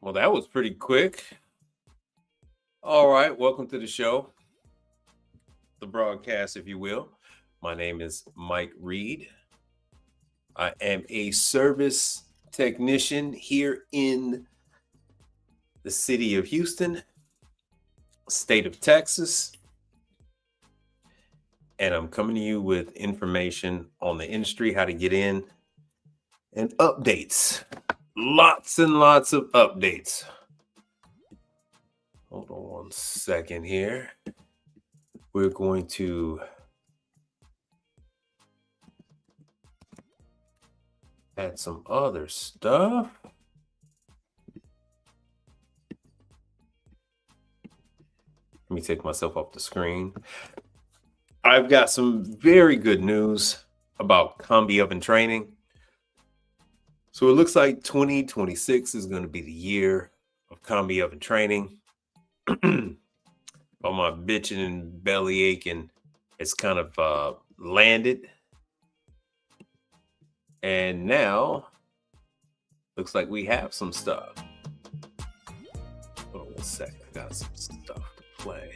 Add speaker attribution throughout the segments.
Speaker 1: Well, that was pretty quick. All right, welcome to the show, the broadcast, if you will. My name is Mike Reed. I am a service technician here in the city of Houston, state of Texas. And I'm coming to you with information on the industry, how to get in, and updates. Lots and lots of updates. Hold on one second here. We're going to add some other stuff. Let me take myself off the screen. I've got some very good news about combi oven training. So it looks like 2026 is going to be the year of combi oven training. All my bitching and belly aching has kind of landed. And now looks like we have some stuff. Hold on one second. I got some stuff to play.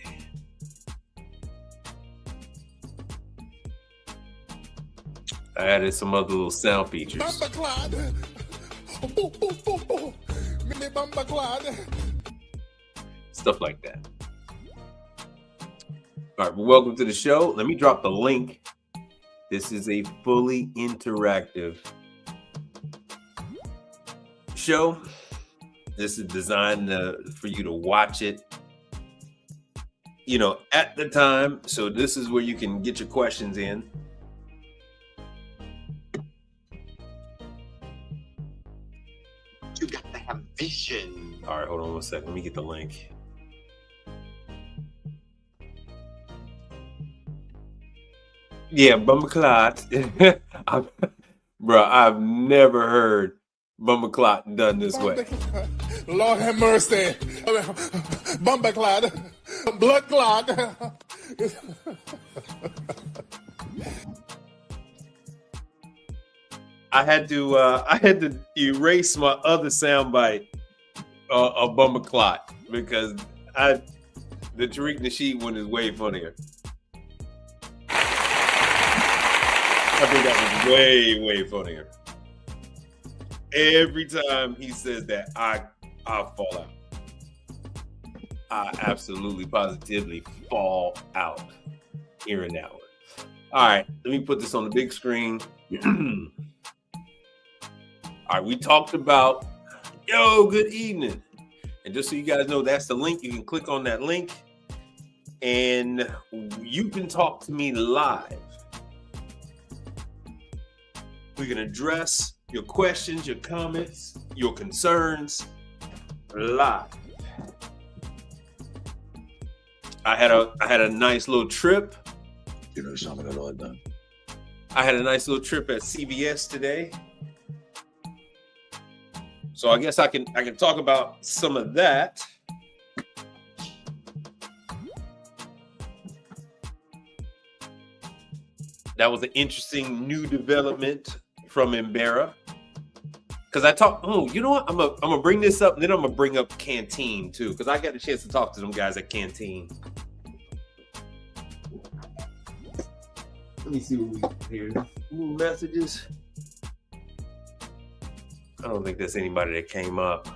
Speaker 1: I added some other little sound features. Stuff like that. All right, well, welcome to the show. Let me drop the link. This is a fully interactive show. This is designed for you to watch it, at the time. So this is where you can get your questions in.
Speaker 2: You got to have vision.
Speaker 1: All right, hold on one second. Let me get the link. Yeah, Bumbleclot. Bro, I've never heard Bumbleclot done this way.
Speaker 3: Lord have mercy. Bumbleclot. Blood clot.
Speaker 1: I had to erase my other soundbite of Bumbleclot because the Tariq Nasheed one is way funnier. I think that was way, way funnier. Every time he says that, I fall out. I absolutely, positively fall out hearing that one. All right, let me put this on the big screen. All right, we talked about, good evening. And just so you guys know, that's the link. You can click on that link and you can talk to me live. We can address your questions, your comments, your concerns live. I had a nice little trip. I had a nice little trip at CVS today. So I guess I can talk about some of that. That was an interesting new development from Embera. Because you know what? I'm gonna bring this up, and then I'm gonna bring up Canteen too, because I got a chance to talk to them guys at Canteen. Let me see what we hear. New messages. I don't think there's anybody that came up.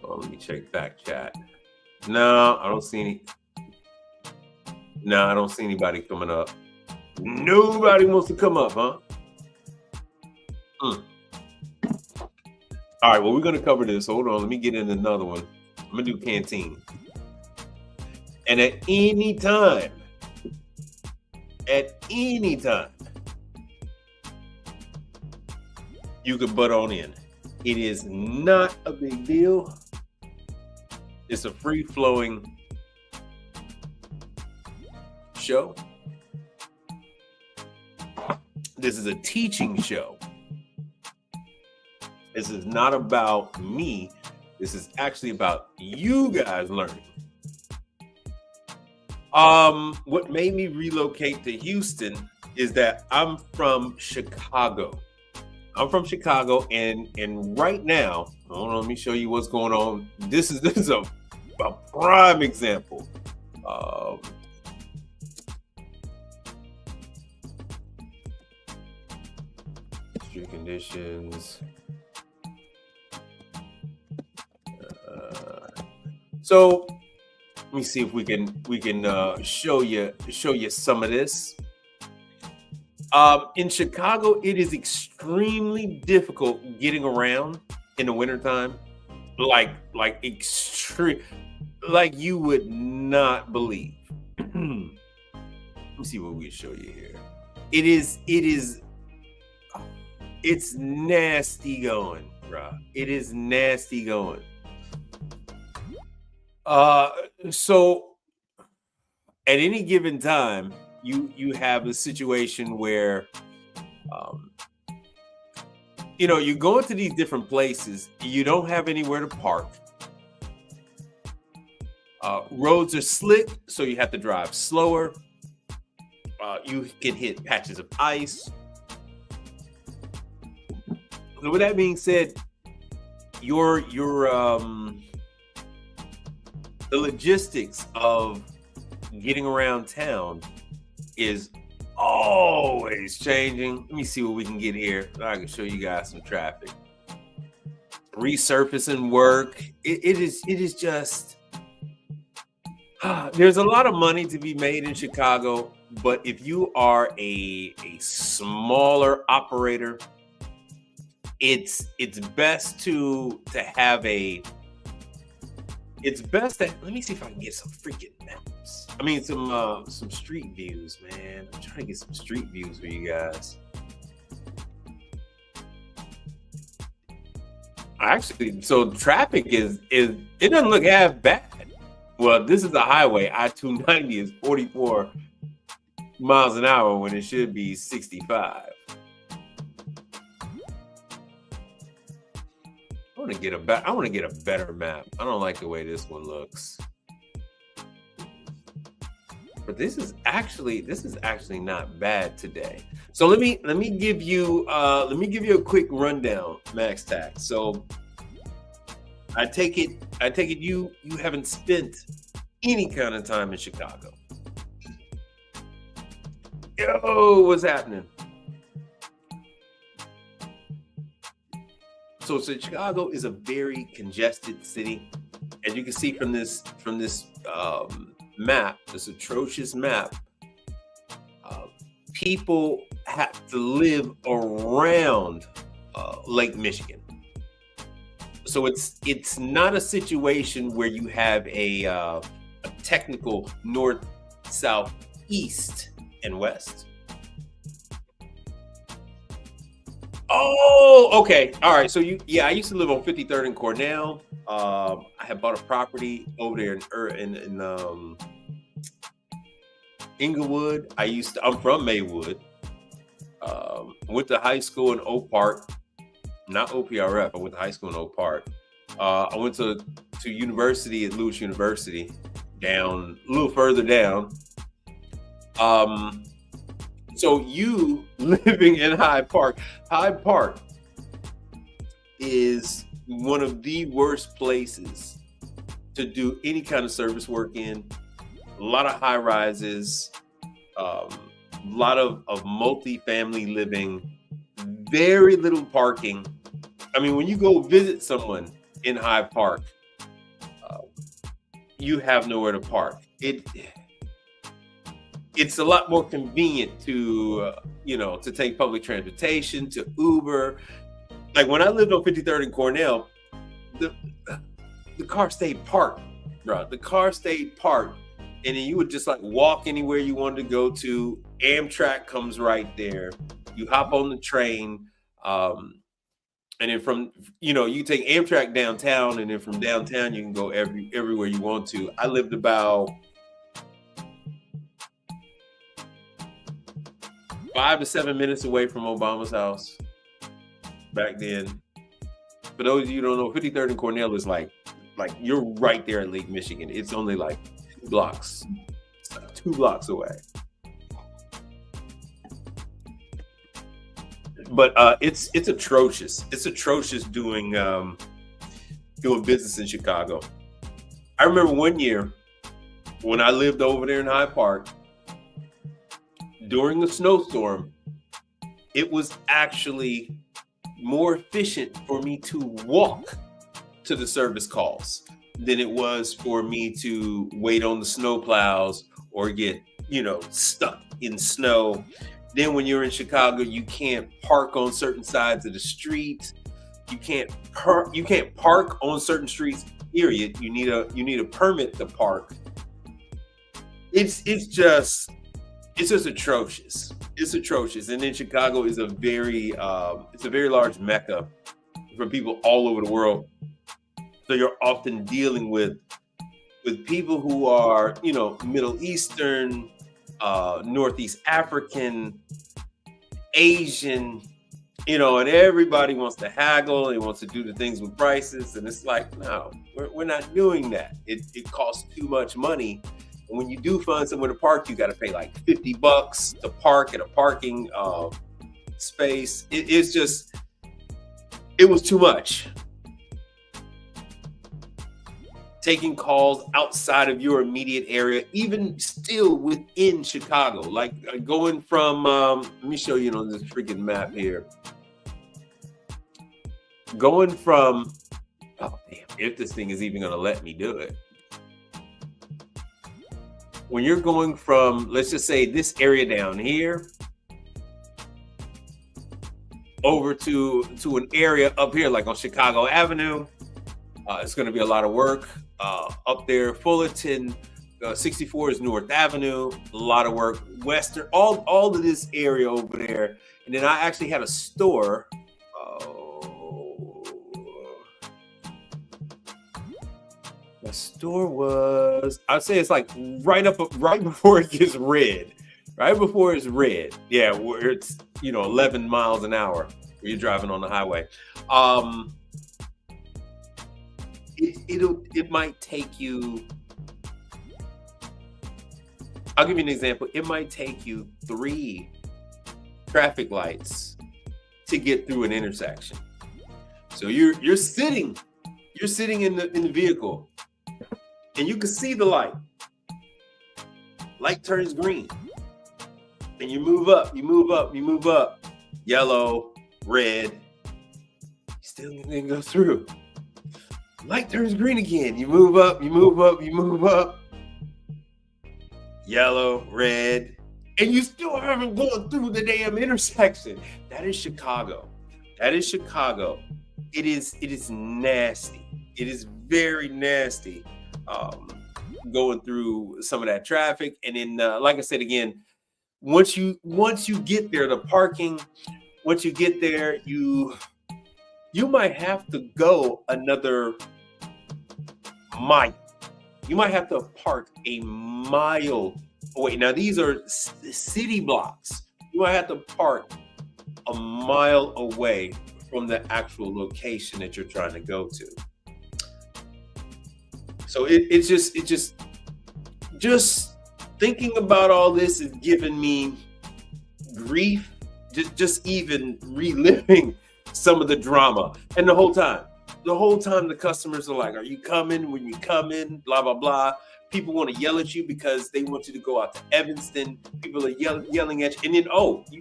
Speaker 1: Oh, let me check back chat. No, I don't see any. No, I don't see anybody coming up. Nobody wants to come up, huh? All right, well, we're going to cover this. Hold on, let me get in another one. I'm going to do Canteen. And at any time, you can butt on in. It is not a big deal. It's a free-flowing show. This is a teaching show. This is not about me. This is actually about you guys learning. What made me relocate to Houston is that I'm from Chicago. I'm from Chicago, and right now, hold on, let me show you what's going on. This is a prime example. Street conditions. So let me see if we can show you some of this. In Chicago, it is extremely difficult getting around in the wintertime. Like extreme, like you would not believe. Let me see what we show you here. It's nasty going, bro. It is nasty going. So at any given time, you have a situation where you go into these different places, you don't have anywhere to park. Roads are slick, so you have to drive slower. You can hit patches of ice. So with that being said, the logistics of getting around town is always changing. Let me see what we can get here. I can show you guys some traffic. Resurfacing work. It is just there's a lot of money to be made in Chicago, but if you are a smaller operator, it's best to have it's best that, let me see if I can get some freaking maps. I mean, some street views, man. I'm trying to get some street views for you guys. Actually, so traffic is it doesn't look half bad. Well, this is a highway. I-290 is 44 miles an hour when it should be 65. I want to get a better map. I don't like the way this one looks. But this is actually not bad today. So let me give you a quick rundown, Max Tax. So I take it you haven't spent any kind of time in Chicago. Yo, what's happening? So Chicago is a very congested city, as you can see from this map, this atrocious map. People have to live around Lake Michigan, so it's not a situation where you have a technical north, south, east, and west. Oh, okay. All right. So I used to live on 53rd and Cornell. I had bought a property over there in Inglewood. I'm from Maywood. Went to high school in Oak Park, not OPRF. I went to high school in Oak Park. I went to university at Lewis University, down a little further down. So you living in Hyde Park is one of the worst places to do any kind of service work in. A lot of high rises, a lot of multi-family living, very little parking. I mean, when you go visit someone in Hyde Park, you have nowhere to park. It's a lot more convenient to take public transportation, to Uber. Like when I lived on 53rd and Cornell, the car stayed parked, bro. The car stayed parked, and then you would just like walk anywhere you wanted to go to. Amtrak comes right there. You hop on the train, and then from you take Amtrak downtown, and then from downtown you can go everywhere you want to. I lived about 5 to 7 minutes away from Obama's house back then. For those of you who don't know, 53rd and Cornell is like you're right there in Lake Michigan. It's only like 2 blocks away. but it's atrocious. It's atrocious doing business in Chicago. I remember one year when I lived over there in Hyde Park during a snowstorm. It was actually more efficient for me to walk to the service calls than it was for me to wait on the snow plows or get, stuck in snow. Then when you're in Chicago, you can't park on certain sides of the street. You can't park on certain streets, period. You need a permit to park. It's just atrocious. It's atrocious. And then Chicago is a very large mecca for people all over the world. So you're often dealing with people who are, Middle Eastern, Northeast African, Asian, and everybody wants to haggle and wants to do the things with prices. And it's like, no, we're not doing that. It costs too much money. And when you do find somewhere to park, you got to pay like $50 to park at a parking space. It was too much. Taking calls outside of your immediate area, even still within Chicago, like going from, let me show you on this freaking map here. Going from, oh damn, if this thing is even gonna let me do it. When you're going from, let's just say this area down here, over to an area up here, like on Chicago Avenue, it's gonna be a lot of work. Up there, Fullerton, 64 is North Avenue, a lot of work. Western, all of this area over there. And then I actually had a store. The store was, I'd say it's like right before it gets red. Right before it's red. Yeah, where it's, 11 miles an hour where you're driving on the highway. It might take you, I'll give you an example. It might take you 3 traffic lights to get through an intersection. So you're sitting in the vehicle and you can see the light. Light turns green. And you move up. Yellow, red. You still didn't go through. Light turns green again. You move up. Yellow, red, and you still haven't gone through the damn intersection. That is Chicago. It is nasty. It is very nasty going through some of that traffic. And then, like I said again, once you get there, the parking, once you get there, you might have to go another mile. You might have to park a mile away. Now, these are city blocks. You might have to park a mile away from the actual location that you're trying to go to. So it's just thinking about all this is giving me grief. Just even reliving some of the drama. And the whole time the customers are like, are you coming? When you come in, blah, blah, blah. People want to yell at you because they want you to go out to Evanston. People are yelling at you. And then,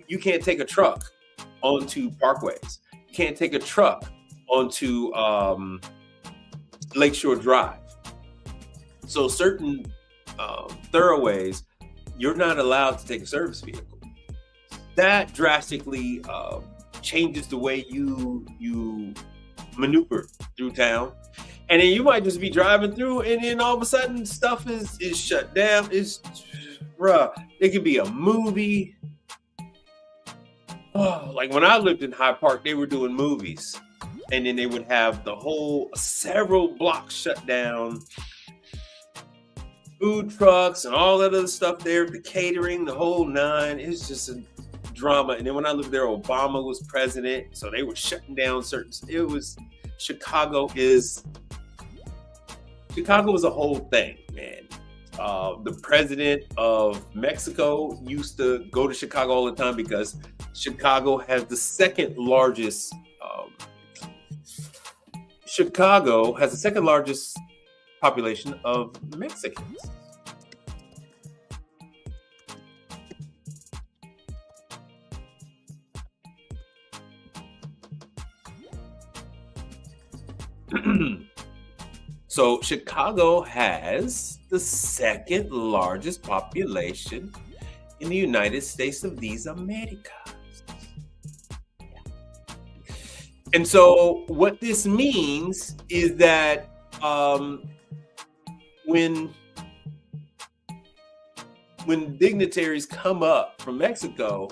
Speaker 1: you can't take a truck onto parkways. You can't take a truck onto Lakeshore Drive. So certain thoroughways, you're not allowed to take a service vehicle. That drastically changes the way you maneuver through town. And then you might just be driving through and then all of a sudden stuff is shut down. It could be a movie. Like when I lived in Hyde Park, they were doing movies and then they would have several blocks shut down. Food trucks and all that other stuff there, the catering, the whole nine. It's just a drama. And then when I lived there, Obama was president, so they were shutting down Chicago is a whole thing, man. The president of Mexico used to go to Chicago all the time because Chicago has the second largest. Chicago has the second largest population of Mexicans. So Chicago has the second largest population in the United States of these Americas. And so what this means is that when dignitaries come up from Mexico,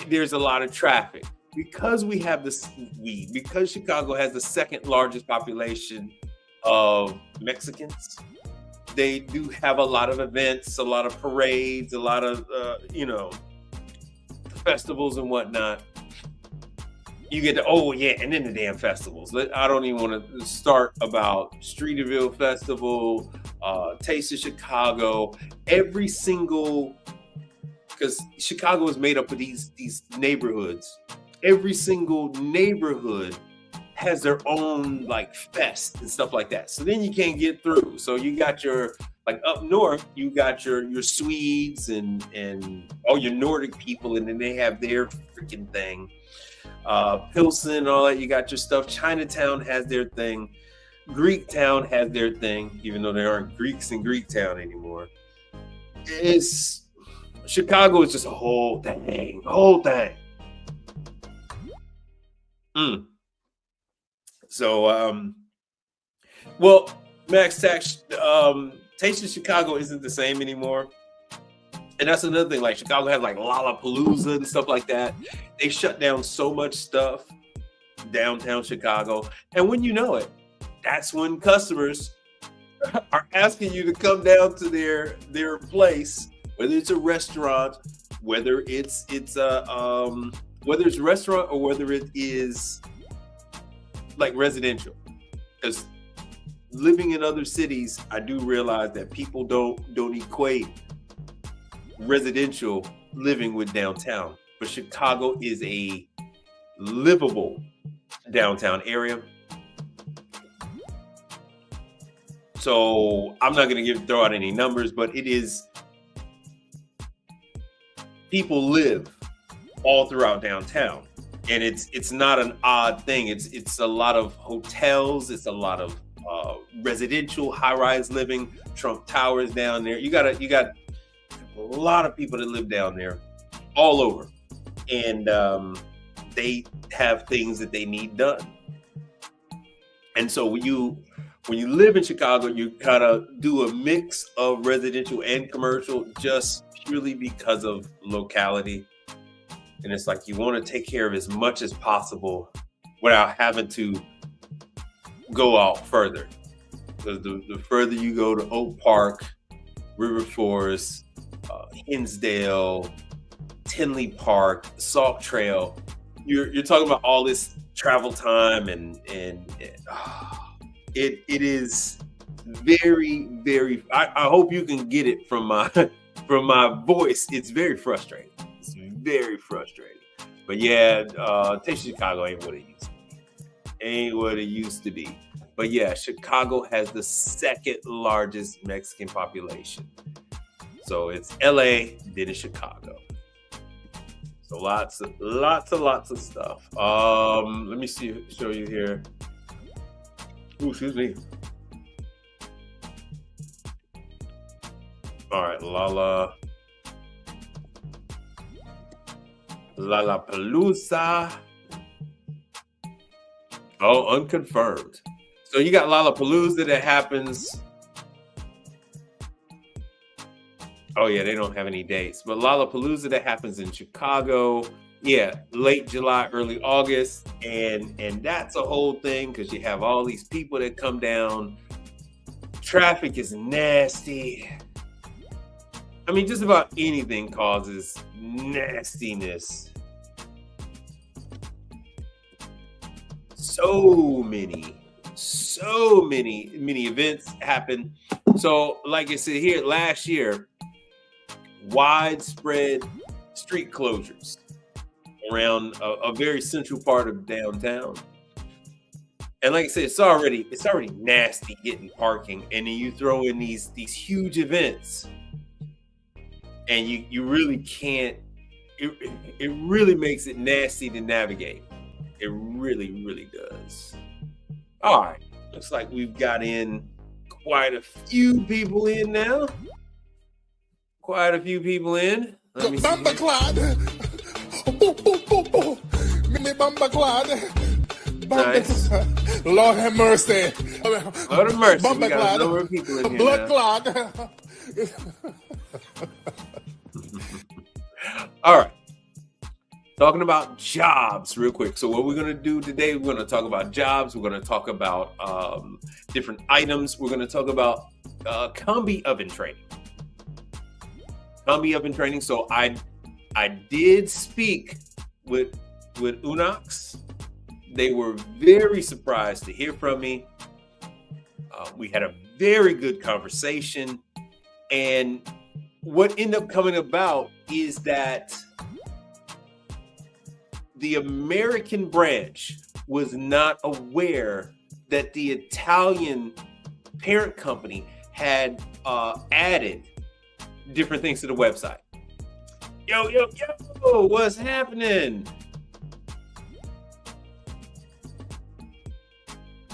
Speaker 1: there's a lot of traffic. Because we have because Chicago has the second largest population of Mexicans, they do have a lot of events, a lot of parades, a lot of festivals and whatnot. You get and then the damn festivals. I don't even want to start about Streeterville Festival, Taste of Chicago, every single, because Chicago is made up of these neighborhoods. Every single neighborhood has their own like fest and stuff like that. So then you can't get through. So you got your, like up north, you got your Swedes and all your Nordic people, and then they have their freaking thing. Pilsen, all that, you got your stuff. Chinatown has their thing. Greektown has their thing, even though there aren't Greeks in Greektown anymore. Chicago is just a whole thing. So, Max Tax, Taste of Chicago isn't the same anymore. And that's another thing, like Chicago has like Lollapalooza and stuff like that. They shut down so much stuff downtown Chicago. And when you know it, that's when customers are asking you to come down to their place, whether it's a restaurant, whether it's a restaurant or whether it is like residential. Because living in other cities, I do realize that people don't equate residential living with downtown. But Chicago is a livable downtown area. So I'm not going to throw out any numbers, but it is, people live all throughout downtown, and it's not an odd thing. It's a lot of hotels, it's a lot of residential high-rise living. Trump Towers down there. You got a lot of people that live down there, all over, and they have things that they need done. And so when you live in Chicago, you kind of do a mix of residential and commercial, just purely because of locality. And it's like you want to take care of as much as possible without having to go out further. Because the further you go to Oak Park, River Forest, Hinsdale, Tinley Park, Salt Trail, you're talking about all this travel time, and it is very, very. I hope you can get it from my voice. It's very frustrating. It's very frustrating. But yeah, Taste of Chicago ain't what it used to be. But yeah, Chicago has the second largest Mexican population. So it's LA, then it's Chicago. So lots of stuff. Let me show you here. Ooh, excuse me. All right, Lollapalooza. Oh, unconfirmed. So you got Lollapalooza that happens. Oh yeah, they don't have any dates. But Lollapalooza that happens in Chicago, yeah, late July, early August, and that's a whole thing because you have all these people that come down. Traffic is nasty. I mean, just about anything causes nastiness. So many events happen. So, like I said here, last year, widespread street closures. around a very central part of downtown. And like I said, it's already nasty getting parking, and then you throw in these huge events, and you really can't. It really makes it nasty to navigate. It really does. All right, looks like we've got in quite a few people in now. Quite a few people in. Let me see.
Speaker 3: Bumper clot. Me bumper clot.
Speaker 1: Nice.
Speaker 3: Lord have mercy.
Speaker 1: Lord have mercy.
Speaker 3: Bumper
Speaker 1: We got a
Speaker 3: clot.
Speaker 1: number of people in here
Speaker 3: Blood
Speaker 1: now.
Speaker 3: clot.
Speaker 1: All right. Talking about jobs real quick. So what we're going to do today, we're going to talk about jobs. We're going to talk about different items. We're going to talk about combi oven training. Combi oven training. So I did speak with Unox. They were very surprised to hear from me. We had a very good conversation. And what ended up coming about is that the American branch was not aware that the Italian parent company had added different things to the website. Yo, what's happening?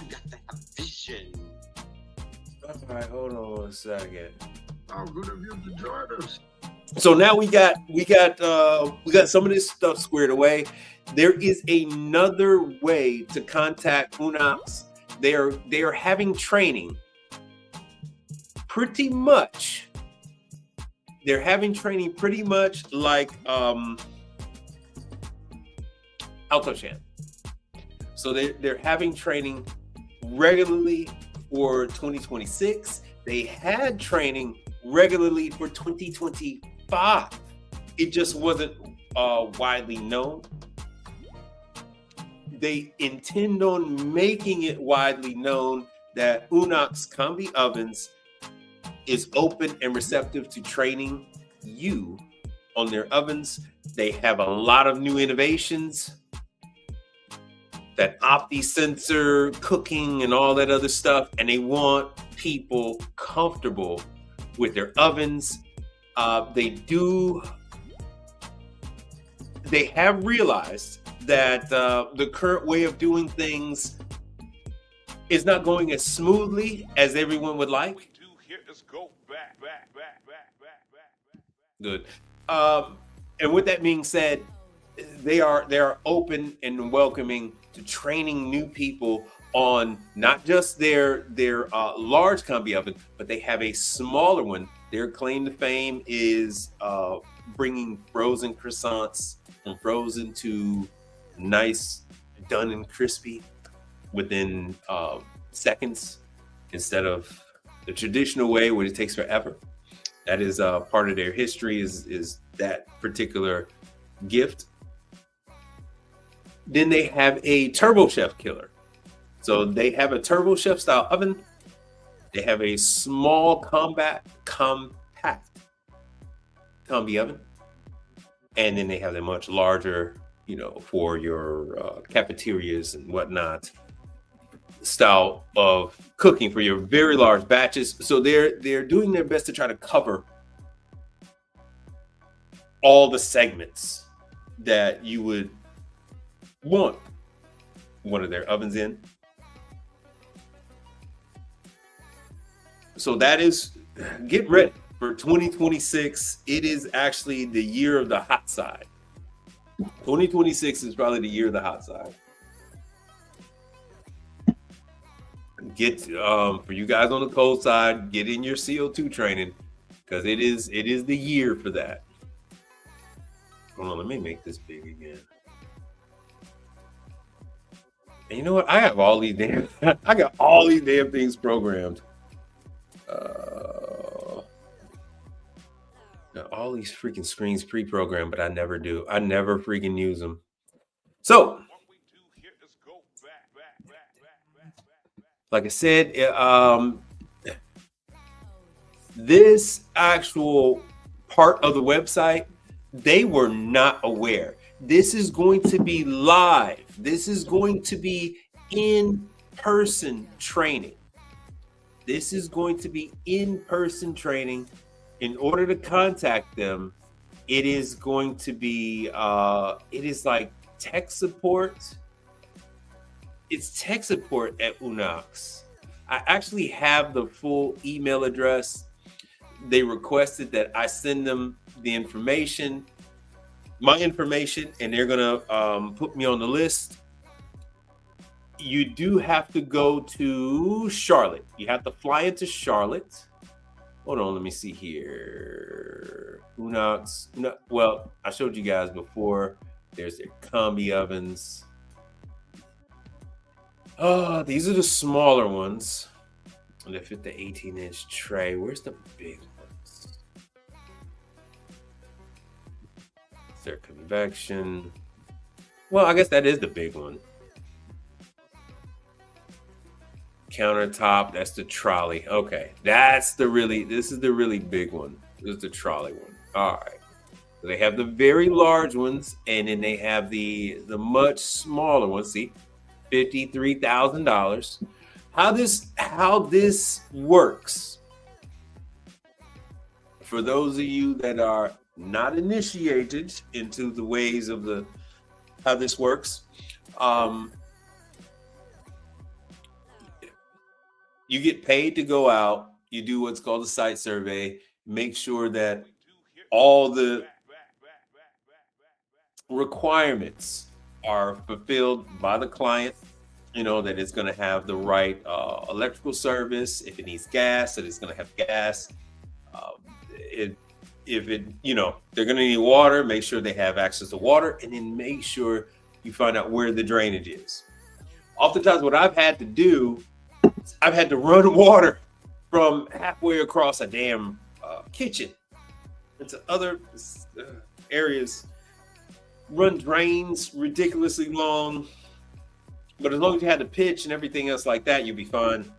Speaker 2: You got to have vision.
Speaker 1: All right, hold on one second.
Speaker 2: How good of you to join us.
Speaker 1: So now we got some of this stuff squared away. There is another way to contact Unox. They are having training. Pretty much. They're having training pretty much like AutoChamp. So they're having training regularly for 2026. They had training regularly for 2025. It just wasn't widely known. They intend on making it widely known that Unox Combi Ovens is open and receptive to training you on their ovens. They have a lot of new innovations, that OptiSensor cooking and all that other stuff, and they want people comfortable with their ovens. They have realized that the current way of doing things is not going as smoothly as everyone would like. Good. And with that being said, they are open and welcoming to training new people on not just their large combi oven, but they have a smaller one. Their claim to fame is bringing frozen croissants from frozen to nice, done and crispy within seconds, instead of the traditional way where it takes forever. That is part of their history, is that particular gift. Then they have a Turbo Chef killer. So they have a Turbo Chef style oven. They have a small compact combi oven. And then they have a much larger, for your cafeterias and whatnot, style of cooking for your very large batches. So they're doing their best to try to cover all the segments that you would want one of their ovens in. So that is, get ready for 2026. It is actually the year of the hot side. 2026 is probably the year of the hot side. Get for you guys on the cold side, get in your CO2 training, because it is the year for that. Hold on, let me make this big again. And you know what? I got all these damn things programmed. Got all these freaking screens pre-programmed, but I never do. I never freaking use them. So, like I said, this actual part of the website, they were not aware. This is going to be live. This is going to be in-person training. This is going to be in-person training. In order to contact them, it is going to be, it is like tech support. It's tech support at Unox. I actually have the full email address. They requested that I send them the information, my information, and they're gonna put me on the list. You do have to go to Charlotte. You have to fly into Charlotte. Hold on, let me see here. Unox. No, well, I showed you guys before. There's their combi ovens. These are the smaller ones. And they fit the 18-inch tray. Where's the big ones? It's their convection. Well, I guess that is the big one. Countertop, that's the trolley. Okay, this is the really big one. This is the trolley one. All right. So they have the very large ones, and then they have the much smaller ones. See, $53,000. How this works, for those of you that are not initiated into the ways of how this works, you get paid to go out. You do what's called a site survey. Make sure that all the requirements are fulfilled by the client. You know, that it's going to have the right electrical service. If it needs gas, that it's going to have gas. They're going to need water, make sure they have access to water, and then make sure you find out where the drainage is. Oftentimes, what I've had to do, I've had to run water from halfway across a damn kitchen into other areas, run drains ridiculously long. But as long as you had the pitch and everything else like that, you'd be fine.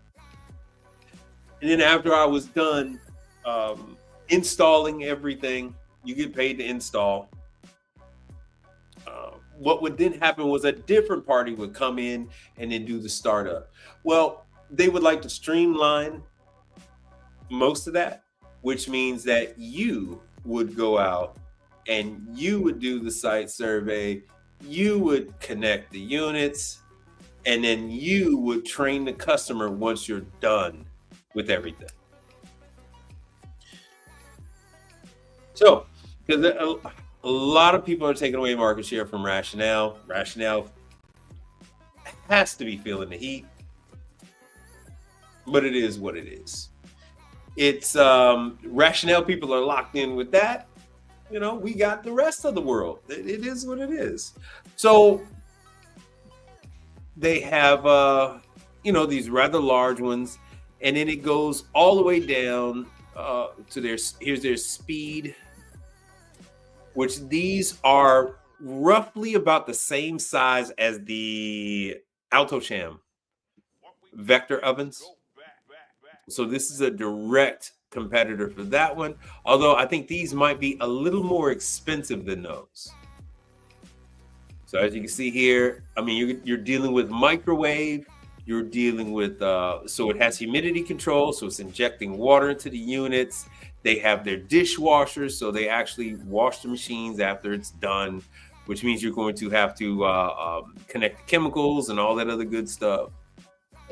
Speaker 1: And then after I was done installing everything, you get paid to install. What would then happen was a different party would come in and then do the startup. Well, they would like to streamline most of that, which means that you would go out and you would do the site survey, you would connect the units, and then you would train the customer once you're done with everything. So, because a lot of people are taking away market share from Rationale. Rationale has to be feeling the heat, but it is what it is. It's Rationale people are locked in with that. You know, we got the rest of the world. It is what it is. So they have, these rather large ones, and then it goes all the way down to here's their speed, which these are roughly about the same size as the Alto-Shaam vector ovens. So this is a direct competitor for that one, although I think these might be a little more expensive than those. So as you can see here, I mean, you're dealing with microwave, you're dealing with, so it has humidity control, so it's injecting water into the units. They have their dishwashers, so they actually wash the machines after it's done, which means you're going to have to connect the chemicals and all that other good stuff.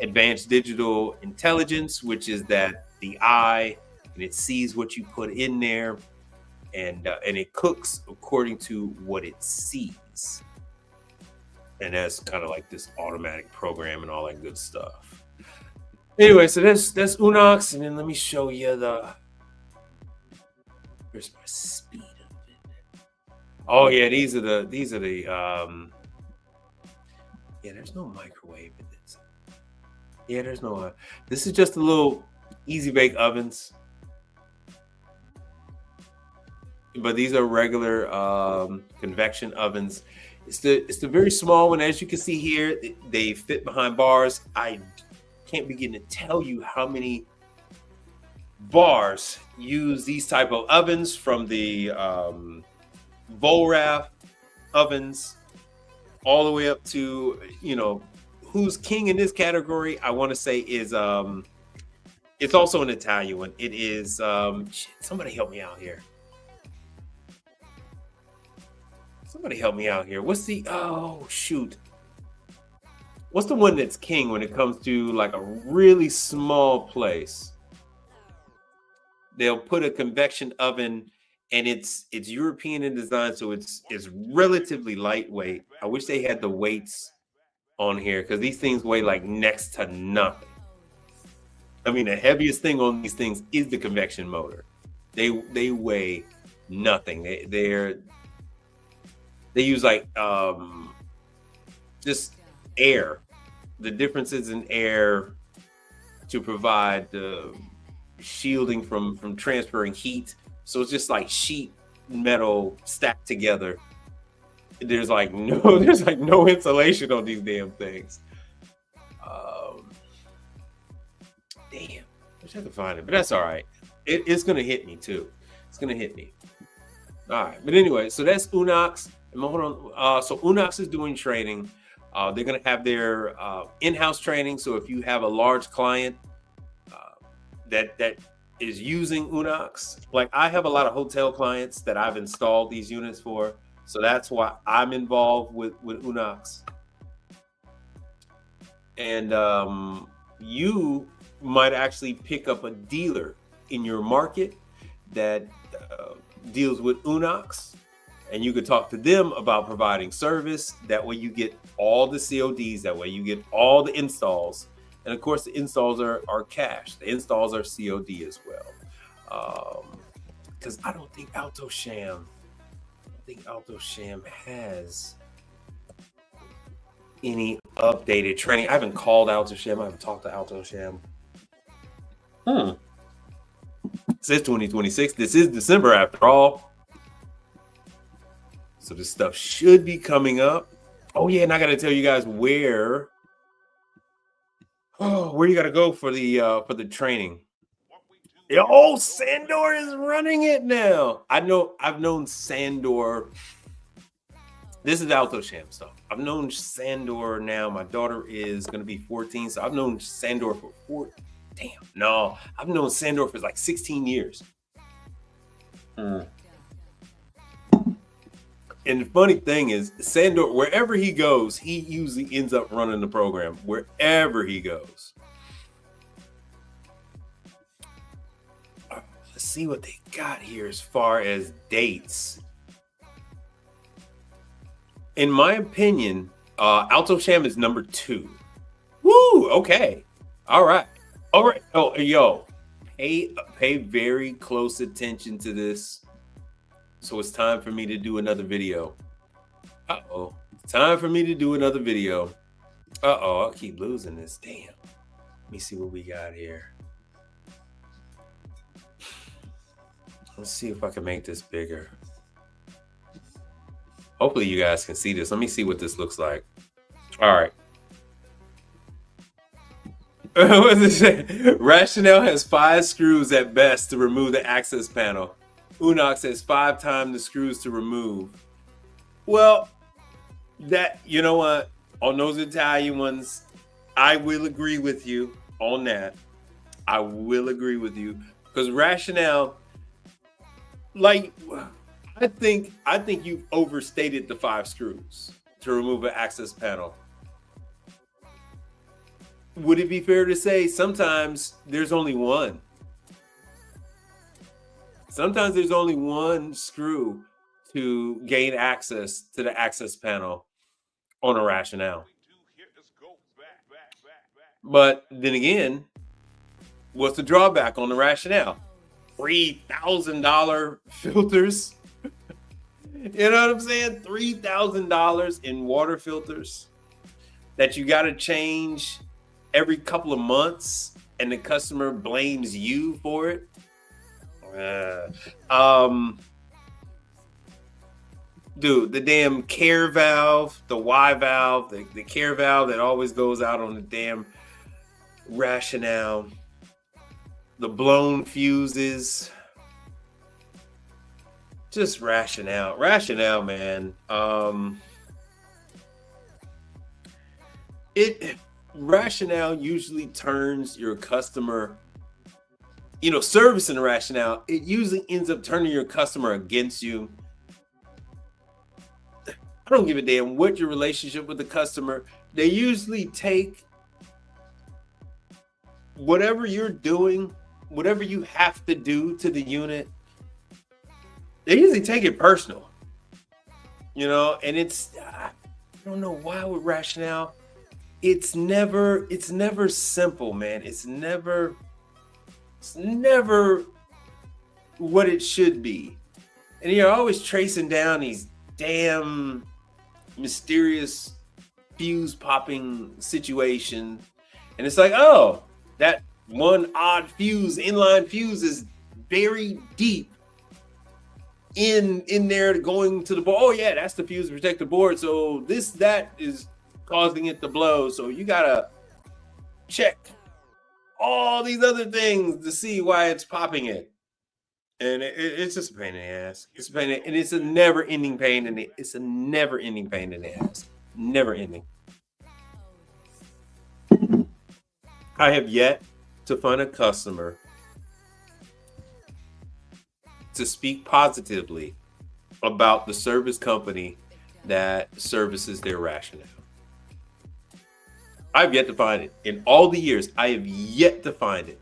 Speaker 1: Advanced digital intelligence, which is that the eye, and it sees what you put in there, and it cooks according to what it sees. And that's kind of like this automatic program and all that good stuff. Anyway, so that's Unox, and then let me show you where's my speed of it? Oh yeah, these are the there's no microwave in this. Yeah, there's no this is just a little easy bake ovens. But these are regular convection ovens. It's the very small one. As you can see here, they fit behind bars. I can't begin to tell you how many bars use these type of ovens, from the Vollraff ovens, all the way up to, you know, who's king in this category, I want to say is it's also an Italian one. It is shit, somebody help me out here. Somebody help me out here. What's the what's the one that's king when it comes to like a really small place? They'll put a convection oven, and it's European in design, so it's relatively lightweight. I wish they had the weights on here because these things weigh like next to nothing. I mean, the heaviest thing on these things is the convection motor. They weigh nothing. They use like just air. The differences in air to provide the shielding from transferring heat. So it's just like sheet metal stacked together. There's like no insulation on these damn things. Damn, I wish I could find it, but that's all right. It's gonna hit me too. It's gonna hit me. All right, but anyway, so that's Unox. Hold on. So Unox is doing training. They're gonna have their in-house training. So if you have a large client that is using Unox, like I have a lot of hotel clients that I've installed these units for. So that's why I'm involved with Unox. And you might actually pick up a dealer in your market that deals with Unox, and you could talk to them about providing service. That way you get all the CODs, that way you get all the installs. And of course the installs are cash. The installs are COD as well. Because I don't think Alto-Shaam has any updated training. I haven't called Alto-Shaam. I haven't talked to Alto-Shaam. It says 2026. This is December after all. So this stuff should be coming up. Oh yeah, and I gotta tell you guys where you gotta go for the training. Yeah, oh, Sandor is running it now. I've known Sandor. This is Alto-Shaam stuff. I've known Sandor now. My daughter is gonna be 14, so I've known Sandor for I've known Sandor for like 16 years. And the funny thing is, Sandor, wherever he goes, he usually ends up running the program wherever he goes. Let's see what they got here as far as dates. In my opinion, Alto-Shaam is number 2. Woo! Okay. All right. Oh, yo, pay very close attention to this. So it's time for me to do another video. Time for me to do another video. I'll keep losing this. Damn. Let me see what we got here. Let's see if I can make this bigger. Hopefully you guys can see this. Let me see what this looks like. All right. What does it say? Rationale has 5 screws at best to remove the access panel. Unox has 5 times the screws to remove. Well, that, you know what? On those Italian ones, I will agree with you on that. I will agree with you because Rationale, like, I think you've overstated the 5 screws to remove an access panel. Would it be fair to say sometimes there's only one? Sometimes there's only one screw to gain access to the access panel on a Rationale. But then again, what's the drawback on the Rationale? $3,000 filters. You know what I'm saying? $3,000 in water filters that you got to change every couple of months, and the customer blames you for it. Dude, the damn care valve, the Y valve, the care valve that always goes out on the damn Rationale, the blown fuses. just rationale, man. It rationale usually turns your customer, servicing rationale, it usually ends up turning your customer against you. I don't give a damn what your relationship with the customer. They usually take whatever you're doing, whatever you have to do to the unit, they usually take it personal, and I don't know why with rationale, it's never simple, man. It's never what it should be. And you're always tracing down these damn mysterious fuse popping situations. And it's like, oh, that one odd fuse, inline fuse is buried deep in there going to the board. Oh yeah, that's the fuse to protect the board. So that is causing it to blow. So you gotta check all these other things to see why it's popping it. And it's just a pain in the ass. It's a pain and it's a never-ending pain in the ass. Never ending. I have yet to find a customer to speak positively about the service company that services their rationale. I've yet to find it. In all the years, I have yet to find it.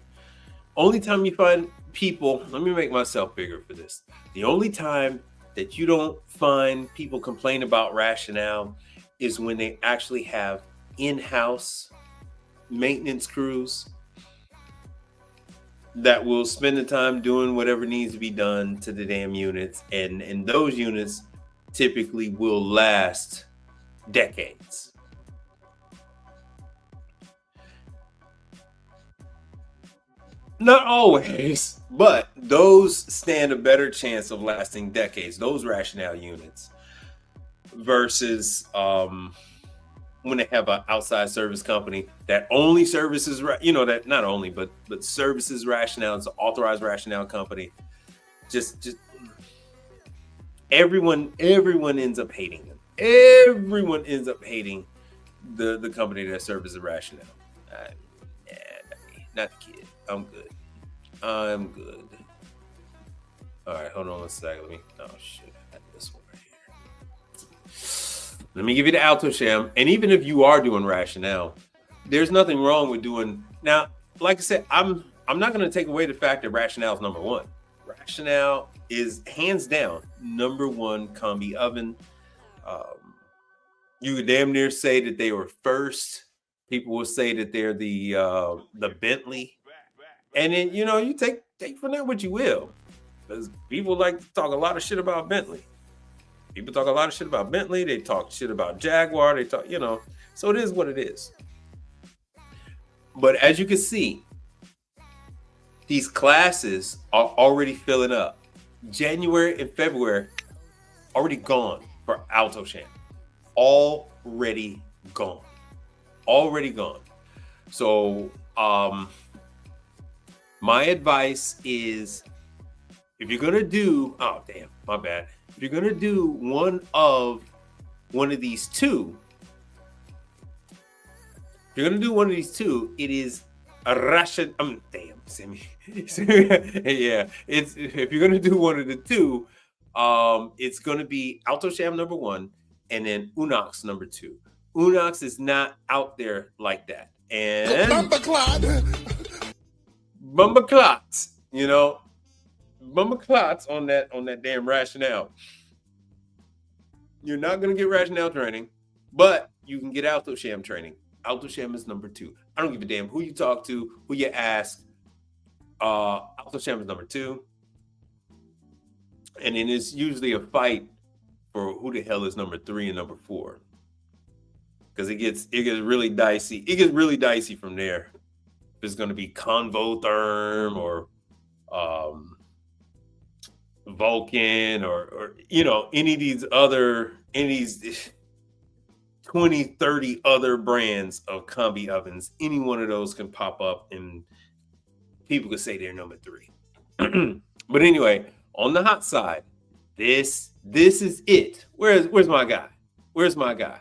Speaker 1: Only time you find people, let me make myself bigger for this. The only time that you don't find people complain about rationale is when they actually have in-house maintenance crews that will spend the time doing whatever needs to be done to the damn units. And those units typically will last decades. Not always, but those stand a better chance of lasting decades, those rationale units, versus when they have an outside service company that only services, that not only, but services rationale. It's an authorized rationale company. Just everyone ends up hating them. Everyone ends up hating the company that serves the rationale. Not the kid. I'm good. All right, hold on one second. Oh shit, I had this one right here. Let me give you the Alto-Shaam. And even if you are doing rationale, there's nothing wrong with doing. Now, like I said, I'm not going to take away the fact that rationale is number one. Rationale is hands down number one combi oven. You could damn near say that they were first. People will say that they're the Bentley. And then, you take from that what you will. Because people like to talk a lot of shit about Bentley. People talk a lot of shit about Bentley. They talk shit about Jaguar. They talk, so it is what it is. But as you can see, these classes are already filling up. January and February already gone for Alto-Shaam. Already gone. So, my advice is, if you're going to do, if you're going to do one of these two, it is a Russian, yeah, if you're going to do one of the two, it's going to be Alto-Shaam number one, and then Unox number two. Unox is not out there like that. And Bumba clots, on that damn rationale. You're not going to get rationale training, but you can get Alto-Shaam training. Alto-Shaam is number two. I don't give a damn who you talk to, who you ask. Alto-Shaam is number two. And then it's usually a fight for who the hell is number three and number four. Because it gets really dicey. It gets really dicey from there. If it's going to be Convotherm or Vulcan or any of these 20, 30 other brands of combi ovens, any one of those can pop up and people could say they're number three. But anyway, on the hot side, This is it. Where's my guy? Where's my guy?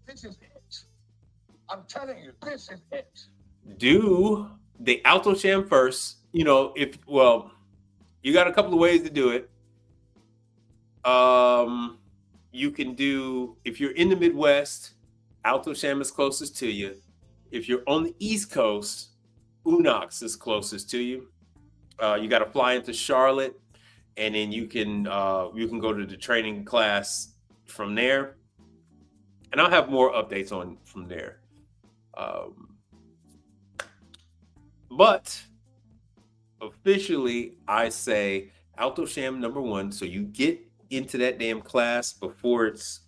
Speaker 2: This is it. I'm telling you, this is it.
Speaker 1: Do the Alto Sham first. You know, you got a couple of ways to do it. You can do, if you're in the Midwest, Alto Sham is closest to you. If you're on the East Coast, Unox is closest to you. You got to fly into Charlotte, and then you can go to the training class from there. And I'll have more updates from there. But officially, I say Alto Sham number 1. So you get into that damn class before it's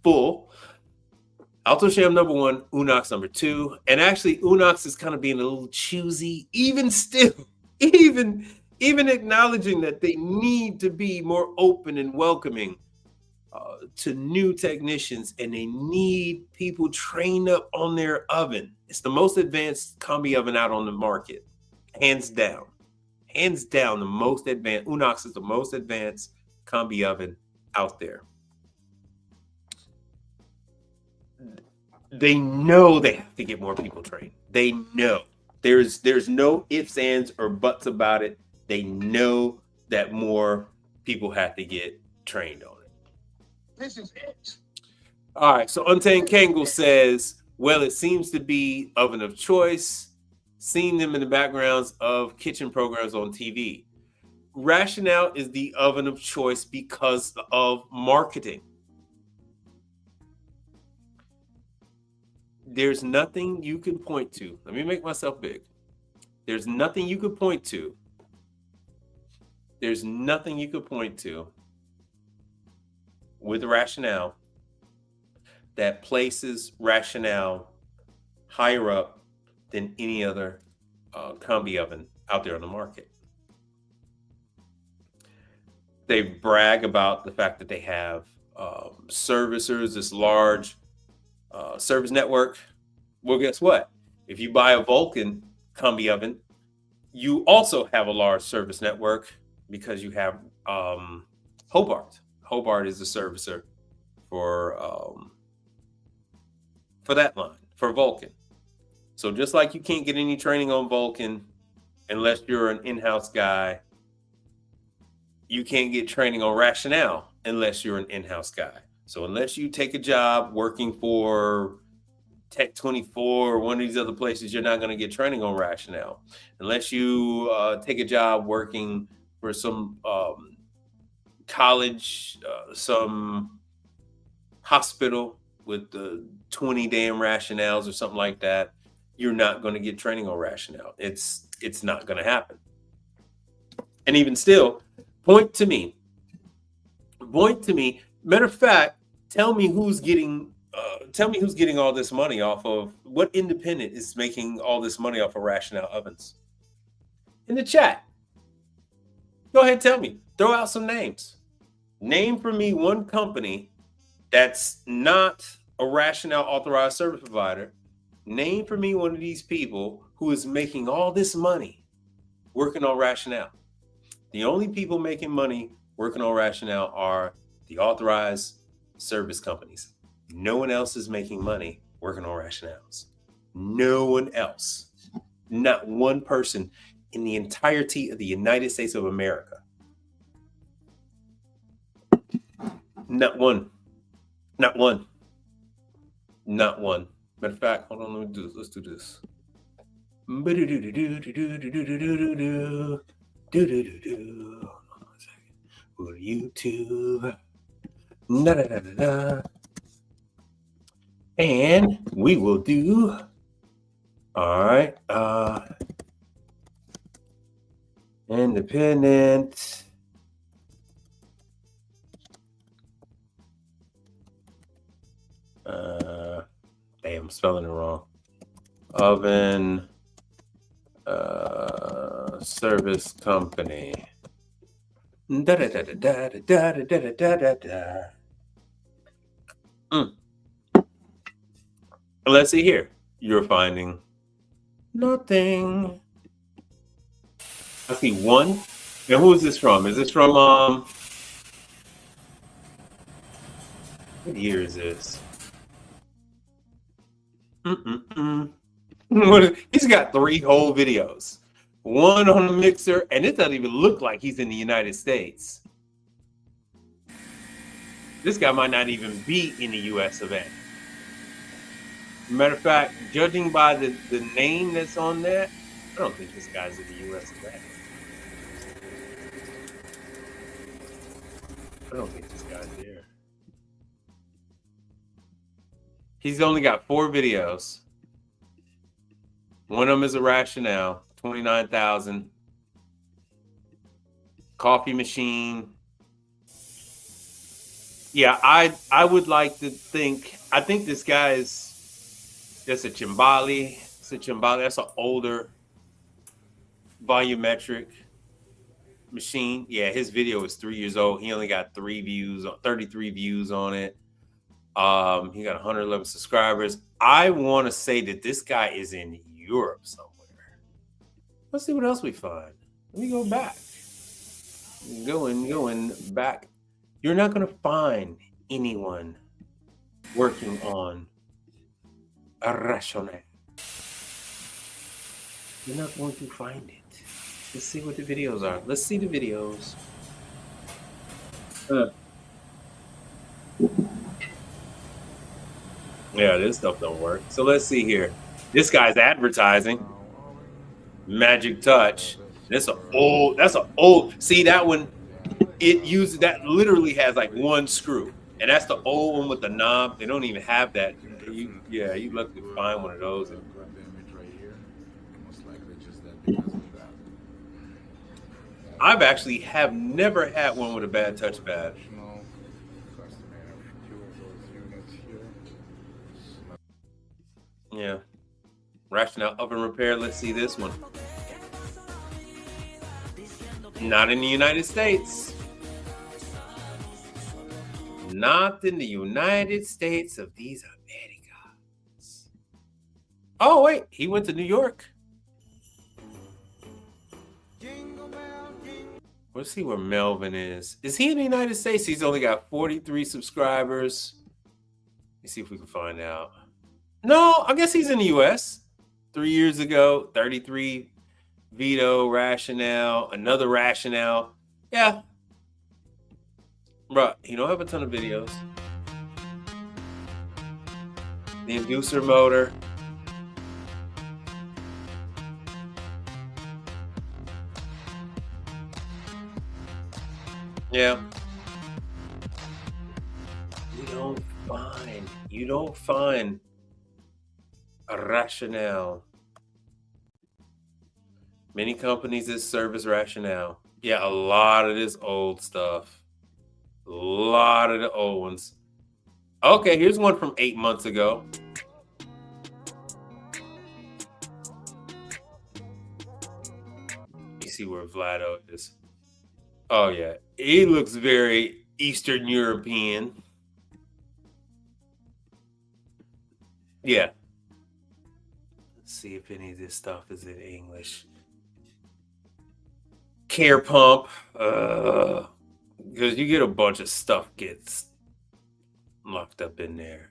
Speaker 1: full. Alto Sham number 1, Unox number 2. And actually, Unox is kind of being a little choosy, even still, even acknowledging that they need to be more open and welcoming to new technicians, and they need people trained up on their oven. It's the most advanced combi oven out on the market, hands down. Hands down, the most advanced. Unox is the most advanced combi oven out there. They know they have to get more people trained. They know. There's no ifs, ands, or buts about it. They know that more people have to get trained on it.
Speaker 2: This is it.
Speaker 1: All right, so Untamed Kangle says, well, it seems to be oven of choice, seeing them in the backgrounds of kitchen programs on TV. Rationale is the oven of choice because of marketing. There's nothing you can point to. Let me make myself big. There's nothing you could point to. There's nothing you could point to with Rationale that places Rationale higher up than any other combi oven out there on the market. They brag about the fact that they have servicers, this large service network. Well, guess what? If you buy a Vulcan combi oven, you also have a large service network because you have Hobart. Hobart is the servicer for that line, for Vulcan. So just like you can't get any training on Vulcan unless you're an in-house guy, you can't get training on Rationale unless you're an in-house guy. So unless you take a job working for Tech24 or one of these other places, you're not going to get training on Rationale. Unless you take a job working for some college, some hospital with the 20 damn Rationales or something like that, you're not going to get training on Rationale. It's not going to happen. And even still, point to me. Matter of fact, tell me who's getting all this money off of, what independent is making all this money off of Rationale ovens? In the chat. Go ahead, tell me. Throw out some names. Name for me one company that's not a Rationale authorized service provider. Name for me one of these people who is making all this money working on Rationale. The only people making money working on Rationale are the authorized service companies. No one else is making money working on Rationales. No one else. Not one person in the entirety of the United States of America. Not one. Not one. Not one. Matter of fact, hold on, let me do this. Let's do this. Hold on a second. YouTube. And we will do, all right, independent. Damn, I'm spelling it wrong. Oven service company. Let's see here. You're finding nothing. I see one. And who is this from? Is this from What year is this? He's got 3 whole videos. One on the mixer, and it doesn't even look like he's in the United States. This guy might not even be in the U.S. of A. Matter of fact, judging by the name that's on that, I don't think this guy's in the U.S. of A. I don't think this guy's there. He's only got 4 videos. One of them is a Rationale, 29,000. Coffee machine. Yeah, I would like to think. I think this guy is. That's a Chimbali. It's a Chimbali. That's an older volumetric machine. Yeah, his video is 3 years old. He only got 33 views on it. He got 111 subscribers. I want to say that this guy is in Europe somewhere. Let's see what else we find. Let me go back. Going back. You're not going to find anyone working on a Rationale. You're not going to find it. Let's see what the videos are. Let's see the videos. Yeah, this stuff don't work. So let's see here. This guy's advertising. Magic Touch. That's an old. See that one? It uses that literally has like 1 screw, and that's the old one with the knob. They don't even have that. You lucky to find one of those. I've actually never had one with a bad touchpad. Yeah. Rationale oven repair. Let's see this one. Not in the United States. Not in the United States of these Americas. Oh, wait. He went to New York. Let's see where Melvin is. Is he in the United States? He's only got 43 subscribers. Let's see if we can find out. No, I guess he's in the U.S. 3 years ago, 33 Vito, Rationale, another Rationale. Yeah. Bruh, he don't have a ton of videos. The inducer motor. Yeah. You don't find a Rationale. Many companies that service Rationale. Yeah, a lot of this old stuff. A lot of the old ones. Okay, here's one from 8 months ago. You see where Vlado is. Oh, yeah. He looks very Eastern European. Yeah. Let's see if any of this stuff is in English. Care pump. Because you get a bunch of stuff gets locked up in there.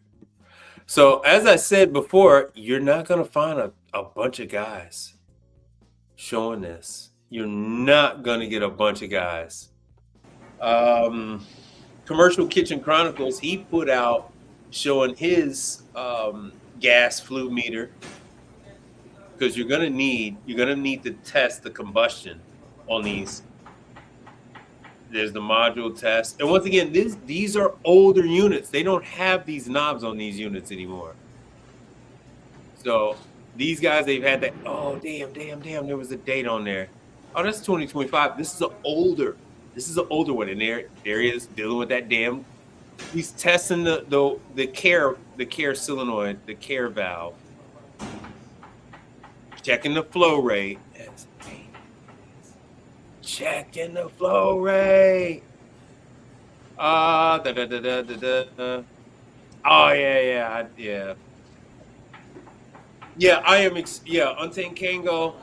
Speaker 1: So, as I said before, you're not going to find a bunch of guys showing this. You're not going to get a bunch of guys. Commercial Kitchen Chronicles, he put out showing his gas flue meter, because you're gonna need to test the combustion on these. There's the module test, and once again, these are older units. They don't have these knobs on these units anymore. So these guys, they've had that. Oh damn! There was a date on there. Oh, that's 2025. This is an older one, and there he is dealing with that damn. He's testing the care solenoid, the care valve, checking the flow rate. Checking the flow rate. Oh yeah. Yeah, I am. Untamed Kango.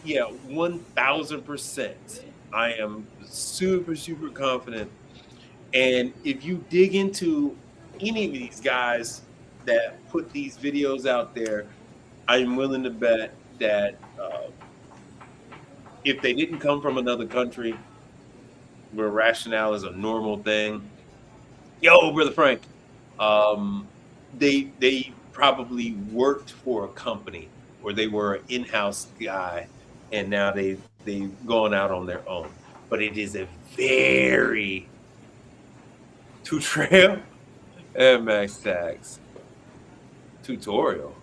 Speaker 1: Yeah, 1000%. I am super confident And if you dig into any of these guys that put these videos out there, I'm willing to bet that if they didn't come from another country where rationale is a normal thing, yo, brother Frank, they probably worked for a company or they were an in-house guy, and now they've gone out on their own. But it is a very to trail and Max Tags tutorial.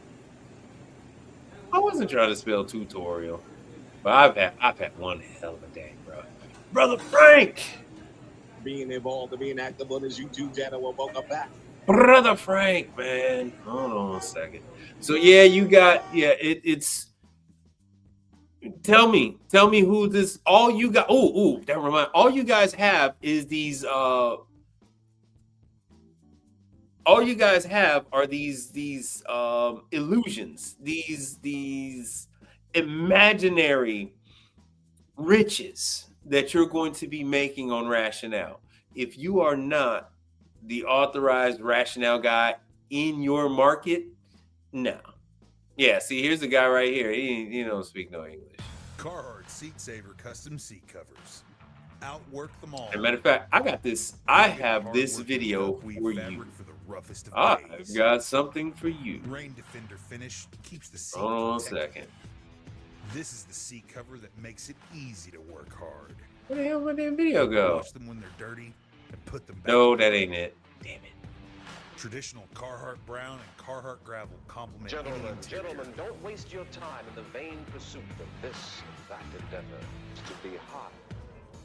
Speaker 1: I wasn't trying to spell tutorial, but I've had one hell of a day, bro. Brother Frank,
Speaker 4: being involved and being active on his YouTube channel. Well, welcome back.
Speaker 1: brother Frank, man. Hold on a second. So yeah, you got it's. Tell me who this. All you got. Oh, that remind. All you guys have is these. All you guys have are these illusions, these imaginary riches that you're going to be making on Rationale. If you are not the authorized Rationale guy in your market, no. Yeah, see, here's the guy right here. He don't speak no English.
Speaker 5: Carhartt Seat Saver custom seat covers. Outwork them all.
Speaker 1: As a matter of fact, I got this. I have this video for you.
Speaker 5: For the roughest of
Speaker 1: I've
Speaker 5: days.
Speaker 1: got something for you.
Speaker 5: Rain Defender finish keeps the seat
Speaker 1: Hold on a
Speaker 5: protected.
Speaker 1: second.
Speaker 5: This is the seat cover that makes it easy to work hard.
Speaker 1: Where the hell would that video go?
Speaker 5: Wash them when they're dirty and put them back.
Speaker 1: No, that ain't it. Damn it.
Speaker 5: Traditional Carhartt brown and Carhartt gravel complement any
Speaker 6: Gentlemen,
Speaker 5: interior.
Speaker 6: gentlemen, don't waste your time in the vain pursuit of this and that endeavor. To be high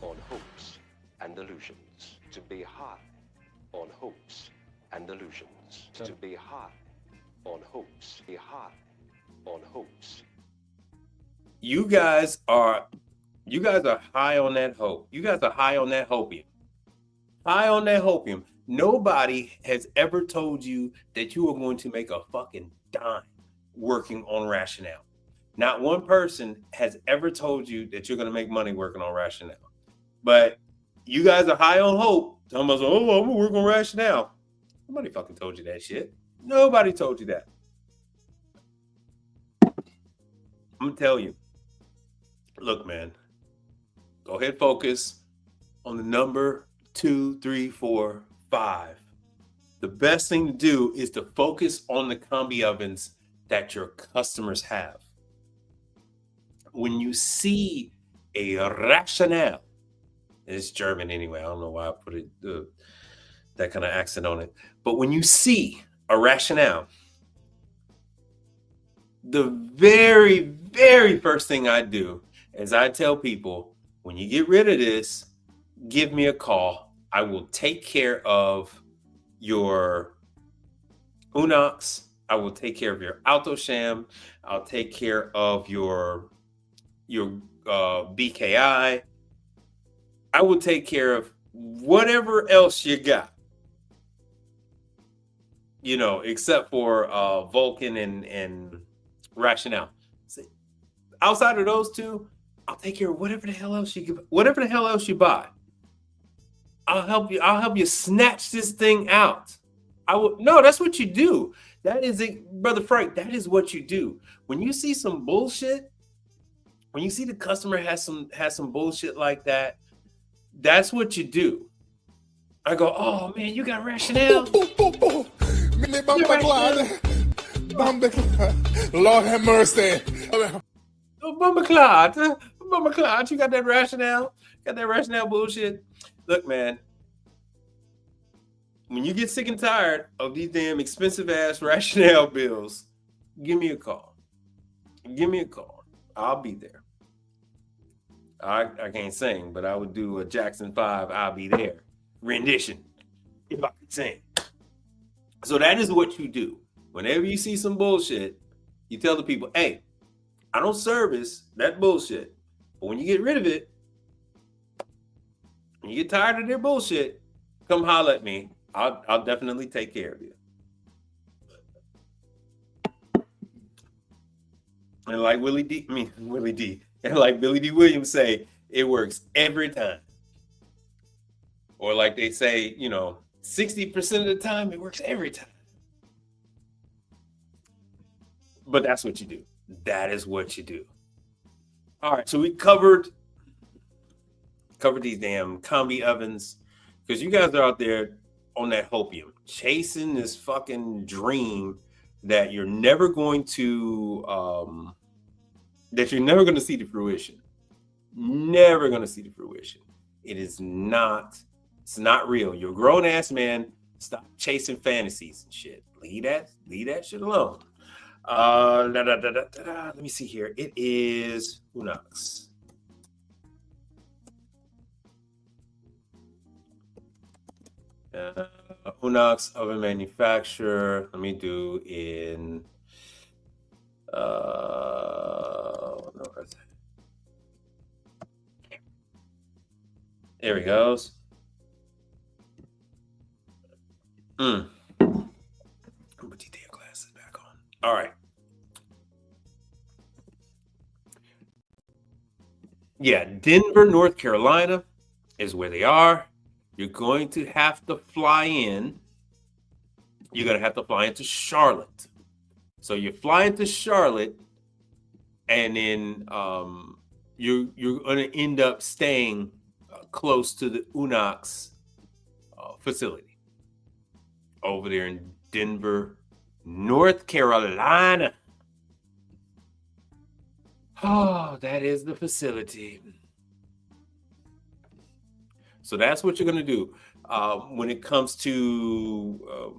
Speaker 6: on hopes and illusions. To be high on hopes and illusions. To be high on hopes. Be high on hopes.
Speaker 1: You guys are high on that hope. You guys are high on that hopium. High on that hopium. Nobody has ever told you that you are going to make a fucking dime working on Rationale. Not one person has ever told you that you're going to make money working on Rationale. But you guys are high on hope. Talking about, oh, I'm going to work on Rationale. Nobody fucking told you that shit. Nobody told you that. I'm going to tell you. Look, man. Go ahead, focus on the number 2, 3, 4, 5. The best thing to do is to focus on the combi ovens that your customers have. When you see a Rationale, it's German anyway. I don't know why I put it that kind of accent on it. But when you see a Rationale, the very, very first thing I do is I tell people, when you get rid of this, give me a call. I will take care of your Unox. I will take care of your Alto-Sham. I'll take care of your BKI. I will take care of whatever else you got. Except for Vulcan and Rationale. See, outside of those two, I'll take care of whatever the hell else you buy. I'll help you snatch this thing out. No, that's what you do. That is it, Brother Frank. That is what you do. When you see some bullshit, when you see the customer has some bullshit like that, that's what you do. I go, oh man, you got Rationale.
Speaker 3: Me bumper clad. Bumper clad. Lord have mercy.
Speaker 1: Bumper Clyde, you got that Rationale? Got that Rationale bullshit? Look, man, when you get sick and tired of these damn expensive ass Rationale bills, give me a call. Give me a call. I'll be there. I can't sing, but I would do a Jackson 5, I'll be there rendition if I could sing. So that is what you do. Whenever you see some bullshit, you tell the people, hey, I don't service that bullshit. But when you get rid of it, when you get tired of their bullshit, come holler at me. I'll definitely take care of you. And like Billy D, and like Billy D. Williams say, it works every time. Or like they say, 60% of the time, it works every time. But that's what you do. That is what you do. All right, so we covered these damn combi ovens because you guys are out there on that hopium, chasing this fucking dream that you're never going to see the fruition. Never going to see the fruition. It's not real. You're a grown ass man. Stop chasing fantasies and shit. Leave that shit alone. Let me see here. It is Unox. Unox oven manufacturer. Let me do in there he goes. Put these damn glasses back on. All right. Yeah, Denver, North Carolina is where they are. You're going to have to fly in. You're going to have to fly into Charlotte. So you fly into Charlotte, and then you're going to end up staying close to the Unox facility over there in Denver, North Carolina. Oh, that is the facility. So that's what you're going to do. When it comes to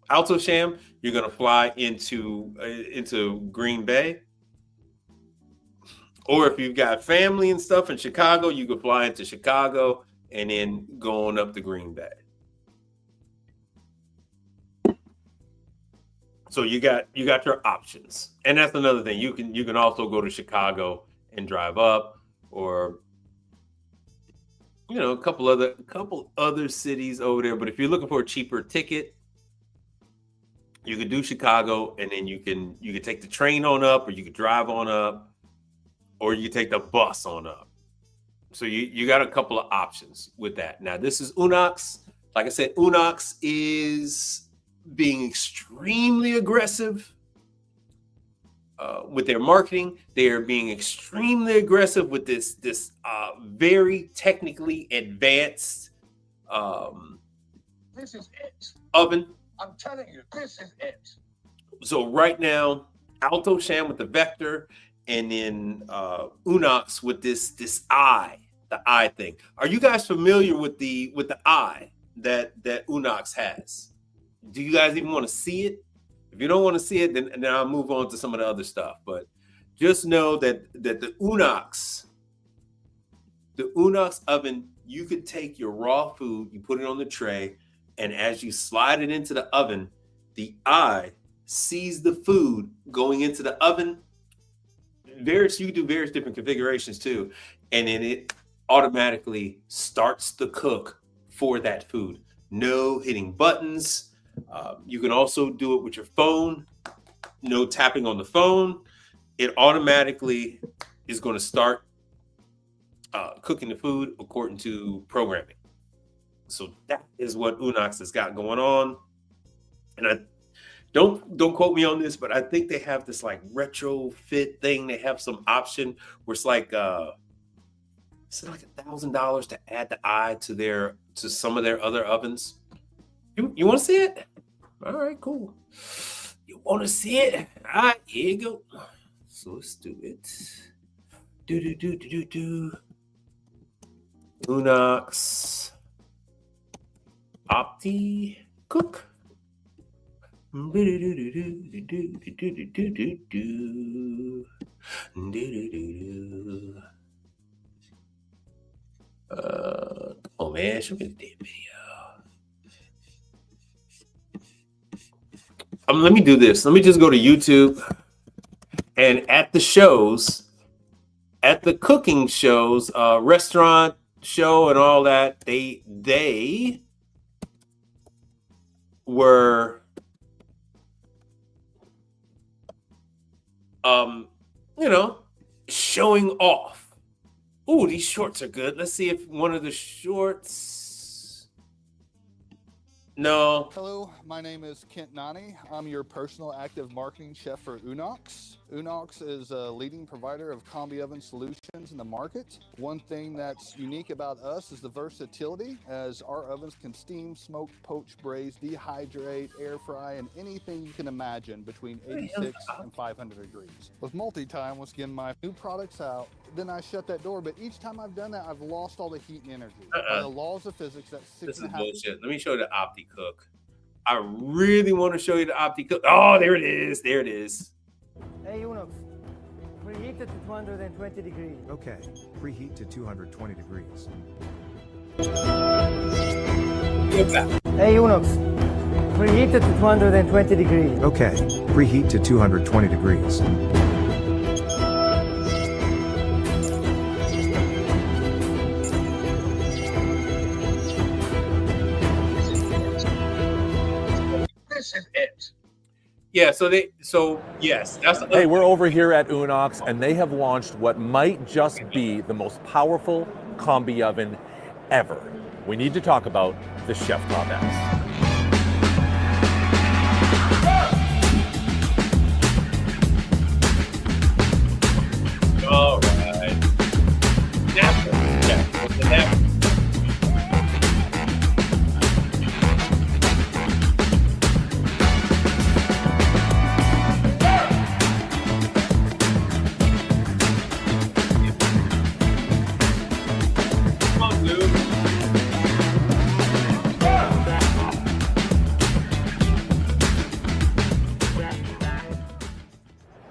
Speaker 1: Alto-Shaam, you're going to fly into Green Bay. Or if you've got family and stuff in Chicago, you can fly into Chicago and then go on up to Green Bay. So you got your options. And that's another thing. You can also go to Chicago and drive up, or a couple other cities over there. But if you're looking for a cheaper ticket, you could do Chicago, and then you can take the train on up, or you could drive on up, or you take the bus on up. So you got a couple of options with that. Now, this is Unox. Like I said, Unox is being extremely aggressive with their marketing. They are being extremely aggressive with this very technically advanced
Speaker 2: This is it.
Speaker 1: oven.
Speaker 2: I'm telling you, this is it.
Speaker 1: So right now, Alto-Shaam with the Vector, and then Unox with this eye, the eye thing. Are you guys familiar with the eye that Unox has? Do you guys even want to see it? If you don't want to see it, then I'll move on to some of the other stuff. But just know that the Unox oven, you could take your raw food, you put it on the tray, and as you slide it into the oven, the eye sees the food going into the oven. You can do various different configurations too, and then it automatically starts the cook for that food. No hitting buttons. You can also do it with your phone. No tapping on the phone. It automatically is going to start cooking the food according to programming. So that is what Unox has got going on. And I don't quote me on this, but I think they have this like retrofit thing. They have some option where it's like $1,000 to add the eye to some of their other ovens. You want to see it? All right, cool. You want to see it? All right, here you go. So let's do it. Do. Unox Opti Cook. Oh man, show me the damn video. Let me do this. Let me just go to YouTube, and at the cooking shows, restaurant show and all that, they were showing off. Oh, these shorts are good. Let's see if one of the shorts. No.
Speaker 7: Hello, my name is Kent Nani. I'm your personal active marketing chef for Unox. Unox is a leading provider of combi oven solutions in the market. One thing that's unique about us is the versatility, as our ovens can steam, smoke, poach, braise, dehydrate, air fry, and anything you can imagine between 86 and 500 degrees. With multi-time, let's get my new products out. Then I shut that door, but each time I've done that, I've lost all the heat and energy. By the laws of physics, that's
Speaker 1: This is
Speaker 7: 6.5.
Speaker 1: bullshit. Let me show you the OptiCook. I really want to show you the OptiCook. Oh, there it is. There it is.
Speaker 8: Hey Unox, preheat it to 220 degrees.
Speaker 9: Okay, preheat to 220 degrees.
Speaker 8: Hey Unox, preheat it to 220 degrees.
Speaker 9: Okay, preheat to 220 degrees.
Speaker 2: This is it.
Speaker 1: Yeah, so yes, that's
Speaker 10: Hey, we're over here at Unox, and they have launched what might just be the most powerful combi oven ever. We need to talk about the Chef Top X.
Speaker 1: all right. Napper. Yeah, what's the napper? Come on, dude.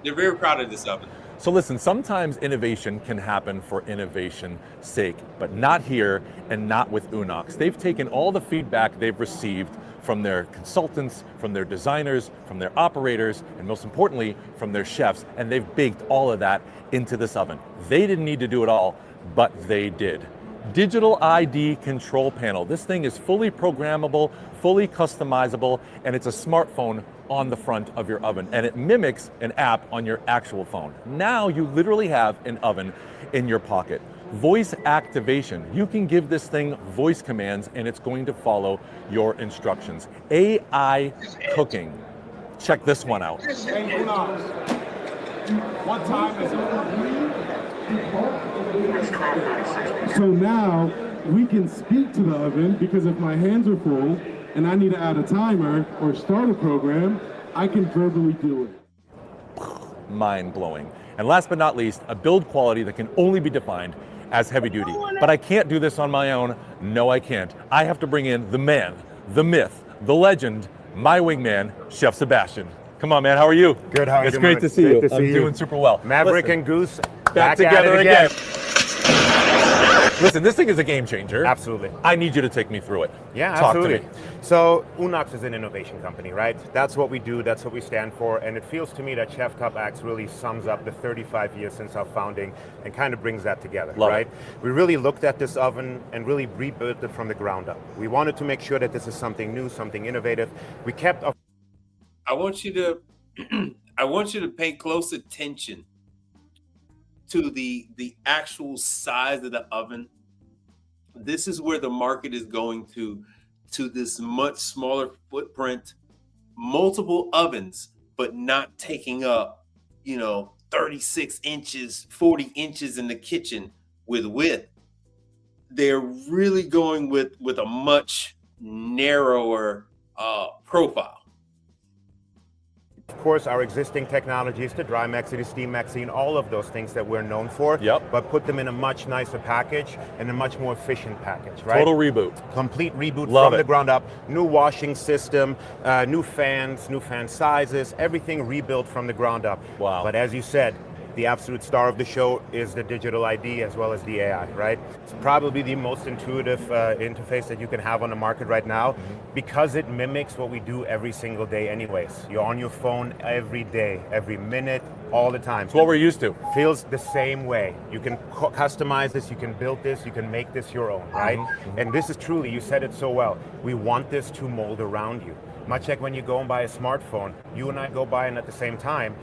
Speaker 1: They're very proud of this oven.
Speaker 10: So listen, sometimes innovation can happen for innovation's sake, but not here and not with Unox. They've taken all the feedback they've received from their consultants, from their designers, from their operators, and most importantly, from their chefs, and they've baked all of that into this oven. They didn't need to do it all, but they did. Digital ID control panel. This thing is fully programmable, fully customizable, and it's a smartphone on the front of your oven, and it mimics an app on your actual phone. Now you literally have an oven in your pocket. Voice activation. You can give this thing voice commands and it's going to follow your instructions. AI cooking. Check this one out.
Speaker 3: What time is it? So now we can speak to the oven, because if my hands are full and I need to add a timer or start a program, I can verbally do it.
Speaker 10: Mind-blowing. And last but not least, a build quality that can only be defined as heavy duty. But I can't do this on my own. No, I can't. I have to bring in the man, the myth, the legend, my wingman, Chef Sebastian. Come on, man. How are you?
Speaker 11: Good. How are you?
Speaker 10: It's great to see you. I'm doing super well.
Speaker 11: Maverick
Speaker 10: Listen,
Speaker 11: and Goose
Speaker 10: back together again. Listen, this thing is a game changer.
Speaker 11: Absolutely.
Speaker 10: I need you to take me through it.
Speaker 11: Yeah,
Speaker 10: Talk
Speaker 11: absolutely.
Speaker 10: to me.
Speaker 11: So Unox is an innovation company, right? That's what we do. That's what we stand for. And it feels to me that Chef Top X really sums up the 35 years since our founding and kind of brings that together,
Speaker 10: Love
Speaker 11: right?
Speaker 10: it.
Speaker 11: We really looked at this oven and really rebuilt it from the ground up. We wanted to make sure that this is something new, something innovative. We kept our
Speaker 1: I want you to I want you to pay close attention to the actual size of the oven. This is where the market is going to this much smaller footprint, multiple ovens, but not taking up, 36 inches, 40 inches in the kitchen with width. They're really going with a much narrower profile.
Speaker 11: Of course, our existing technologies, the dry mixing, the steam mixing, all of those things that we're known for, but put them in a much nicer package and a much more efficient package, right?
Speaker 10: Total reboot.
Speaker 11: Complete reboot
Speaker 10: Love
Speaker 11: from the
Speaker 10: it.
Speaker 11: ground up. New washing system, new fans, new fan sizes, everything rebuilt from the ground up.
Speaker 10: Wow.
Speaker 11: But as you said, the absolute star of the show is the digital ID as well as the AI, right? It's probably the most intuitive interface that you can have on the market right now because it mimics what we do every single day anyways. You're on your phone every day, every minute, all the time.
Speaker 10: It's what we're used to.
Speaker 11: Feels the same way. You can customize this, you can build this, you can make this your own, right? And this is truly, you said it so well, we want this to mold around you. Much like when you go and buy a smartphone, you and I go buy it at the same time.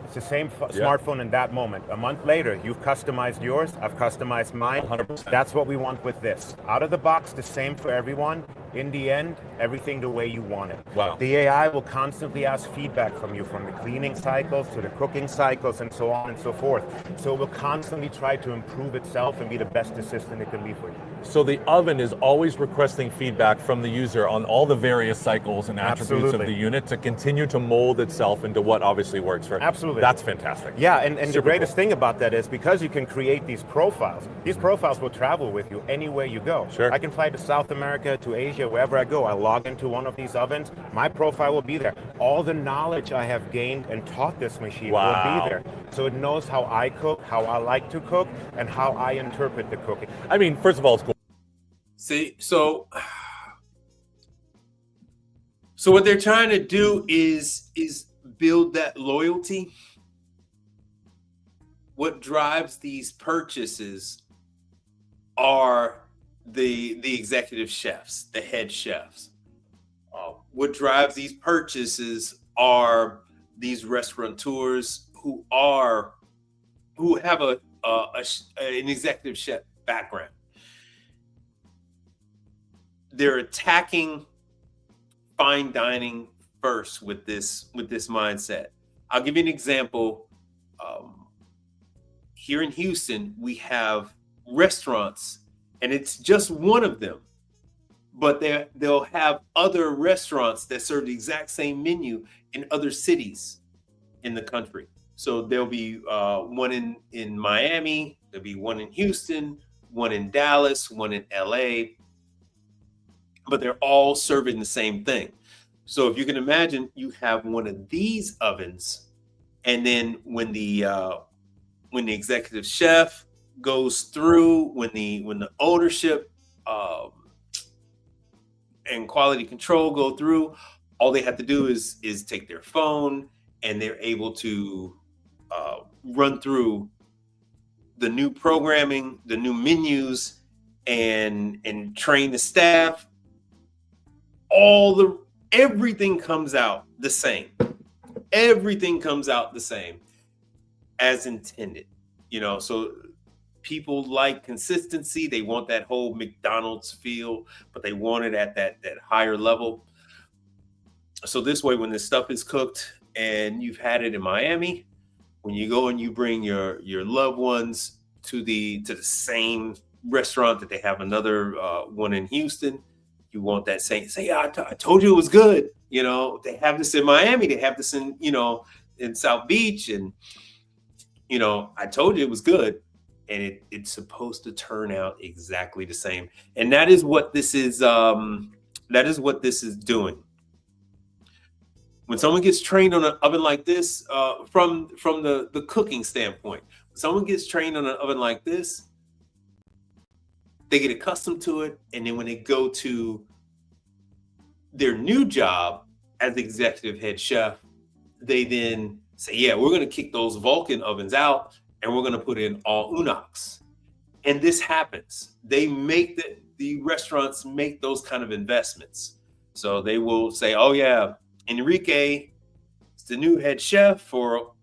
Speaker 11: It's the same smartphone in that moment. A month later, you've customized yours, I've customized mine.
Speaker 10: 100%.
Speaker 11: That's what we want with this. Out of the box, the same for everyone. in the end, everything the way you want it.
Speaker 10: Wow.
Speaker 11: The AI will constantly ask feedback from you, from the cleaning cycles to the cooking cycles and so on and so forth. So it will constantly try to improve itself and be the best assistant it can be for you.
Speaker 10: So the oven is always requesting feedback from the user on all the various cycles and attributes of
Speaker 11: Absolutely.
Speaker 10: the unit to continue to mold itself into what obviously works for it.
Speaker 11: Absolutely.
Speaker 10: That's fantastic.
Speaker 11: Yeah, and the
Speaker 10: Super
Speaker 11: greatest
Speaker 10: cool.
Speaker 11: thing about that is because you can create these profiles will travel with you anywhere you go.
Speaker 10: Sure.
Speaker 11: I can fly to South America, to Asia, wherever I go. I log into one of these ovens, my profile will be there. All the knowledge I have gained and taught this machine will
Speaker 10: Wow.
Speaker 11: be there. So it knows how I cook, how I like to cook, and how I interpret the cooking.
Speaker 10: I mean, first of all, it's cool.
Speaker 1: See, so what they're trying to do is build that loyalty. What drives these purchases are the executive chefs, the head chefs. What drives these purchases are these restaurateurs who have an executive chef background. They're attacking fine dining first with this mindset. I'll give you an example. Here in Houston, we have restaurants, and it's just one of them, but they'll have other restaurants that serve the exact same menu in other cities in the country. So there'll be one in Miami, there'll be one in Houston, one in Dallas, one in LA, but they're all serving the same thing. So if you can imagine, you have one of these ovens, and then when the executive chef goes through, when the ownership and quality control go through, all they have to do is take their phone, and they're able to run through the new programming, the new menus, and train the staff. Everything comes out the same. Everything comes out the same as intended. So people like consistency. They want that whole McDonald's feel, but they want it at that higher level. So this way, when this stuff is cooked and you've had it in Miami, when you go and you bring your loved ones to the same restaurant that they have another one in Houston, you want that same, say, I told you it was good. They have this in Miami, they have this in, in South Beach, and, I told you it was good. And it's supposed to turn out exactly the same. And that is what this is, doing. When someone gets trained on an oven like this, from the cooking standpoint, when someone gets trained on an oven like this, they get accustomed to it. And then when they go to their new job as executive head chef, they then say, yeah, we're going to kick those Vulcan ovens out and we're going to put in all Unox. And this happens. They make the restaurants make those kind of investments. So they will say, oh yeah, Enrique is the new head chef for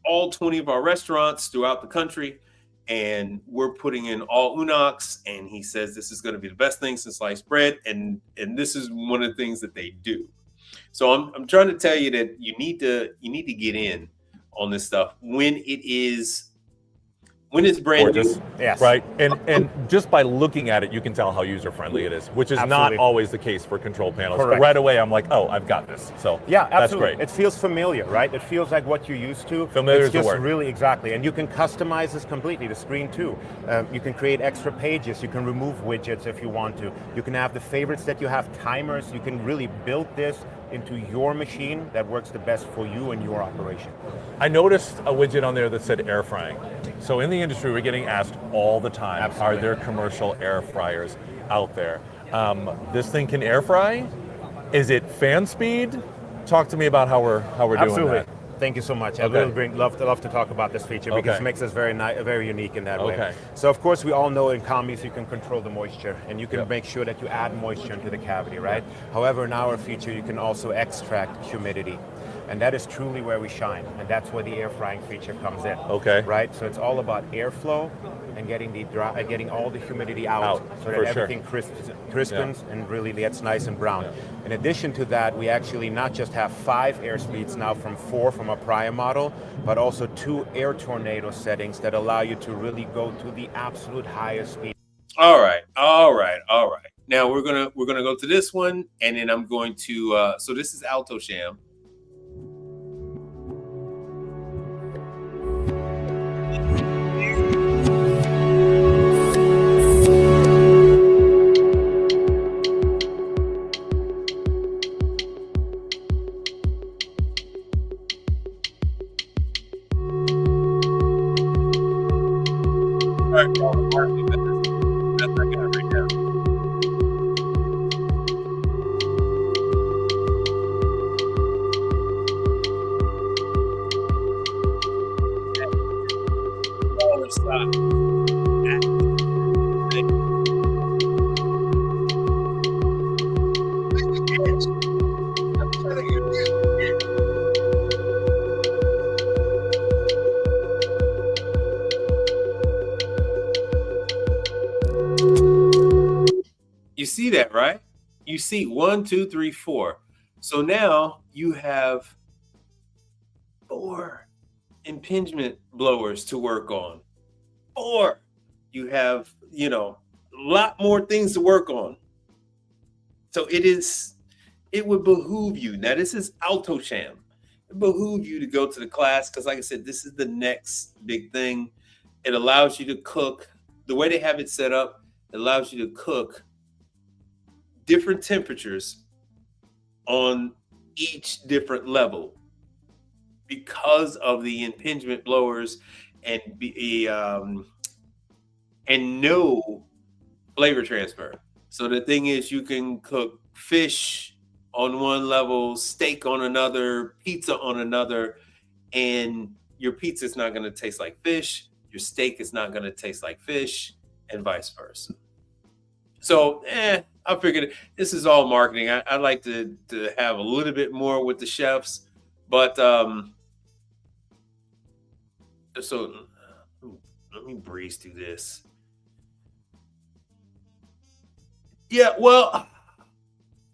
Speaker 1: all 20 of our restaurants throughout the country. And we're putting in all Unox, and he says this is going to be the best thing since sliced bread, and this is one of the things that they do. So I'm trying to tell you that you need to get in on this stuff when it's brand
Speaker 10: Gorgeous.
Speaker 11: Yes.
Speaker 10: Right. And just by looking at it, you can tell how user friendly it is, which is
Speaker 11: Absolutely.
Speaker 10: not always the case for control panels.
Speaker 11: Correct.
Speaker 10: Right away, I'm like, oh, I've got this. So
Speaker 11: Yeah,
Speaker 10: that's
Speaker 11: absolutely.
Speaker 10: great.
Speaker 11: It feels familiar, right? It feels like what you're used to.
Speaker 10: Familiar
Speaker 11: it's
Speaker 10: is the
Speaker 11: just
Speaker 10: word.
Speaker 11: really exactly. And you can customize this completely, the screen too. You can create extra pages. You can remove widgets if you want to. You can have the favorites that you have, timers. You can really build this into your machine that works the best for you and your operation.
Speaker 10: I noticed a widget on there that said air frying. So in the industry, we're getting asked all the time,
Speaker 11: Absolutely.
Speaker 10: are there commercial air fryers out there? This thing can air fry? Is it fan speed? Talk to me about how we're
Speaker 11: Absolutely.
Speaker 10: doing that.
Speaker 11: Thank you so much. I
Speaker 10: Okay.
Speaker 11: really love to talk about this feature because
Speaker 10: Okay.
Speaker 11: it makes us very unique in that way.
Speaker 10: Okay.
Speaker 11: So of course we all know in combis you can control the moisture and you can
Speaker 10: Yep.
Speaker 11: make sure that you add moisture into the cavity, right? However, in our feature you can also extract humidity. And that is truly where we shine. And that's where the air frying feature comes in.
Speaker 10: Okay.
Speaker 11: Right? So it's all about airflow and getting all the humidity out so that everything crispens and really gets nice and brown. In addition to that, we actually not just have 5 air speeds now from 4 from a prior model, but also 2 air tornado settings that allow you to really go to the absolute highest speed.
Speaker 1: All right. Now we're gonna go to this one, and then I'm going to. So this is Alto-Shaam. Sorry for all the marketing, but that's not gonna right now. All this stuff.
Speaker 2: I'm telling you, this is it.
Speaker 1: You see that, right? You see 1, 2, 3, 4. So now you have 4 impingement blowers to work on. 4. You have, a lot more things to work on. So it would behoove you. Now, this is Alto-Shaam. It behoove you to go to the class because, like I said, this is the next big thing. It allows you to cook. The way they have it set up, it allows you to cook different temperatures on each different level because of the impingement blowers and no flavor transfer. So the thing is, you can cook fish on one level, steak on another, pizza on another, and your pizza is not going to taste like fish, your steak is not going to taste like fish, and vice versa. So, I figured this is all marketing. I like to have a little bit more with the chefs, but so let me breeze through this. Yeah, well,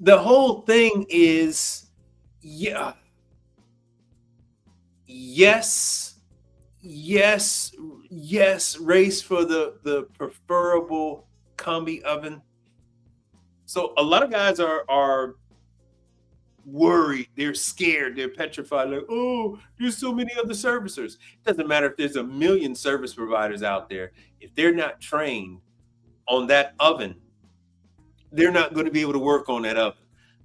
Speaker 1: the whole thing is, yes, race for the preferable combi oven. So a lot of guys are worried, they're scared, they're petrified, like, oh, there's so many other servicers. It doesn't matter if there's a million service providers out there. If they're not trained on that oven, they're not going to be able to work on that oven.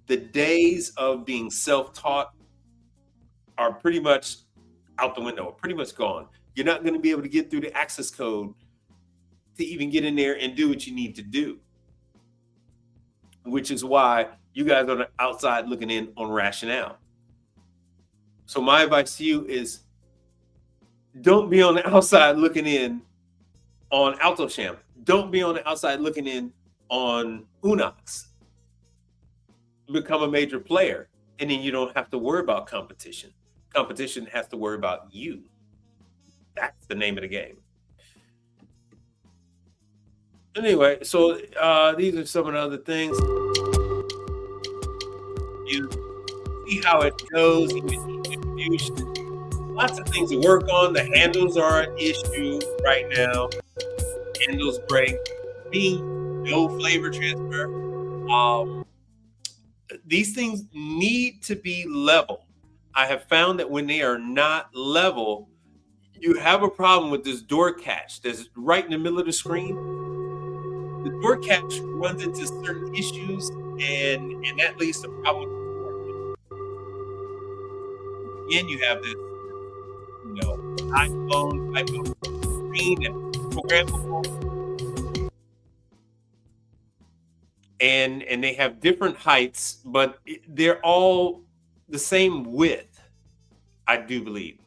Speaker 1: The days of being self-taught are pretty much out the window, pretty much gone. You're not going to be able to get through the access code to even get in there and do what you need to do, which is why you guys are on the outside looking in on Rationale. So my advice to you is don't be on the outside looking in on Alto-Shaam. Don't be on the outside looking in on Unox. Become a major player, and then you don't have to worry about competition. Competition has to worry about you. That's the name of the game. Anyway, so these are some of the other things. You see how it goes, even distribution. Lots of things to work on. The handles are an issue right now. Handles break. Being no flavor transfer. These things need to be level. I have found that when they are not level, you have a problem with this door catch that's right in the middle of the screen. The door catch runs into certain issues, and that leads to problems. Again, you have this, iPhone type of screen and programmable, and they have different heights, but they're all the same width. I do believe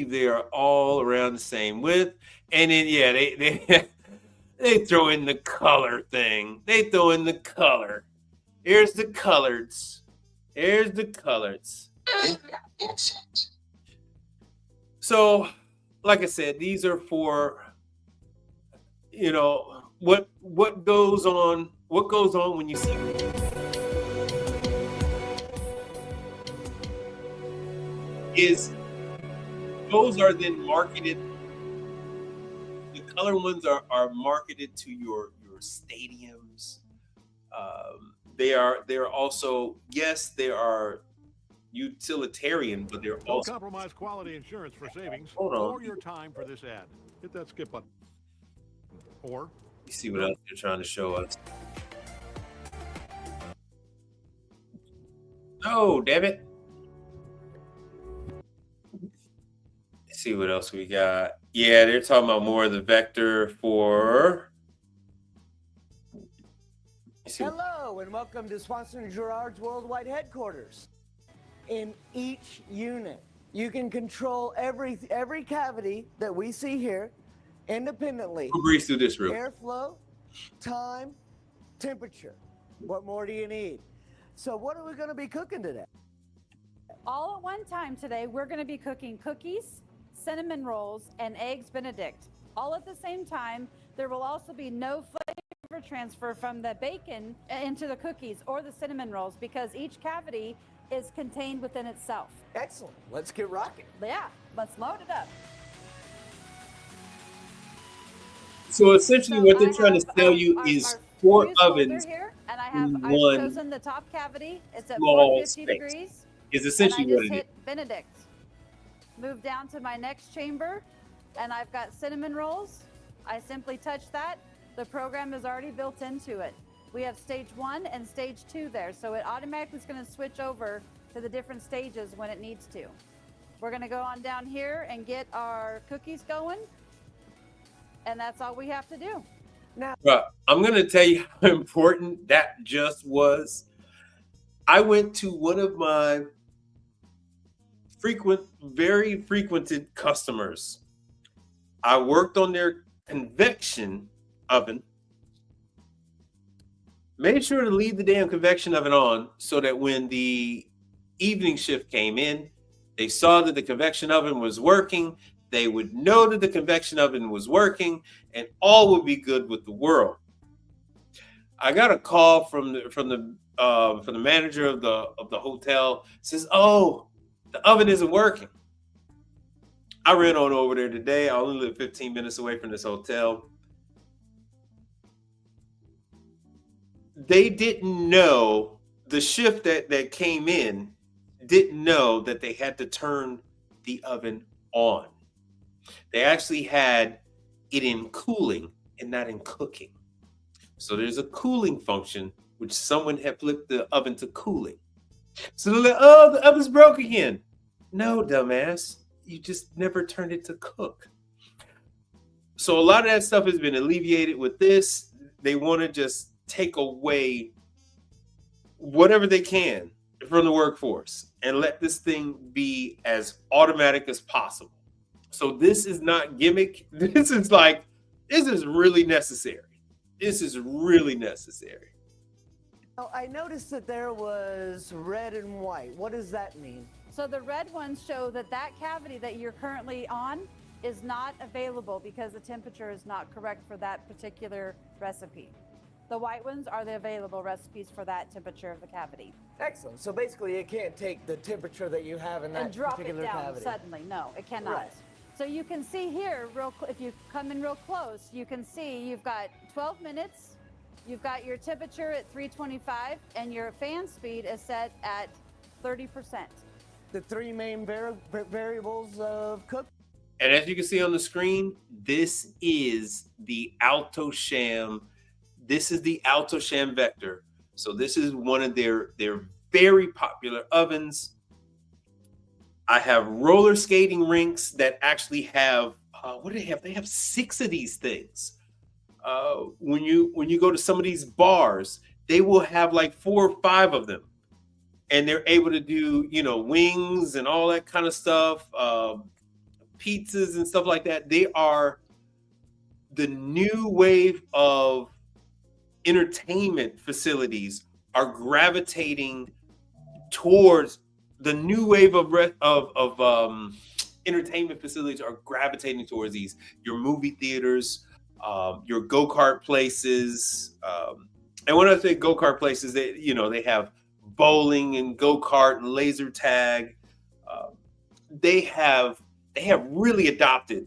Speaker 1: they are all around the same width, and then they throw in the color thing. They throw in the color. Here's the coloreds. There's the colors. So, like I said, these are for, you know, what goes on when you see is those are then marketed. The color ones are marketed to your stadiums. They are also, yes, they are utilitarian, but they're
Speaker 12: Don't
Speaker 1: also
Speaker 12: compromise quality insurance for savings
Speaker 1: Hold on.
Speaker 12: or your time for this ad. Hit that skip button. Or
Speaker 1: you see what else they're trying to show us. Oh, damn it. Let's see what else we got. Yeah, they're talking about more of the vector for.
Speaker 8: Hello, and welcome to Swanson & Gerard's Worldwide Headquarters. In each unit, you can control every cavity that we see here independently.
Speaker 1: Who breathes through this room?
Speaker 8: Airflow, time, temperature. What more do you need? So what are we going to be cooking today?
Speaker 13: All at one time today, we're going to be cooking cookies, cinnamon rolls, and eggs Benedict. All at the same time. There will also be no flavor transfer from the bacon into the cookies or the cinnamon rolls because each cavity is contained within itself.
Speaker 8: Excellent. Let's get rocking.
Speaker 13: Yeah, let's load it up.
Speaker 1: So essentially, what they're trying to tell you is 4
Speaker 13: fuse
Speaker 1: ovens
Speaker 13: folder here, and I've
Speaker 1: in one
Speaker 13: chosen the top cavity. It's at
Speaker 1: small
Speaker 13: 450
Speaker 1: space.
Speaker 13: degrees.
Speaker 1: Is essentially
Speaker 13: and I
Speaker 1: what
Speaker 13: just
Speaker 1: it
Speaker 13: hit Benedict. Move down to my next chamber, and I've got cinnamon rolls. I simply touch that. The program is already built into it. We have stage 1 and stage 2 there, so it automatically is going to switch over to the different stages when it needs to. We're going to go on down here and get our cookies going, and that's all we have to do.
Speaker 8: Now,
Speaker 1: I'm going to tell you how important that just was. I went to one of my very frequented customers. I worked on their convection oven. Made sure to leave the damn convection oven on so that when the evening shift came in, they saw that the convection oven was working. They would know that the convection oven was working, and all would be good with the world. I got a call from the manager of the hotel. Says, "Oh, the oven isn't working." I ran on over there today. I only live 15 minutes away from this hotel. They didn't know, the shift that came in didn't know that they had to turn the oven on. They actually had it in cooling and not in cooking. So there's a cooling function, which someone had flipped the oven to cooling. So they're like, "Oh, the oven's broke again." No, dumbass. You just never turned it to cook. So a lot of that stuff has been alleviated with this. They want to just take away whatever they can from the workforce and let this thing be as automatic as possible. So this is not gimmick. This is really necessary. This is really necessary.
Speaker 8: now, I noticed that there was red and white. What does that mean?
Speaker 13: So the red ones show that cavity that you're currently on is not available because the temperature is not correct for that particular recipe. The white ones are the available recipes for that temperature of the cavity.
Speaker 8: Excellent. So basically, it can't take the temperature that you have in that
Speaker 13: And drop it
Speaker 8: particular
Speaker 13: down
Speaker 8: cavity.
Speaker 13: suddenly. No, it cannot.
Speaker 8: Right.
Speaker 13: So you can see here, if you come in real close, you can see you've got 12 minutes. You've got your temperature at 325, and your fan speed is set at 30%.
Speaker 8: The 3 main variables of cook.
Speaker 1: And as you can see on the screen, this is the AltoSham. This is the AltoSham Vector. So this is one of their very popular ovens. I have roller skating rinks that actually have, what do they have? They have 6 of these things. When you go to some of these bars, they will have like 4 or 5 of them. And they're able to do, wings and all that kind of stuff, pizzas and stuff like that. They are the new wave of entertainment facilities are gravitating towards the new wave of entertainment facilities are gravitating towards these. Your movie theaters, your go-kart places, and when I say go-kart places, they have bowling and go-kart and laser tag. They have really adopted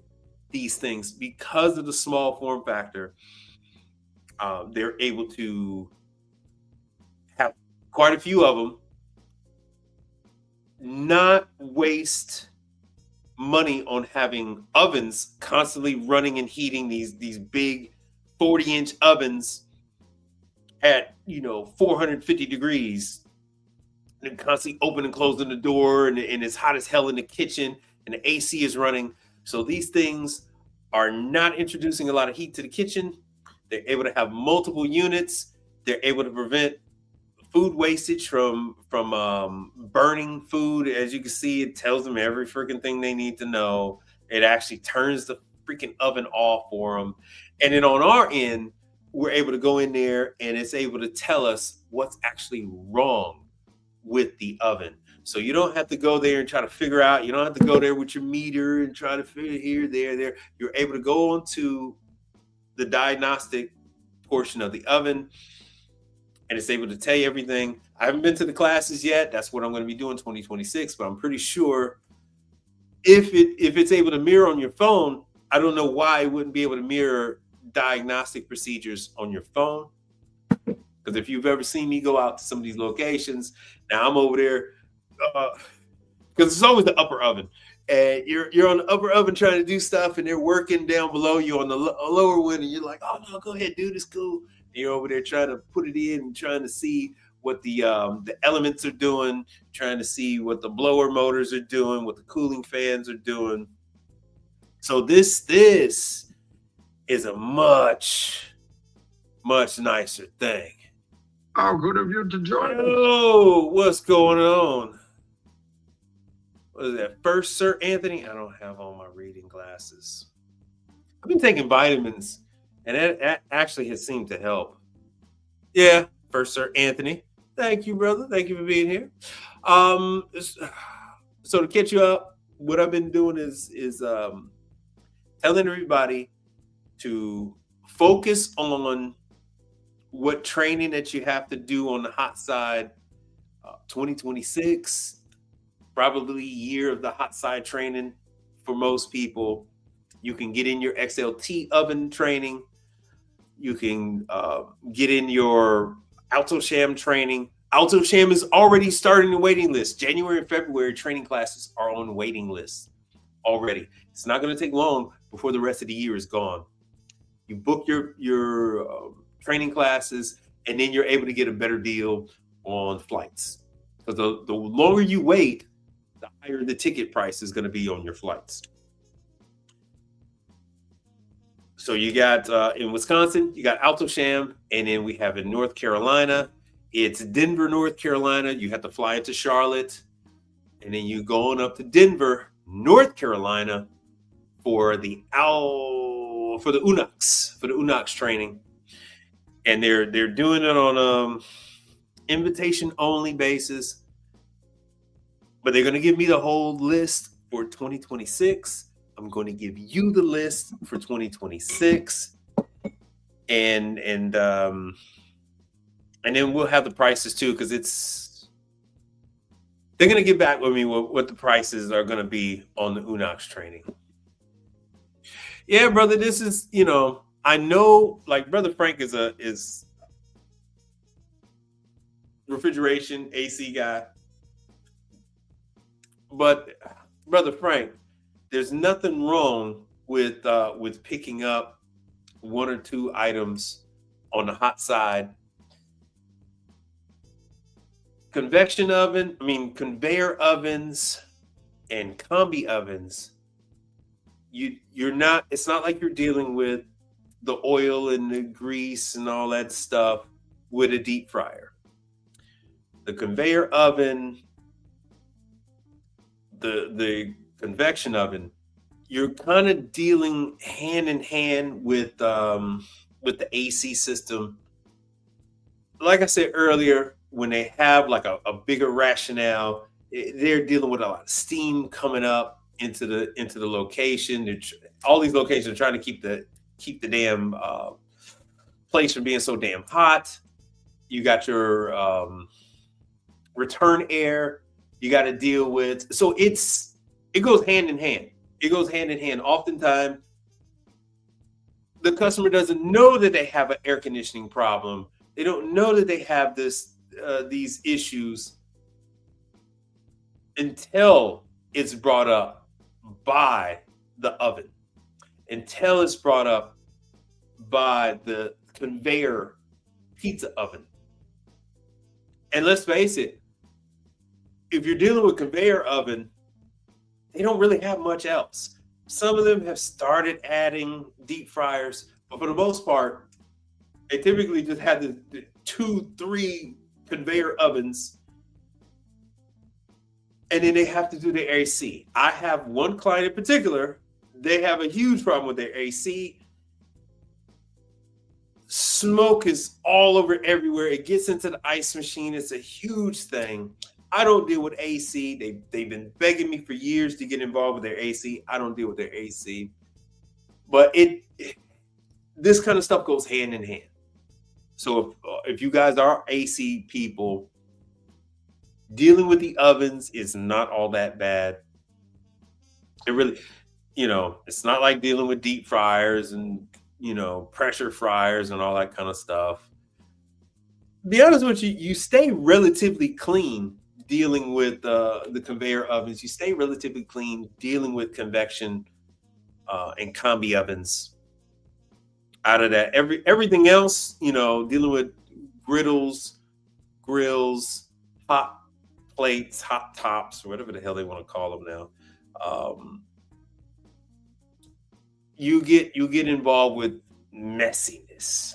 Speaker 1: these things because of the small form factor. They're able to have quite a few of them, not waste money on having ovens constantly running and heating, these big 40-inch ovens at 450 degrees, and constantly open and closing the door, and it's hot as hell in the kitchen, and the AC is running. So these things are not introducing a lot of heat to the kitchen. They're able to have multiple units. They're able to prevent food wastage from burning food. As you can see, it tells them every freaking thing they need to know. It actually turns the freaking oven off for them. And then on our end, we're able to go in there and it's able to tell us what's actually wrong with the oven. So you don't have to go there and try to figure out, you don't have to go there with your meter and try to figure here, there. You're able to go onto the diagnostic portion of the oven, and it's able to tell you everything. I haven't been to the classes yet. That's what I'm going to be doing 2026, but I'm pretty sure if it's able to mirror on your phone, I don't know why it wouldn't be able to mirror diagnostic procedures on your phone. Because if you've ever seen me go out to some of these locations, now I'm over there, because it's always the upper oven. And you're on the upper oven trying to do stuff, and they're working down below you on the lower one, and you're like, oh no, go ahead, dude, it's cool. And you're over there trying to put it in and trying to see what the elements are doing, trying to see what the blower motors are doing, what the cooling fans are doing. So this is a much nicer thing.
Speaker 2: How good of you to join us.
Speaker 1: Oh, what's going on? What is that? First Sir Anthony? I don't have on my reading glasses. I've been taking vitamins, and that actually has seemed to help. Yeah, First Sir Anthony. Thank you, brother. Thank you for being here. So to catch you up, what I've been doing is telling everybody to focus on what training that you have to do on the hot side. 2026, probably year of the hot side training for most people. You can get in your XLT oven training. You can get in your AltoSham training. AltoSham is already starting the waiting list. January and February training classes are on waiting lists already. It's not going to take long before the rest of the year is gone. You book your training classes, and then you're able to get a better deal on flights. Because the longer you wait, the higher the ticket price is going to be on your flights. So you got in Wisconsin, you got AltoSham, and then we have in North Carolina, it's Denver, North Carolina. You have to fly into Charlotte, and then you go on up to Denver, North Carolina for the UNOX training. And they're doing it on invitation only basis, but they're going to give me the whole list for 2026. I'm going to give you the list for 2026, and then we'll have the prices too, because they're going to get back with me what the prices are going to be on the UNOX training. Yeah, brother, this is, I know, like, Brother Frank is refrigeration AC guy, but Brother Frank, there's nothing wrong with picking up one or two items on the hot side. Conveyor ovens and combi ovens. It's not like you're dealing with the oil and the grease and all that stuff with a deep fryer. The conveyor oven, the convection oven, you're kind of dealing hand in hand with the AC system. Like I said earlier, when they have like a bigger rationale, they're dealing with a lot of steam coming up into the location. All these locations are trying to keep the damn place from being so damn hot. You got your return air you got to deal with. So it goes hand in hand. It goes hand in hand. Oftentimes, the customer doesn't know that they have an air conditioning problem. They don't know that they have these issues until it's brought up by the oven, until it's brought up by the conveyor pizza oven. And let's face it, if you're dealing with conveyor oven, they don't really have much else. Some of them have started adding deep fryers, but for the most part, they typically just have the 2-3 conveyor ovens, and then they have to do their AC. I have one client in particular, they have a huge problem with their AC. Smoke is all over everywhere. It gets into the ice machine. It's a huge thing. I don't deal with AC. They've been begging me for years to get involved with their AC. I don't deal with their AC. But this kind of stuff goes hand in hand. So if you guys are AC people, dealing with the ovens is not all that bad. It really, it's not like dealing with deep fryers and, pressure fryers and all that kind of stuff. To be honest with you, you stay relatively clean dealing with the conveyor ovens. You stay relatively clean dealing with convection and combi ovens. Out of that, everything else, dealing with griddles, grills, hot plates, hot tops, whatever the hell they want to call them now. You get involved with messiness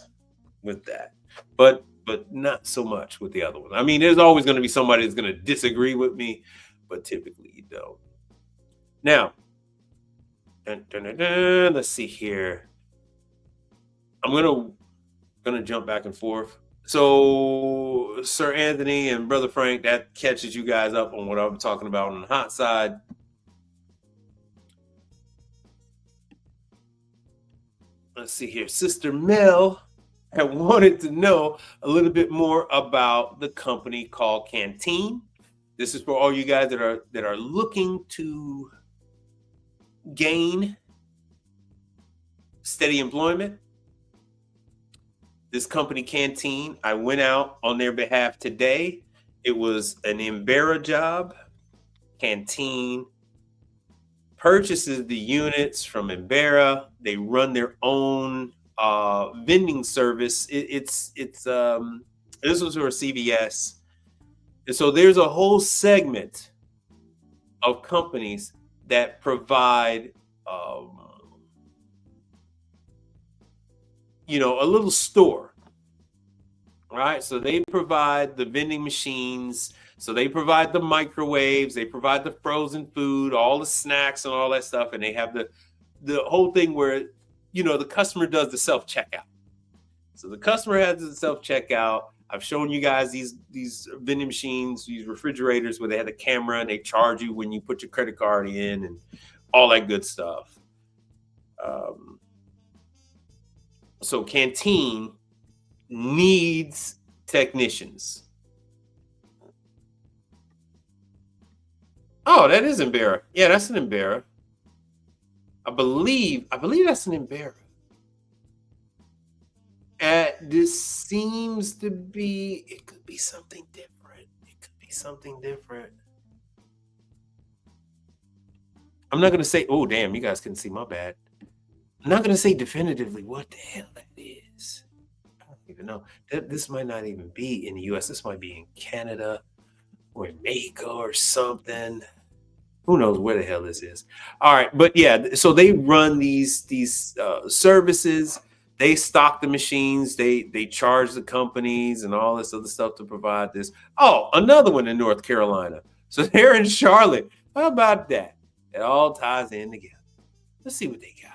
Speaker 1: with that, but not so much with the other one. I mean, there's always going to be somebody that's going to disagree with me, but typically you don't. Now, let's see here. I'm gonna jump back and forth. So, Sir Anthony and Brother Frank, that catches you guys up on what I'm talking about on the hot side. Let's see here. Sister Mel had wanted to know a little bit more about the company called Canteen. This is for all you guys that are looking to gain steady employment. This company Canteen, I went out on their behalf today. It was an Embera job. Canteen purchases the units from Embera. They run their own vending service. This was for CVS. And so there's a whole segment of companies that provide a little store, right? So they provide the vending machines. So they provide the microwaves. They provide the frozen food, all the snacks and all that stuff. And they have the whole thing where, the customer does the self-checkout. So the customer has the self-checkout. I've shown you guys these vending machines, these refrigerators where they have the camera and they charge you when you put your credit card in and all that good stuff. So Canteen needs technicians. Oh, that is Embera. Yeah, that's an Embera. I believe that's an Embera. This seems to be, it could be something different. It could be something different. I'm not going to say, oh, damn, you guys couldn't see, my bad. I'm not going to say definitively what the hell that is. I don't even know. This might not even be in the U.S. This might be in Canada or in Mexico or something. Who knows where the hell this is? All right, but yeah, so they run these services. They stock the machines. They charge the companies and all this other stuff to provide this. Oh, another one in North Carolina. So they're in Charlotte. How about that? It all ties in together. Let's see what they got.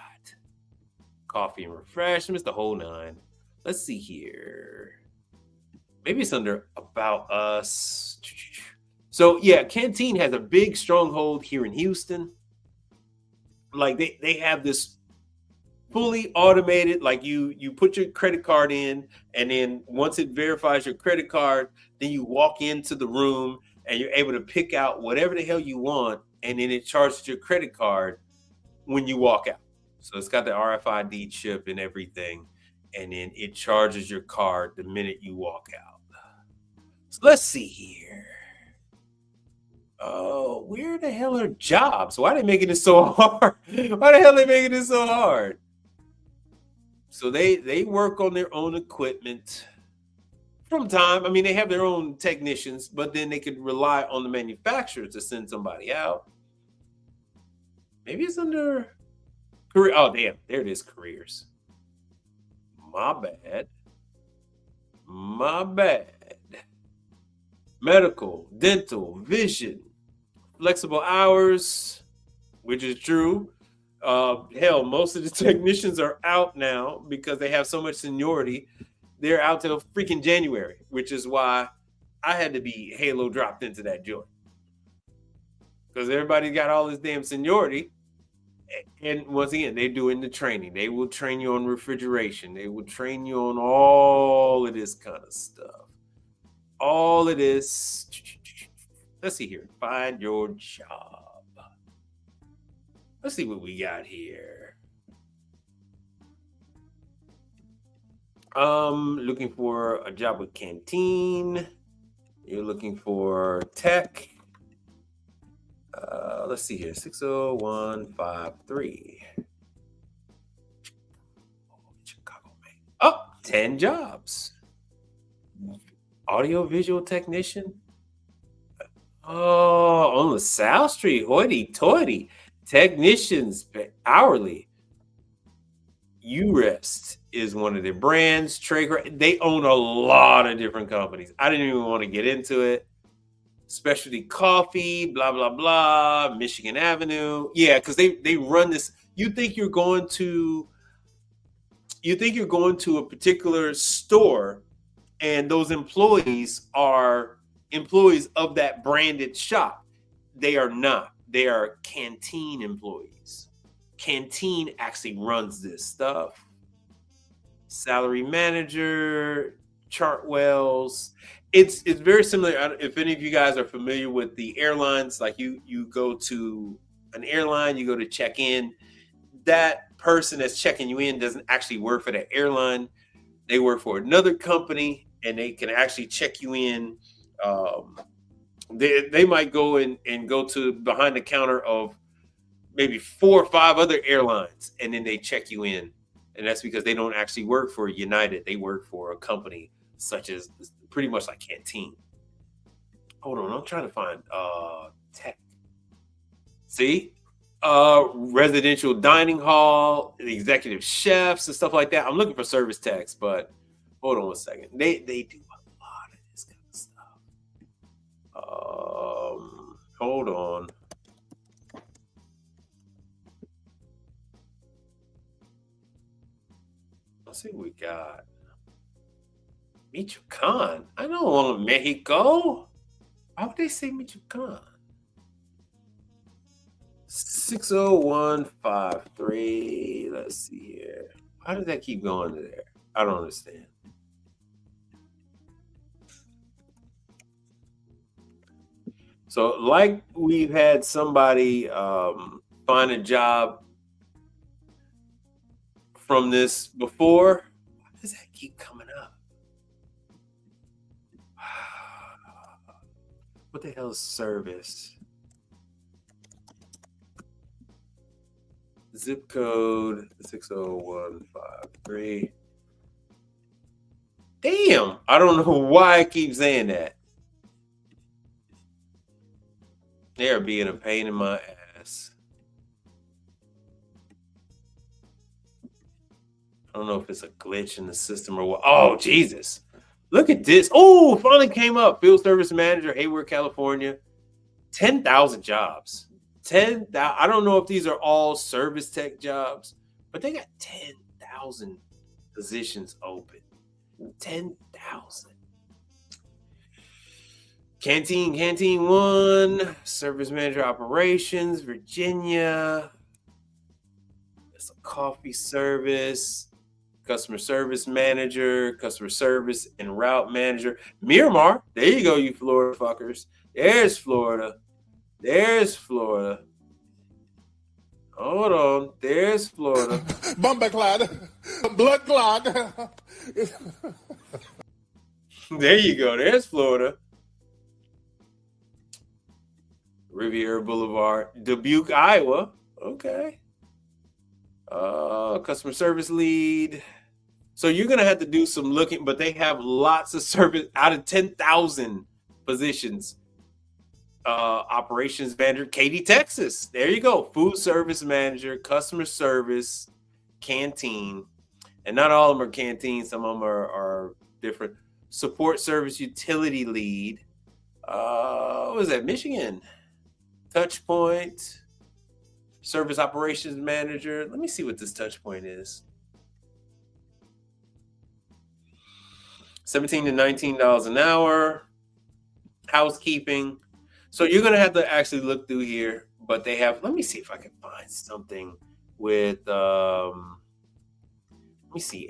Speaker 1: Coffee and refreshments, the whole nine. Let's see here. maybe it's under About Us. So yeah, Canteen has a big stronghold here in Houston. Like they have this fully automated, like you put your credit card in, and then once it verifies your credit card, then you walk into the room and you're able to pick out whatever the hell you want, and then it charges your credit card when you walk out. So it's got the RFID chip and everything, and then it charges your card the minute you walk out. So let's see here. Oh, where the hell are jobs? Why are they making it so hard? Why the hell are they making it so hard? So they work on their own equipment from time. I mean, they have their own technicians, but then they could rely on the manufacturer to send somebody out. Maybe it's under career. Oh, damn. There it is, careers. My bad. My bad. Medical, dental, vision, flexible hours, which is true. Hell, most of the technicians are out now because they have so much seniority. They're out till freaking January, which is why I had to be Halo dropped into that joint. Because everybody got all this damn seniority. And once again, they're doing the training. They will train you on refrigeration. They will train you on all of this kind of stuff. All of this. Let's see here. Find your job. Let's see what we got here. Looking for a job with Canteen. You're looking for tech. Let's see here. 60153. Chicago, man. Oh, 10 jobs. Audio visual technician. Oh, on the South Street. Hoity toity. Technicians hourly. Urest is one of their brands. They own a lot of different companies. I didn't even want to get into it. Specialty coffee, blah blah blah. Michigan Avenue. Yeah, because they run this. You think you're going to a particular store, and those employees are employees of that branded shop. They are not. They are Canteen employees. Canteen actually runs this stuff. Salary manager, Chartwells. It's very similar. If any of you guys are familiar with the airlines, like you go to an airline, you go to check in. That person that's checking you in doesn't actually work for the airline. They work for another company, and they can actually check you in. They might go and go to behind the counter of maybe 4 or 5 other airlines, and then they check you in. And that's because they don't actually work for United. They work for a company such as pretty much like Canteen. Hold on, I'm trying to find tech. See? Residential dining hall, executive chefs and stuff like that. I'm looking for service techs, but hold on a second. They do a lot of this kind of stuff. Hold on. Let's see what we got. Michoacan. I don't want Mexico. Why would they say Michoacan? 60153. Let's see here. How did that keep going to there? I don't understand. So, like we've had somebody find a job from this before. Why does that keep coming up? What the hell is service? Zip code 60153. Damn, I don't know why I keep saying that. They're being a pain in my ass. I don't know if it's a glitch in the system or what. Oh, Jesus. Look at this. Oh, finally came up. Field service manager, Hayward, California. 10,000 jobs. 10,000. I don't know if these are all service tech jobs, but they got 10,000 positions open. 10,000. Canteen 1, service manager operations, Virginia. It's a coffee service, customer service manager, customer service and route manager. Miramar, there you go, you Florida fuckers. There's Florida. There's Florida. Hold on, there's Florida.
Speaker 12: Bumper clot, blood clot.
Speaker 1: There you go, there's Florida. Riviera Boulevard, Dubuque, Iowa. Okay. Customer service lead. So you're gonna have to do some looking, but they have lots of service out of 10,000 positions. Operations manager, Katy, Texas. There you go. Food service manager, customer service, canteen. And not all of them are canteens. Some of them are different. Support service utility lead. What was that? Michigan. Touch point. Service operations manager. Let me see what this touch point is. $17 to $19 an hour. Housekeeping. So you're going to have to actually look through here, but they have, let me see if I can find something with, let me see,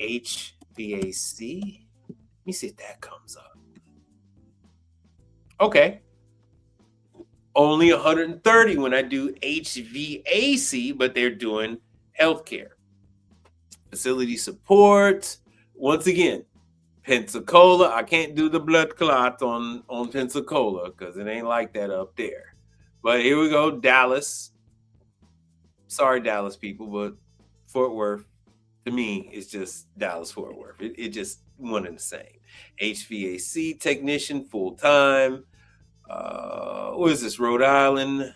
Speaker 1: HVAC. Let me see if that comes up. Okay. Only 130 when I do HVAC, but they're doing healthcare. Facility support. Once again, Pensacola. I can't do the blood clot on Pensacola because it ain't like that up there. But here we go, Dallas. Sorry, Dallas people, but Fort Worth, to me, it's just Dallas-Fort Worth. It just one and the same. HVAC technician, full-time. What is this, Rhode Island?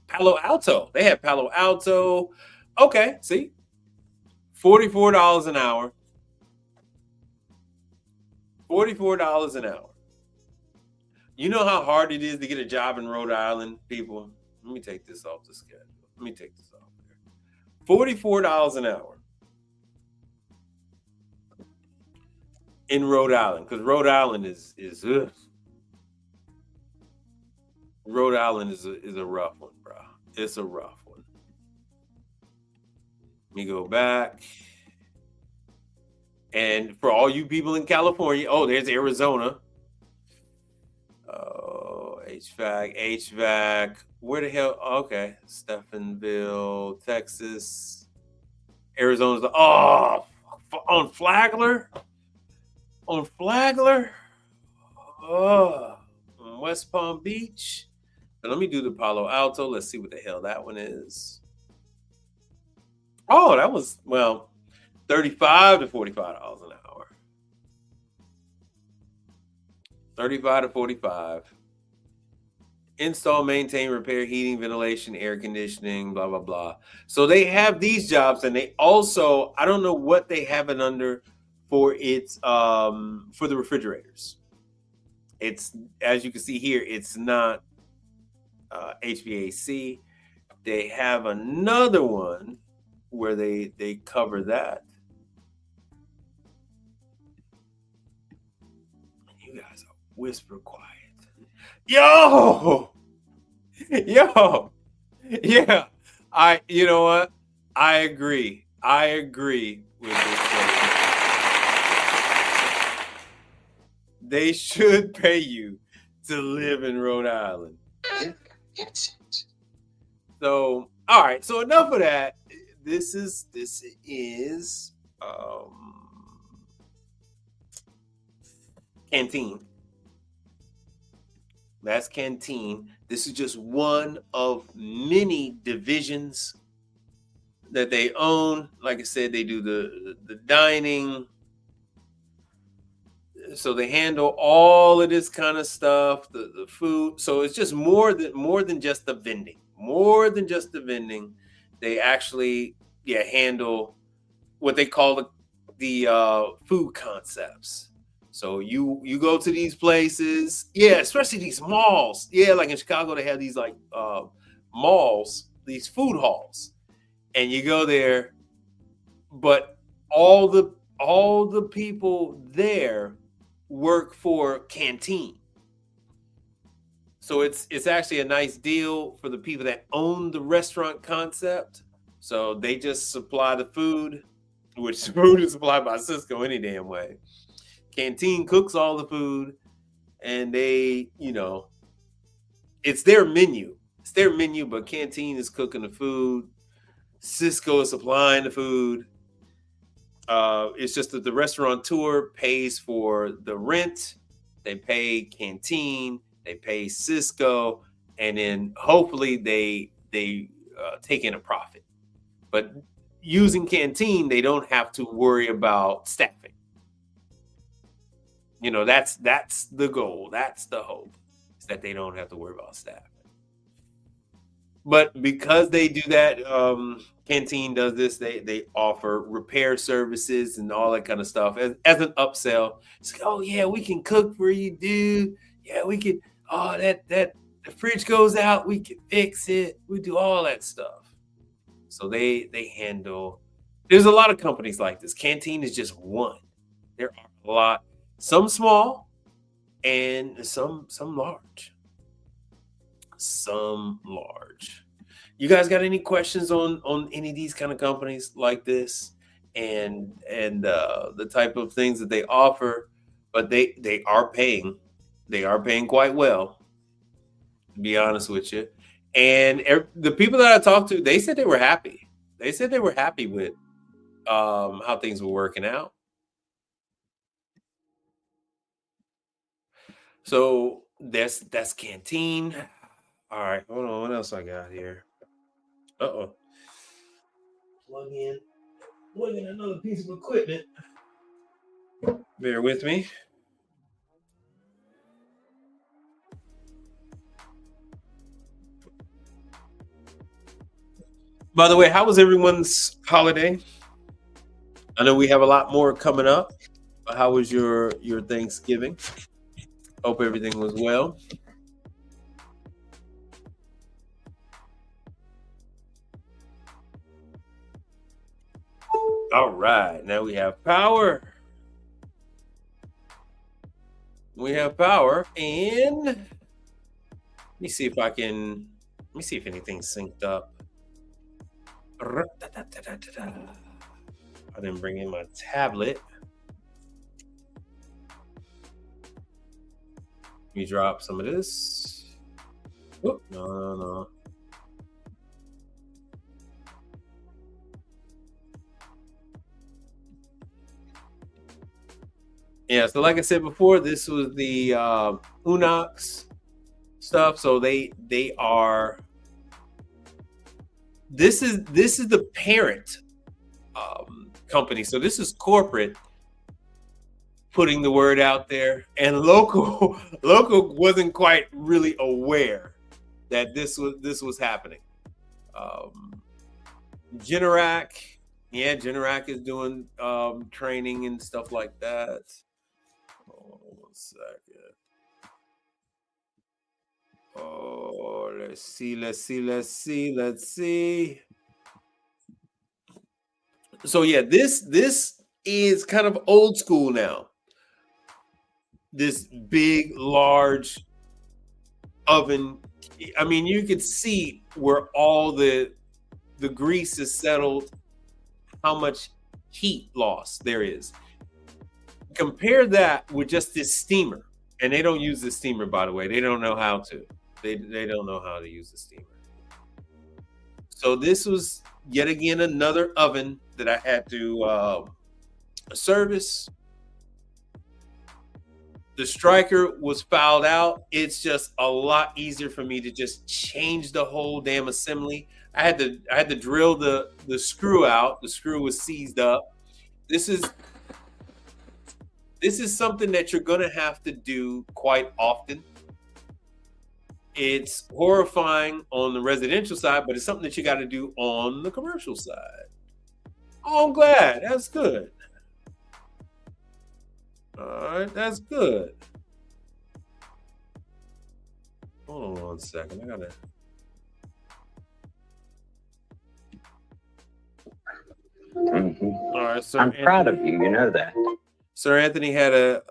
Speaker 1: Palo Alto. They have Palo Alto. Okay, see? $44 an hour. $44 an hour. You know how hard it is to get a job in Rhode Island, people? Let me take this off the schedule. Let me take this off there. $44 an hour in Rhode Island, because Rhode Island is Rhode Island is a rough one, bro. It's a rough one. Let me go back. And for all you people in California, oh, there's Arizona. Oh, HVAC. Where the hell? Okay, Stephenville, Texas. Arizona's on Flagler. On Flagler. Oh, West Palm Beach. But let me do the Palo Alto. Let's see what the hell that one is. Oh, that was, well, $35 to $45 an hour. 35 to 45. Install, maintain, repair, heating, ventilation, air conditioning, blah, blah, blah. So they have these jobs, and they also, I don't know what they have it under for its for the refrigerators. It's, as you can see here, it's not HVAC. They have another one where they cover that. You guys are whisper quiet. Yo, yeah. You know what? I agree with this statement. They should pay you to live in Rhode Island. So, all right. So enough of that. This is Canteen. That's Canteen. This is just one of many divisions that they own. Like I said, they do the dining. So they handle all of this kind of stuff, the food. So it's just more than just the vending. More than just the vending. They actually handle what they call the food concepts. So you go to these places, especially these malls. Like in Chicago, they have these like malls, these food halls, and you go there, but all the people there work for Canteen. So it's actually a nice deal for the people that own the restaurant concept. So they just supply the food, which food is supplied by Cisco any damn way. Canteen cooks all the food, and they, it's their menu. It's their menu, but Canteen is cooking the food. Cisco is supplying the food. It's just that the restaurateur pays for the rent. They pay Canteen. They pay Cisco, and then hopefully they take in a profit. But using Canteen, they don't have to worry about staffing. That's the goal. That's the hope, is that they don't have to worry about staffing. But because they do that, Canteen does this. They offer repair services and all that kind of stuff as an upsell. It's like, oh yeah, we can cook for you, dude. Yeah, we can. Oh, that the fridge goes out, we can fix it. We do all that stuff. So they handle. There's a lot of companies like this. Canteen is just one. There are a lot. Some small and some large. Some large. You guys got any questions on any of these kind of companies like this and the type of things that they offer? But they are paying. They are paying quite well, to be honest with you. And the people that I talked to, they said they were happy. They said they were happy with how things were working out. So that's Canteen. All right, hold on. What else I got here? Uh-oh. Plug in another piece of equipment. Bear with me. By the way, how was everyone's holiday? I know we have a lot more coming up. But how was your Thanksgiving? Hope everything was well. All right, now we have power. We have power, and let me see if anything's synced up. I didn't bring in my tablet. Let me drop some of this. Oop, no. Yeah, so like I said before, this was the Unox stuff. So they are. This is the parent company. So this is corporate putting the word out there, and local wasn't quite really aware that this was happening. Generac is doing training and stuff like that. Hold on 1 second. Oh, let's see. So yeah, this is kind of old school now. This big, large oven. I mean, you could see where all the grease is settled, how much heat loss there is. Compare that with just this steamer. And they don't use the steamer, by the way. They don't know how to. They don't know how to use the steamer. So this was yet again another oven that I had to service. The striker was fouled out. It's just a lot easier for me to just change the whole damn assembly. I had to drill the screw out. The screw was seized up. This is something that you're gonna have to do quite often. It's horrifying on the residential side, but it's something that you got to do on the commercial side. Oh, I'm glad. That's good. All right, that's good. Hold on 1 second. I gotta.
Speaker 14: Mm-hmm.
Speaker 1: All right, Sir
Speaker 14: I'm
Speaker 1: Anthony.
Speaker 14: proud of you. You know that.
Speaker 1: Sir Anthony had a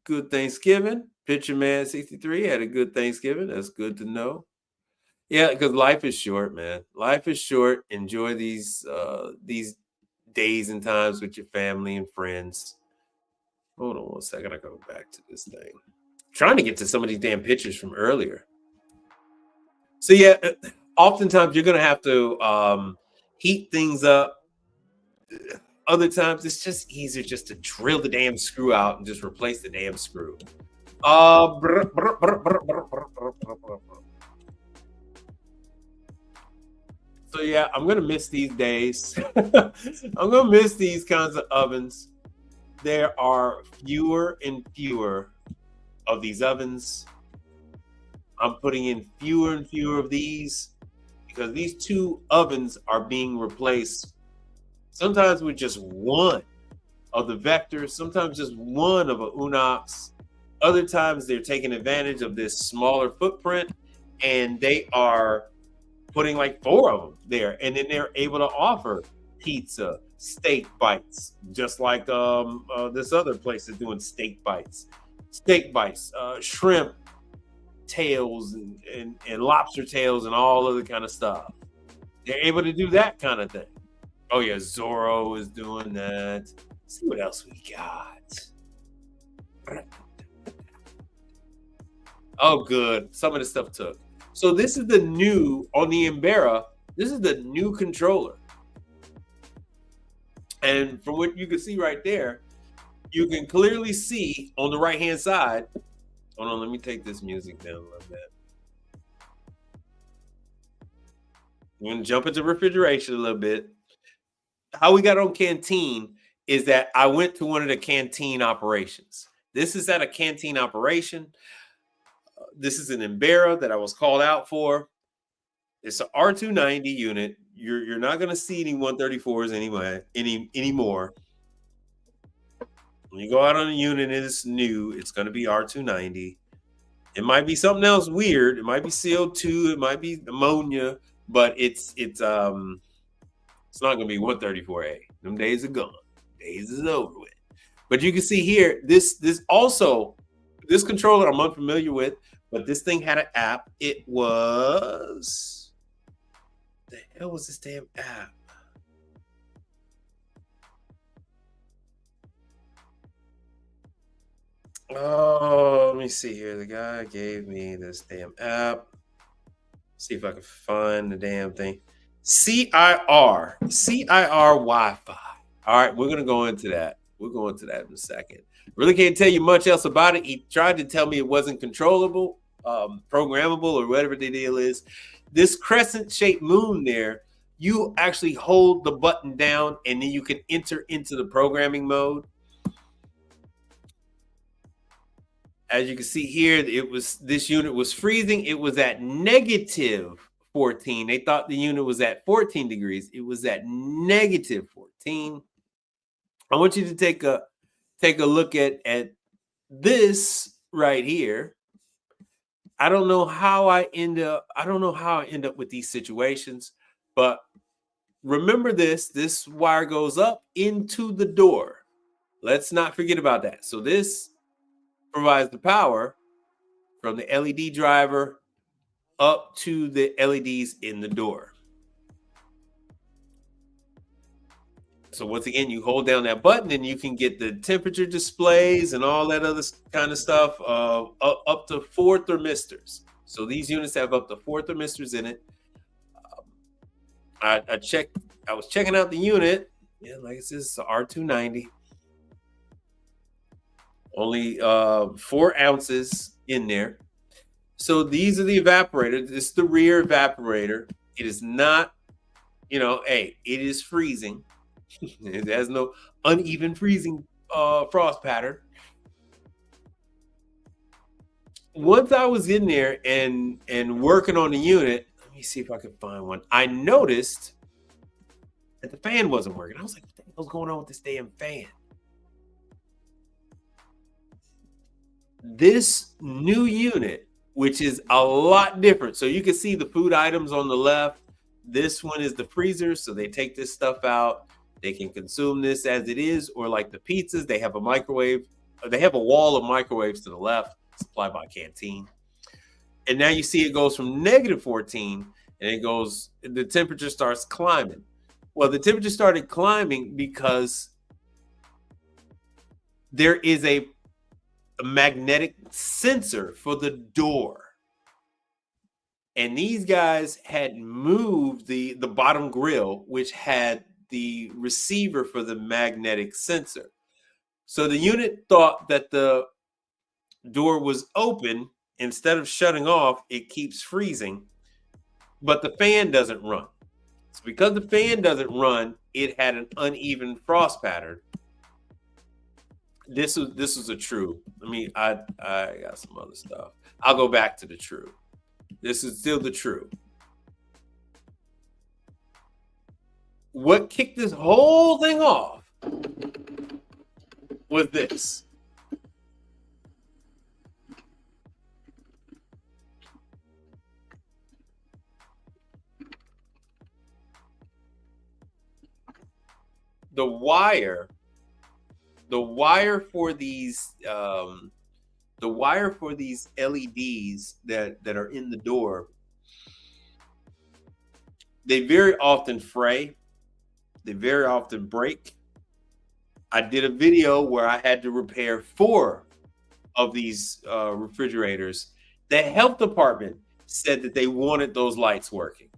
Speaker 1: good Thanksgiving. Picture Man 63 had a good Thanksgiving. That's good to know. Yeah, because life is short, man. Life is short. Enjoy these days and times with your family and friends. Hold on one second. I go back to this thing. Trying to get to some of these damn pictures from earlier. So yeah, oftentimes you're gonna have to heat things up. Other times it's just easier just to drill the damn screw out and just replace the damn screw. So yeah, I'm gonna miss these days. I'm gonna miss these kinds of ovens. There are fewer and fewer of these ovens. I'm putting in fewer and fewer of these because these two ovens are being replaced sometimes with just one of the Vectors, sometimes just one of a Unox. Other times they're taking advantage of this smaller footprint and they are putting like 4 of them there, and then they're able to offer pizza, steak bites, just like this other place is doing steak bites, shrimp tails and lobster tails and all other kind of stuff. They're able to do that kind of thing. Oh yeah, Zorro is doing that. Let's see what else we got. Oh good, some of the stuff took. So this is the new, on the Embera, this is the new controller. And from what you can see right there, you can clearly see on the right-hand side, hold on, let me take this music down a little bit. I'm gonna jump into refrigeration a little bit. How we got on Canteen is that I went to one of the Canteen operations. This is at a Canteen operation. This is an Embera that I was called out for. It's an R290 unit. You're not going to see any 134s anymore. When you go out on a unit and it's new, it's going to be R290. It might be something else weird. It might be CO2. It might be ammonia, but it's not going to be 134A. Them days are gone. Days is over with. But you can see here, this controller I'm unfamiliar with. But this thing had an app. It was, the hell was this damn app? Oh, let me see here. The guy gave me this damn app. See if I can find the damn thing. CIR Wi-Fi. All right, we're gonna go into that. We'll go into that in a second. Really can't tell you much else about it. He tried to tell me it wasn't controllable, programmable, or whatever the deal is. This crescent-shaped moon there, you actually hold the button down and then you can enter into the programming mode. As you can see here, this unit was freezing. It was at -14. They thought the unit was at 14 degrees. It was at -14. I want you to take a look at this right here. I don't know how I end up with these situations, but remember this wire goes up into the door. Let's not forget about that. So this provides the power from the LED driver up to the LEDs in the door. So once again, you hold down that button and you can get the temperature displays and all that other kind of stuff up to 4 thermistors. So these units have up to 4 thermistors in it. I was checking out the unit. Yeah, like it says, it's an R290. Only 4 ounces in there. So these are the evaporators. This is the rear evaporator. It is not, it is freezing. It has no uneven freezing frost pattern. Once I was in there and working on the unit, let me see if I can find one. I noticed that the fan wasn't working. I was like, what the hell's going on with this damn fan? This new unit, which is a lot different. So you can see the food items on the left. This one is the freezer. So they take this stuff out. They can consume this as it is, or like the pizzas, they have a microwave. They have a wall of microwaves to the left. supplied by Canteen. And now you see it goes from -14 and it goes, the temperature starts climbing. Well, the temperature started climbing because there is a magnetic sensor for the door. And these guys had moved the bottom grill, which had the receiver for the magnetic sensor. So the unit thought that the door was open. Instead of shutting off, it keeps freezing, but the fan doesn't run. So because the fan doesn't run, it had an uneven frost pattern. This was a true. I mean, I got some other stuff. I'll go back to the true. This is still the true. What kicked this whole thing off was this. The wire for these LEDs that are in the door, they very often fray. They very often break. I did a video where I had to repair 4 of these refrigerators. The health department said that they wanted those lights working.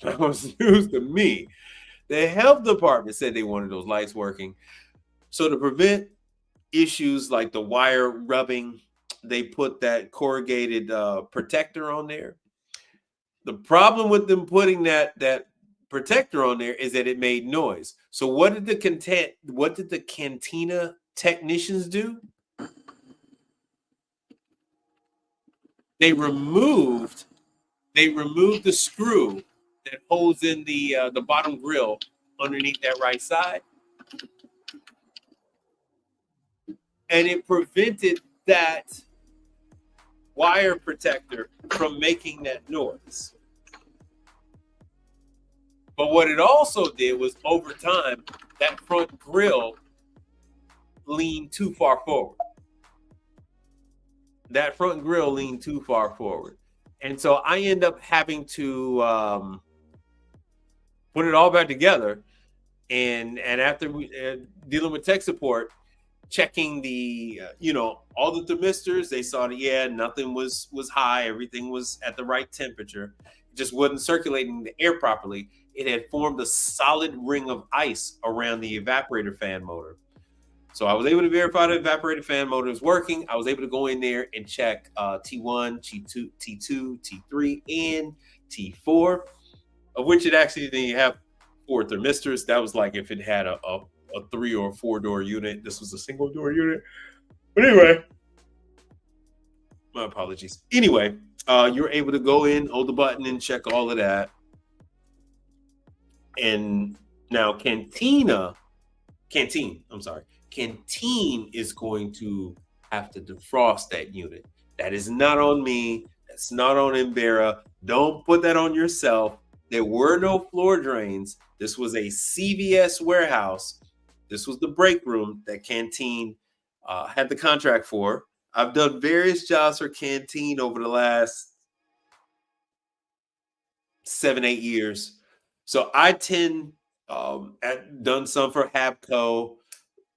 Speaker 1: That was news to me. The health department said they wanted those lights working. So to prevent issues like the wire rubbing, they put that corrugated protector on there. The problem with them putting that protector on there is that it made noise. So what did the Cantina technicians do? They removed the screw that holds in the bottom grill underneath that right side, and it prevented that wire protector from making that noise. But what it also did was, over time, that front grill leaned too far forward. That front grill leaned too far forward. And so I end up having to put it all back together. And after dealing with tech support, checking the, all the thermistors, they saw that, yeah, nothing was high. Everything was at the right temperature. It just wasn't circulating the air properly. It had formed a solid ring of ice around the evaporator fan motor. So I was able to verify the evaporator fan motor was working. I was able to go in there and check T1, T2, T3, and T4, of which it actually didn't have 4 thermistors. That was like if it had a 3 or 4 door unit. This was a single door unit. But anyway, my apologies. Anyway, you're able to go in, hold the button, and check all of that. And now Canteen is going to have to defrost that unit. That is not on me. That's not on Embera. Don't put that on yourself. There were no floor drains. This was a CVS warehouse. This was the break room that Canteen had the contract for. I've done various jobs for Canteen over the last 7-8 years. So I tend, done some for Habco,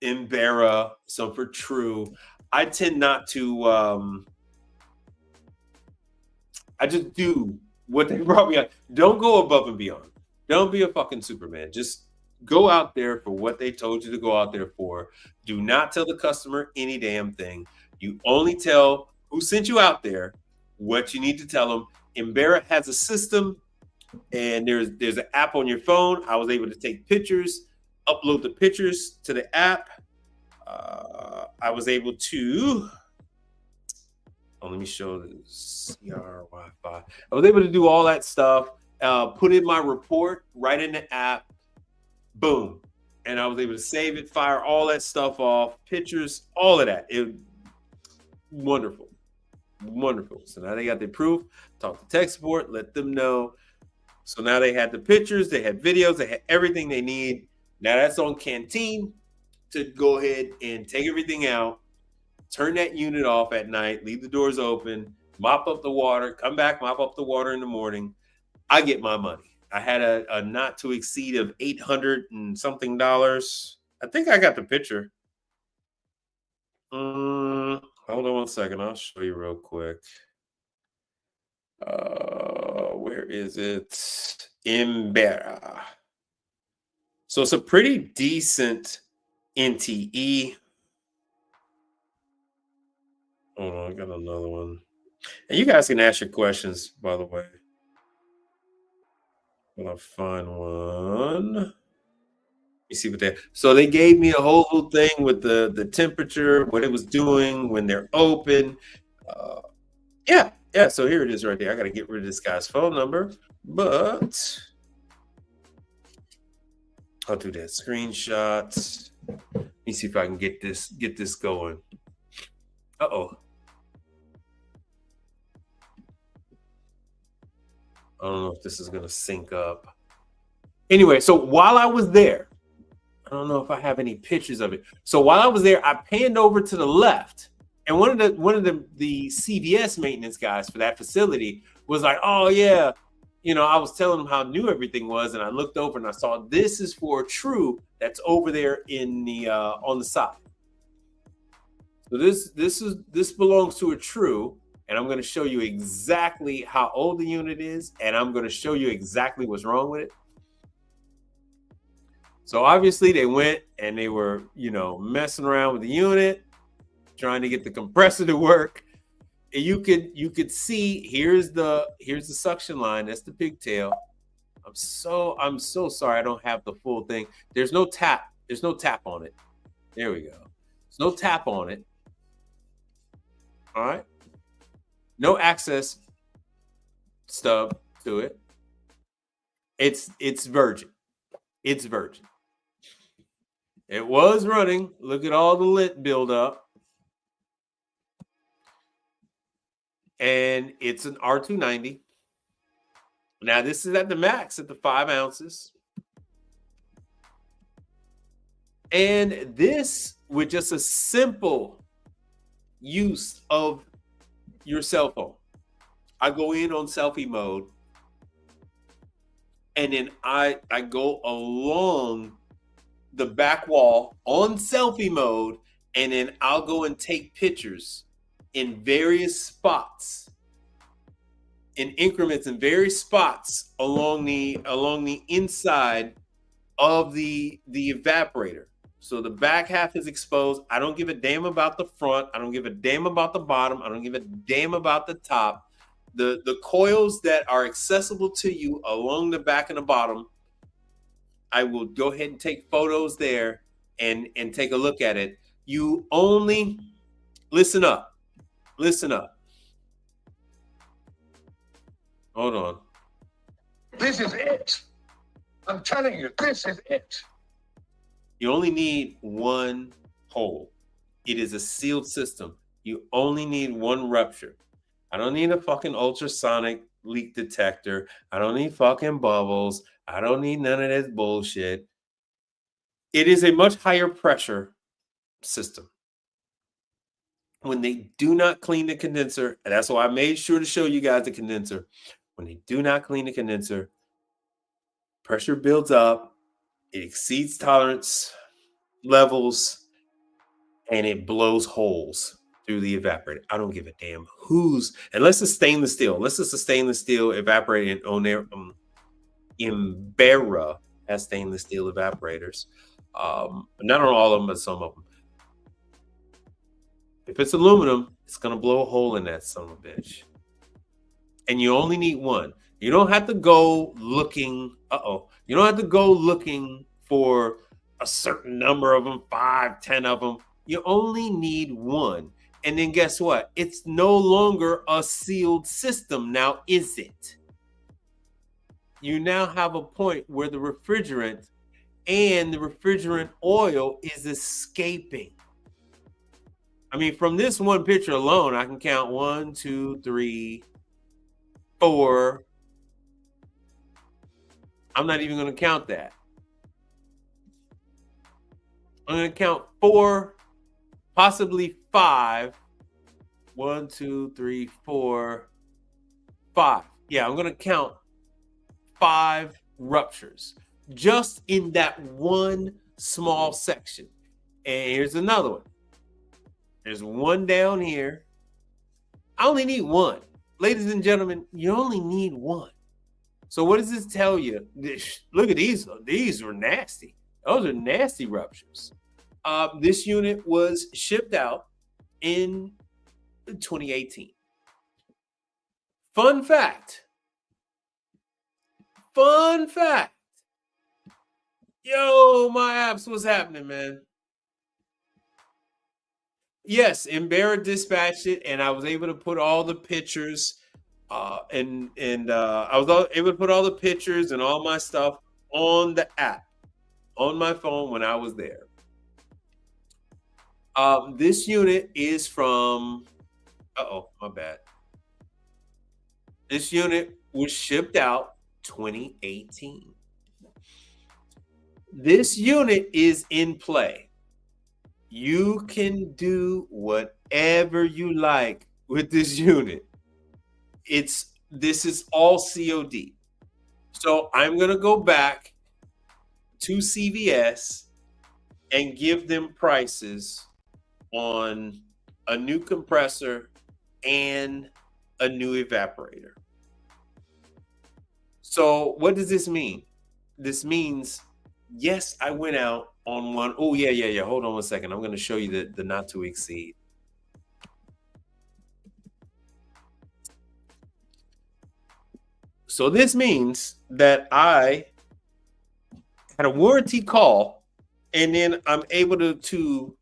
Speaker 1: Embera, some for True. I tend not to, I just do what they brought me on. Don't go above and beyond. Don't be a fucking Superman. Just go out there for what they told you to go out there for. Do not tell the customer any damn thing. You only tell who sent you out there what you need to tell them. Embera has a system, and there's an app on your phone. I was able to take pictures, upload the pictures to the app. I was able to, let me show the CR Wi-Fi. I was able to do all that stuff, put in my report right in the app, boom. And I was able to save it, fire all that stuff off, pictures, all of that. Wonderful. Wonderful. So now they got the proof, talk to tech support, let them know. So now they had the pictures, they had videos, they had everything they need. Now that's on Canteen to go ahead and take everything out turn that unit off at night, leave the doors open, mop up the water, come back, mop up the water in the morning. I get my money. I had a not to exceed of $800 and something. I think I got the picture. Hold on one second. I'll show you real quick. Where is it? Embera. So it's a pretty decent NTE. Hold on, I got another one. And you guys can ask your questions, by the way. When I find one. Let me see what they. So they gave me a whole little thing with the temperature, what it was doing when they're open. Yeah. So here it is right there. I got to get rid of this guy's phone number, but I'll do that screenshot. Let me see if I can get this going. Uh-oh. I don't know if this is going to sync up. Anyway, so while I was there, I don't know if I have any pictures of it. So while I was there, I panned over to the left, and one of the CVS maintenance guys for that facility was like, "Oh yeah," I was telling him how new everything was, and I looked over and I saw this is for True that's over there in the on the side. So this belongs to a True. And I'm going to show you exactly how old the unit is, and I'm going to show you exactly what's wrong with it. So obviously they went and they were, messing around with the unit, trying to get the compressor to work. And you could see here's the suction line. That's the pigtail. I'm so sorry I don't have the full thing. There's no tap. There's no tap on it. There we go. There's no tap on it. All right. No access stub to it. It's virgin. It's virgin. It was running. Look at all the lit buildup. And it's an R290. Now this is at the max at the 5 ounces. And this with just a simple use of your cell phone. I go in on selfie mode, and then I go along the back wall on selfie mode, and then I'll go and take pictures in various spots, in increments in various spots along the inside of the evaporator. So the back half is exposed. I don't give a damn about the front. I don't give a damn about the bottom. I don't give a damn about the top. The coils that are accessible to you along the back and the bottom, I will go ahead and take photos there and take a look at it. You only listen up. Listen up. Hold on.
Speaker 2: This is it. I'm telling you, this is it.
Speaker 1: You only need one hole. It is a sealed system. You only need one rupture. I don't need a fucking ultrasonic leak detector. I don't need fucking bubbles. I don't need none of this bullshit. It is a much higher pressure system. When they do not clean the condenser, and that's why I made sure to show you guys the condenser. When they do not clean the condenser, pressure builds up. It exceeds tolerance levels, and it blows holes through the evaporator. I don't give a damn unless it's stainless steel. Unless it's a stainless steel evaporator on there. Embera has stainless steel evaporators. Not on all of them, but some of them. If it's aluminum, it's going to blow a hole in that son of a bitch. And you only need one. You don't have to go looking. You don't have to go looking for a certain number of them, 5, 10 of them. You only need one. And then guess what? It's no longer a sealed system now, is it? You now have a point where the refrigerant and the refrigerant oil is escaping. I mean, from this one picture alone, I can count 1, 2, 3, 4. I'm not even going to count that. I'm going to count 4, possibly 5. 1, 2, 3, 4, 5. Yeah, I'm going to count 5 ruptures just in that one small section. And here's another one. There's one down here. I only need one. Ladies and gentlemen, you only need one. So what does this tell you? Look at these. These were nasty. Those are nasty ruptures. This unit was shipped out in 2018. Fun fact. Yo, my apps, what's happening, man? Yes, Embarra dispatched it, and I was able to put all the pictures, and I was able to put all the pictures and all my stuff on the app, on my phone when I was there. This unit is from, my bad. This unit was shipped out 2018. This unit is in play. You can do whatever you like with this unit. This is all COD. So I'm going to go back to CVS and give them prices on a new compressor and a new evaporator. So what does this mean? This means, yes, I went out on one. Oh, yeah. Hold on one second. I'm going to show you the not to exceed. So this means that I had a warranty call, and then I'm able to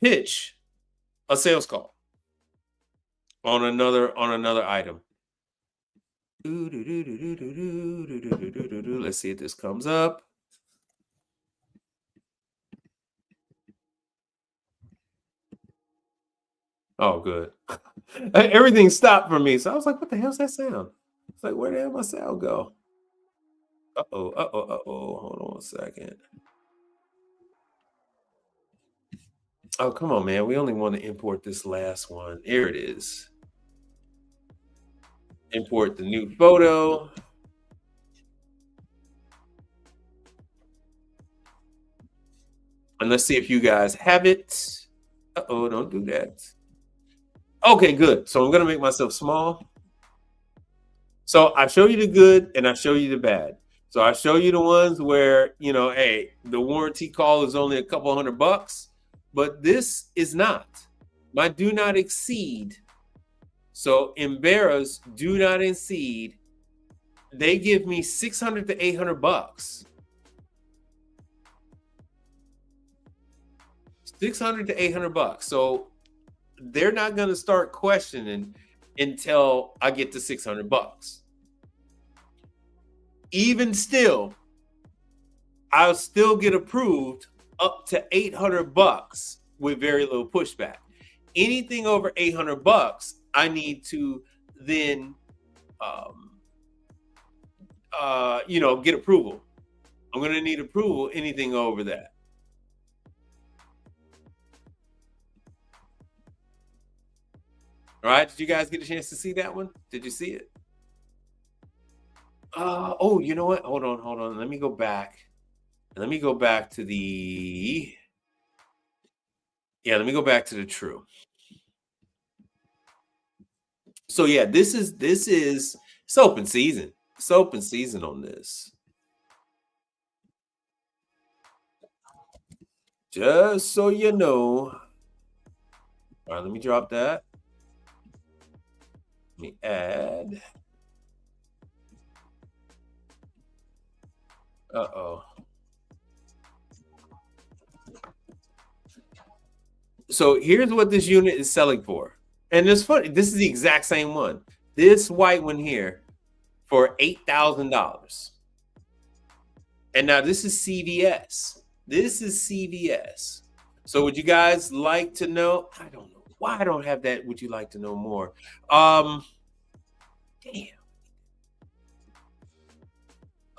Speaker 1: pitch a sales call on another item. Let's see if this comes up. Oh, good. Everything stopped for me. So I was like, what the hell's that sound? It's like, where the hell my sound go? Uh-oh. Hold on a second. Oh, come on, man. We only want to import this last one. Here it is. Import the new photo. And let's see if you guys have it. Uh-oh, don't do that. Okay, good. So I'm going to make myself small. So I show you the good and I show you the bad. So I show you the ones where, hey, the warranty call is only a couple $100, but this is not. My do not exceed. So Embarra's do not exceed. They give me $600 to $800. $600 to $800. So they're not going to start questioning until I get to $600. Even still, I'll still get approved up to $800 with very little pushback. Anything over $800, I need to then, get approval. I'm going to need approval anything over that. All right. Did you guys get a chance to see that one? Did you see it? Oh, you know what? Hold on. Let me go back. Let me go back to the true. So yeah, this is it's open season. It's open season on this. Just so you know. All right, let me drop that. Let me add. Uh-oh. So here's what this unit is selling for. And it's funny, this is the exact same one. This white one here for $8,000. And now this is CVS. This is CVS. So would you guys like to know? I don't know why I don't have that. Would you like to know more? Damn.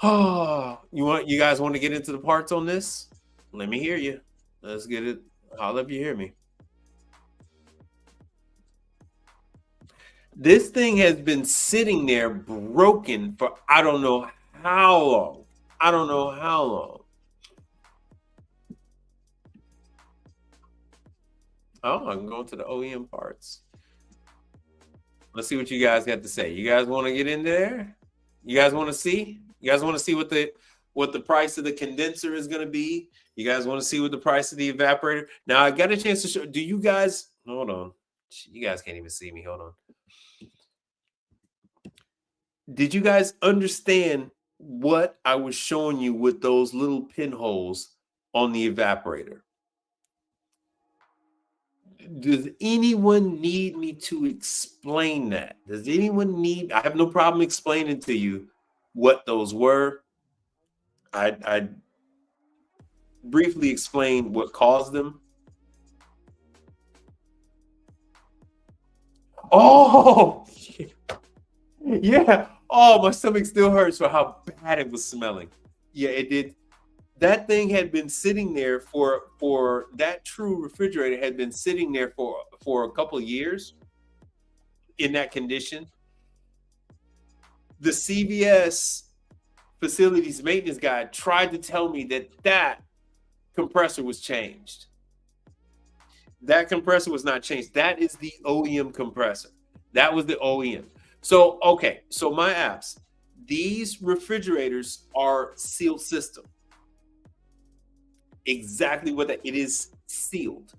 Speaker 1: Oh, you guys want to get into the parts on this? Let me hear you. Let's get it. Holla if you hear me. This thing has been sitting there broken for I don't know how long. I don't know how long. Oh, I'm going to the OEM parts. Let's see what you guys got to say. You guys want to get in there? You guys want to see? You guys want to see what the price of the condenser is going to be? You guys want to see what the price of the evaporator? Now I got a chance to show. Do you guys? Hold on. You guys can't even see me. Hold on. Did you guys understand what I was showing you with those little pinholes on the evaporator? Does anyone need me to explain that? Does anyone need? I have no problem explaining to you what those were. I briefly explained what caused them. Oh, yeah. Oh, my stomach still hurts for how bad it was smelling. Yeah, it did. That thing had been sitting there for that true refrigerator had been sitting there for a couple of years in that condition. The CVS facilities maintenance guy tried to tell me that compressor was changed. That compressor was not changed. That is the OEM compressor. That was the OEM. So, okay. So my apps, these refrigerators are sealed system. Exactly what that it is, sealed.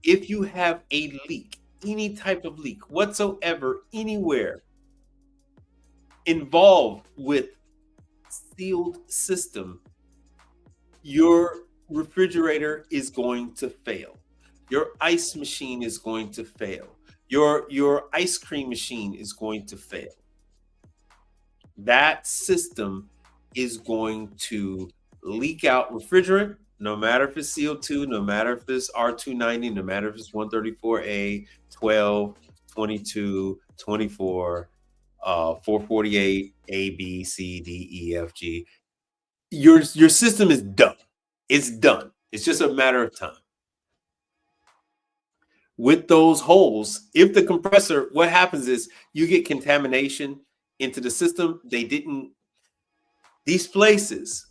Speaker 1: If you have a leak, any type of leak whatsoever, anywhere involved with sealed system, your refrigerator is going to fail. Your ice machine is going to fail. Your ice cream machine is going to fail. That system is going to leak out refrigerant, no matter if it's CO2, no matter if it's R290, no matter if it's 134A, 12, 22, 24, 448, A, B, C, D, E, F, G. Your system is done. It's done. It's just a matter of time. With those holes, if the compressor, what happens is you get contamination into the system. These places,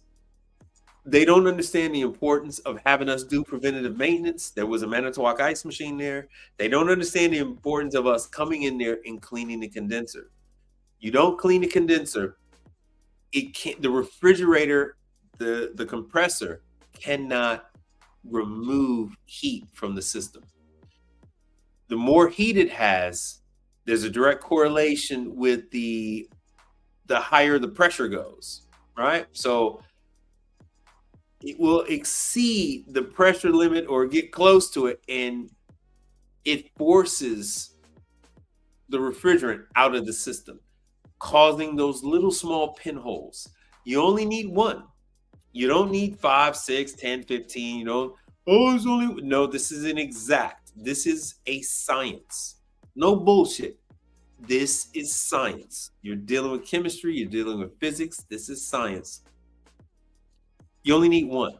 Speaker 1: they don't understand the importance of having us do preventative maintenance. There was a Manitowoc ice machine there. They don't understand the importance of us coming in there and cleaning the condenser. You don't clean the condenser, it can't, the refrigerator, the compressor cannot remove heat from the system. The more heat it has, there's a direct correlation with the higher the pressure goes, right? So it will exceed the pressure limit or get close to it, and it forces the refrigerant out of the system, causing those little small pinholes. You only need one. You don't need 5, 6, 10, 15. You don't, oh, it's only, no, this is an exact. This is a science. No bullshit. This is science. You're dealing with chemistry. You're dealing with physics. This is science. You only need one.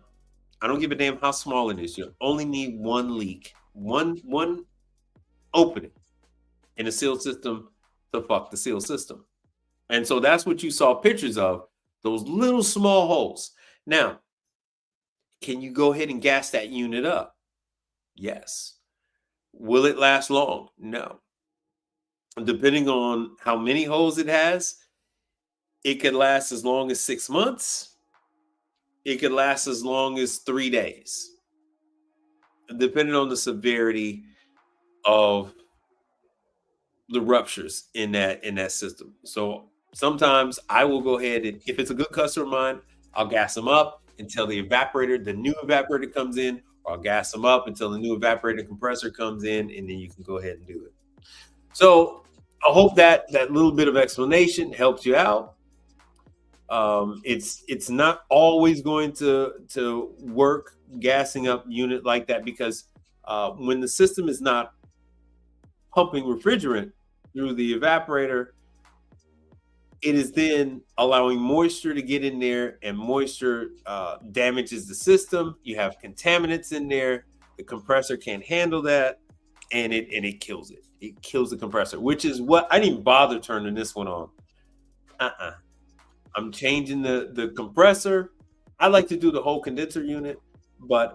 Speaker 1: I don't give a damn how small it is. You only need one leak, one opening in a sealed system to fuck the sealed system. And so that's what you saw pictures of, those little small holes. Now, can you go ahead and gas that unit up? Yes. Will it last long? No. Depending on how many holes it has, it could last as long as 6 months. It could last as long as 3 days, depending on the severity of the ruptures in that system. So sometimes I will go ahead and, if it's a good customer of mine, I'll gas them up until the new evaporator comes in, or I'll gas them up until the new evaporator compressor comes in, and then you can go ahead and do it. So I hope that little bit of explanation helps you out. It's not always going to work gassing up unit like that, because when the system is not pumping refrigerant through the evaporator, it is then allowing moisture to get in there, and moisture damages the system. You have contaminants in there. The compressor can't handle that, and it kills it. It kills the compressor, which is what I didn't even bother turning this one on. I'm changing the compressor. I like to do the whole condenser unit, but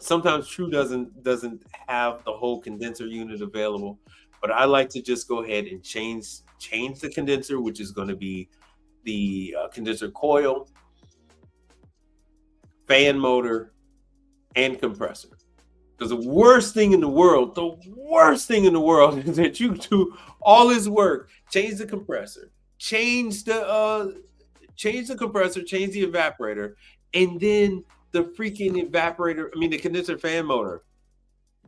Speaker 1: sometimes True doesn't have the whole condenser unit available. But I like to just go ahead and change the condenser, which is going to be the condenser coil, fan motor, and compressor. Because the worst thing in the world is that you do all this work, change the compressor, change the compressor, change the evaporator, and then the freaking the condenser fan motor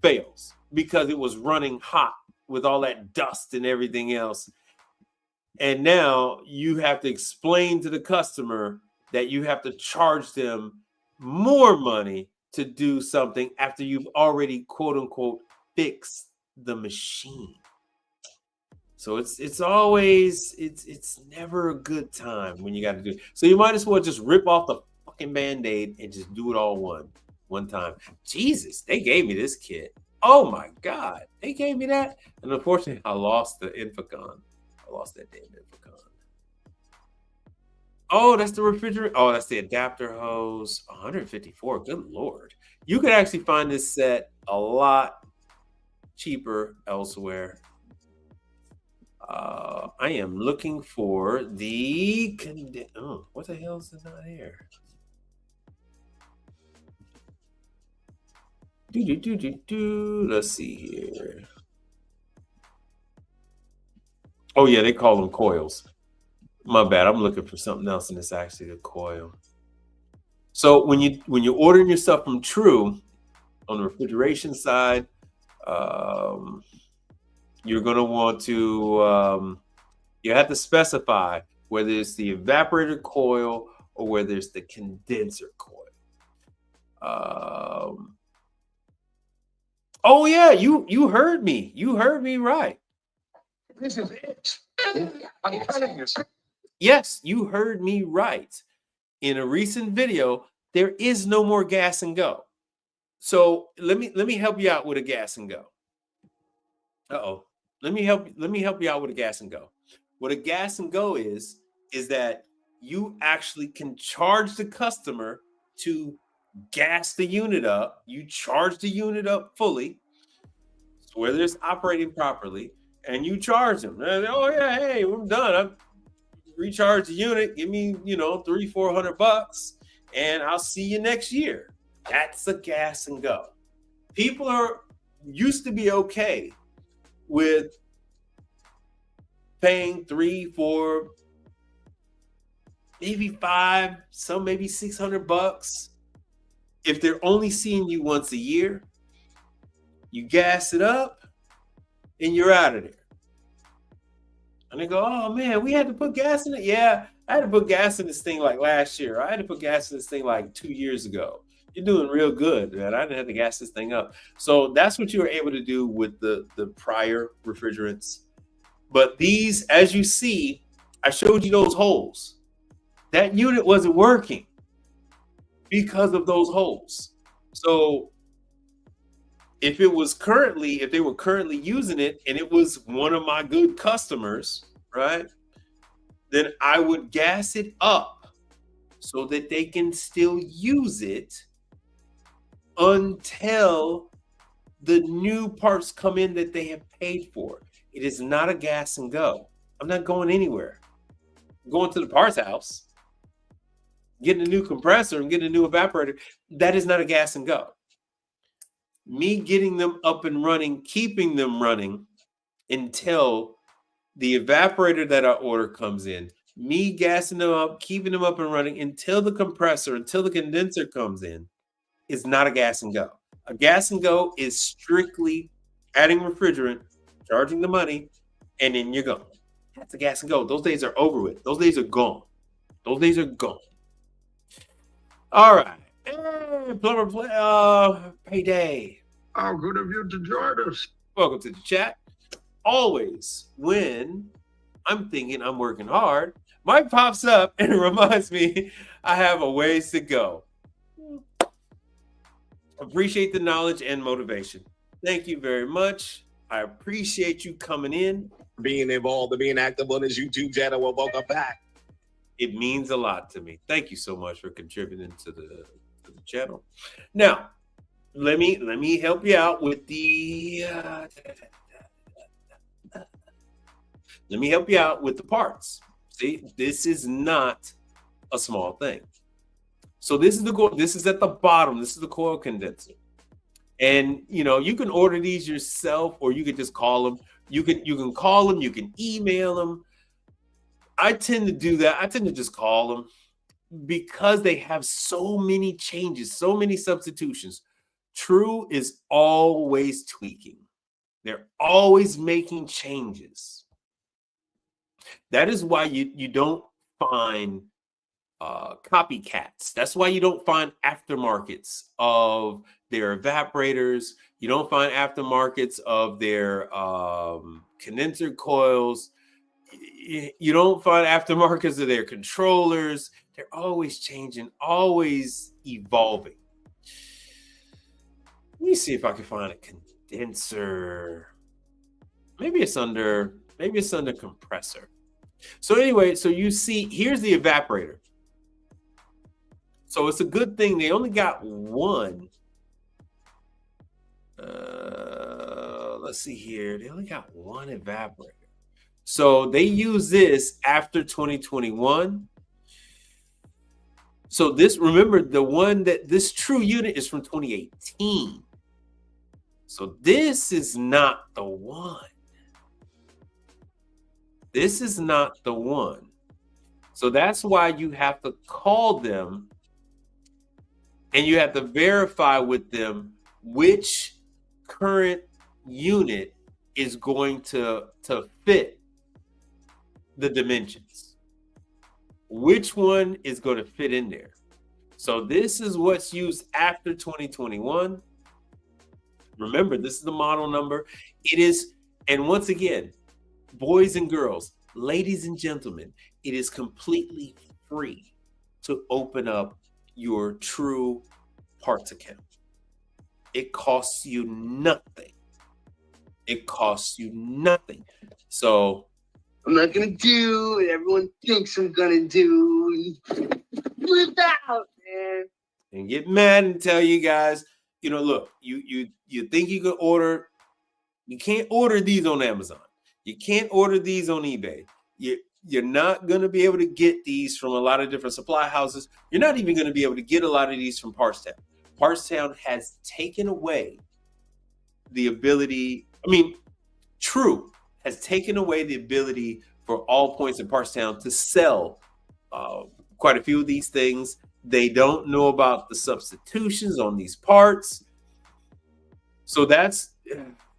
Speaker 1: fails because it was running hot with all that dust and everything else. And now you have to explain to the customer that you have to charge them more money to do something after you've already quote unquote fixed the machine. So it's always never a good time when you got to do it. So you might as well just rip off the fucking Band-Aid and just do it all one time. Jesus, they gave me this kit. Oh my God, they gave me that. And unfortunately, I lost the Infocon. I lost that damn Infocon. Oh, that's the refrigerator. Oh, that's the adapter hose. 154. Good Lord. You could actually find this set a lot cheaper elsewhere. I am looking for the what the hell is not here? Let's see here. Oh yeah, they call them coils. My bad. I'm looking for something else, and it's actually the coil. So when you're ordering your stuff from True on the refrigeration side, you're going to want to you have to specify whether it's the evaporator coil or whether it's the condenser coil. Oh yeah, you heard me. You heard me right.
Speaker 2: This is it. I'm telling you.
Speaker 1: Yes, you heard me right. In a recent video, there is no more gas and go. So let me help you out with a gas and go. Let me help you out with a gas and go. What a gas and go is that you actually can charge the customer to gas the unit up. You charge the unit up fully, so whether it's operating properly, and you charge them. Oh yeah, hey, we're done. I've recharged the unit. Give me, $300-400, and I'll see you next year. That's a gas and go. People used to be okay with paying $300, $400, maybe $500, some maybe $600. If they're only seeing you once a year, you gas it up and you're out of there. And they go, oh man, we had to put gas in it. Yeah, I had to put gas in this thing like last year. I had to put gas in this thing like 2 years ago. You're doing real good, man. I didn't have to gas this thing up. So that's what you were able to do with the prior refrigerants. But these, as you see, I showed you those holes. That unit wasn't working because of those holes. So if they were currently using it and it was one of my good customers, right, then I would gas it up so that they can still use it until the new parts come in that they have paid for. It is not a gas and go. I'm not going anywhere. I'm going to the parts house, getting a new compressor and getting a new evaporator. That is not a gas and go. Me getting them up and running, keeping them running until the evaporator that I order comes in, me gassing them up, keeping them up and running until the condenser comes in, is not a gas and go. A gas and go is strictly adding refrigerant, charging the money, and then you're gone. That's a gas and go. Those days are over with. Those days are gone. Those days are gone. All right. Hey, plumber payday.
Speaker 2: How good of you to join us.
Speaker 1: Welcome to the chat. Always when I'm thinking I'm working hard, Mike pops up and reminds me I have a ways to go. Appreciate the knowledge and motivation. Thank you very much. I appreciate you coming in.
Speaker 4: Being involved and being active on his YouTube channel. Well, welcome back.
Speaker 1: It means a lot to me. Thank you so much for contributing to the channel. Now, let me help you out with the let me help you out with the parts. See, this is not a small thing. So this is this is at the bottom. This is the coil condenser. And you know, you can order these yourself, or you can just call them. You can call them, you can email them. I tend to do that. I tend to just call them because they have so many changes, so many substitutions. True is always tweaking. They're always making changes. That is why you don't find copycats. That's why you don't find aftermarkets of their evaporators. You don't find aftermarkets of their condenser coils. You don't find aftermarkets of their controllers. They're always changing, always evolving. Let me see if I can find a condenser. Maybe it's under compressor. So anyway, so you see, here's the evaporator. So it's a good thing they only got one. Let's see here. They only got one evaporator. So they use this after 2021. So this, remember, this true unit is from 2018. So this is not the one. This is not the one. So that's why you have to call them and you have to verify with them which current unit is going to fit the dimensions. Which one is going to fit in there? So this is what's used after 2021. Remember, this is the model number. It is, and once again, boys and girls, ladies and gentlemen, it is completely free to open up your True parts account. It costs you nothing. It costs you nothing. So
Speaker 14: I'm not gonna do what everyone thinks I'm gonna do. Flip out, man.
Speaker 1: And get mad and tell you guys, you know, look, you think you can order, you can't order these on Amazon. You can't order these on eBay. You're not going to be able to get these from a lot of different supply houses. You're not even going to be able to get a lot of these from Partstown. Partstown has taken away the ability, True has taken away the ability for All Points in Partstown to sell quite a few of these things. They don't know about the substitutions on these parts. So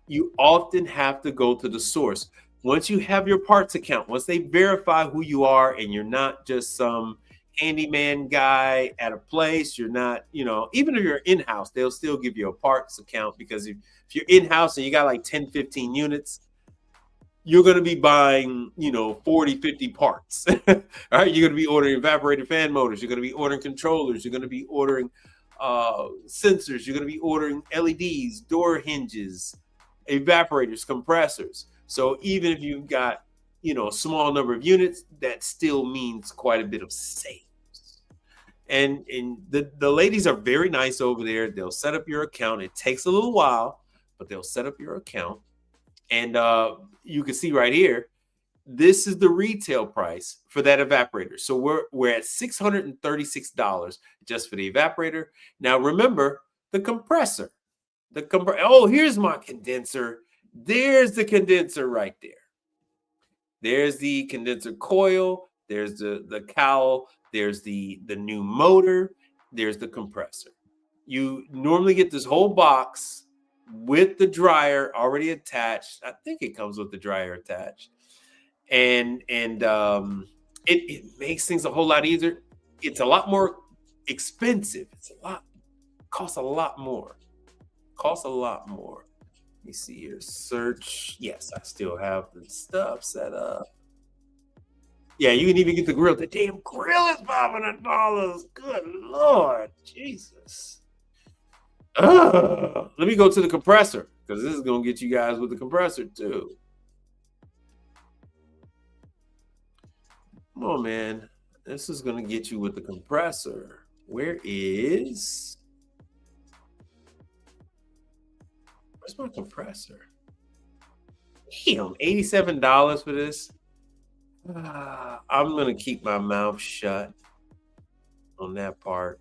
Speaker 1: you often have to go to the source. Once you have your parts account, once they verify who you are and you're not just some handyman guy at a place, you're not, even if you're in-house, they'll still give you a parts account, because if you're in-house and you got like 10, 15 units, you're going to be buying, 40, 50 parts. All right. You're going to be ordering evaporator fan motors. You're going to be ordering controllers. You're going to be ordering sensors. You're going to be ordering LEDs, door hinges, evaporators, compressors. So even if you've got, a small number of units, that still means quite a bit of savings. And the ladies are very nice over there. They'll set up your account. It takes a little while, but they'll set up your account. And you can see right here, this is the retail price for that evaporator. So we're at $636 just for the evaporator. Now remember the compressor. Oh, here's my condenser. There's the condenser right there. There's the condenser coil. There's the cowl. There's the new motor. There's the compressor. You normally get this whole box with the dryer already attached. I think it comes with the dryer attached. And it makes things a whole lot easier. It's a lot more expensive. Costs a lot more. Let me see here. Search. Yes, I still have the stuff set up. Yeah, you can even get the grill. The damn grill is $500. Good Lord. Jesus. Let me go to the compressor. because this is going to get you guys with the compressor too. Come on, man. This is going to get you with the compressor. Where's my compressor? Damn, $87 for this. I'm going to keep my mouth shut on that part.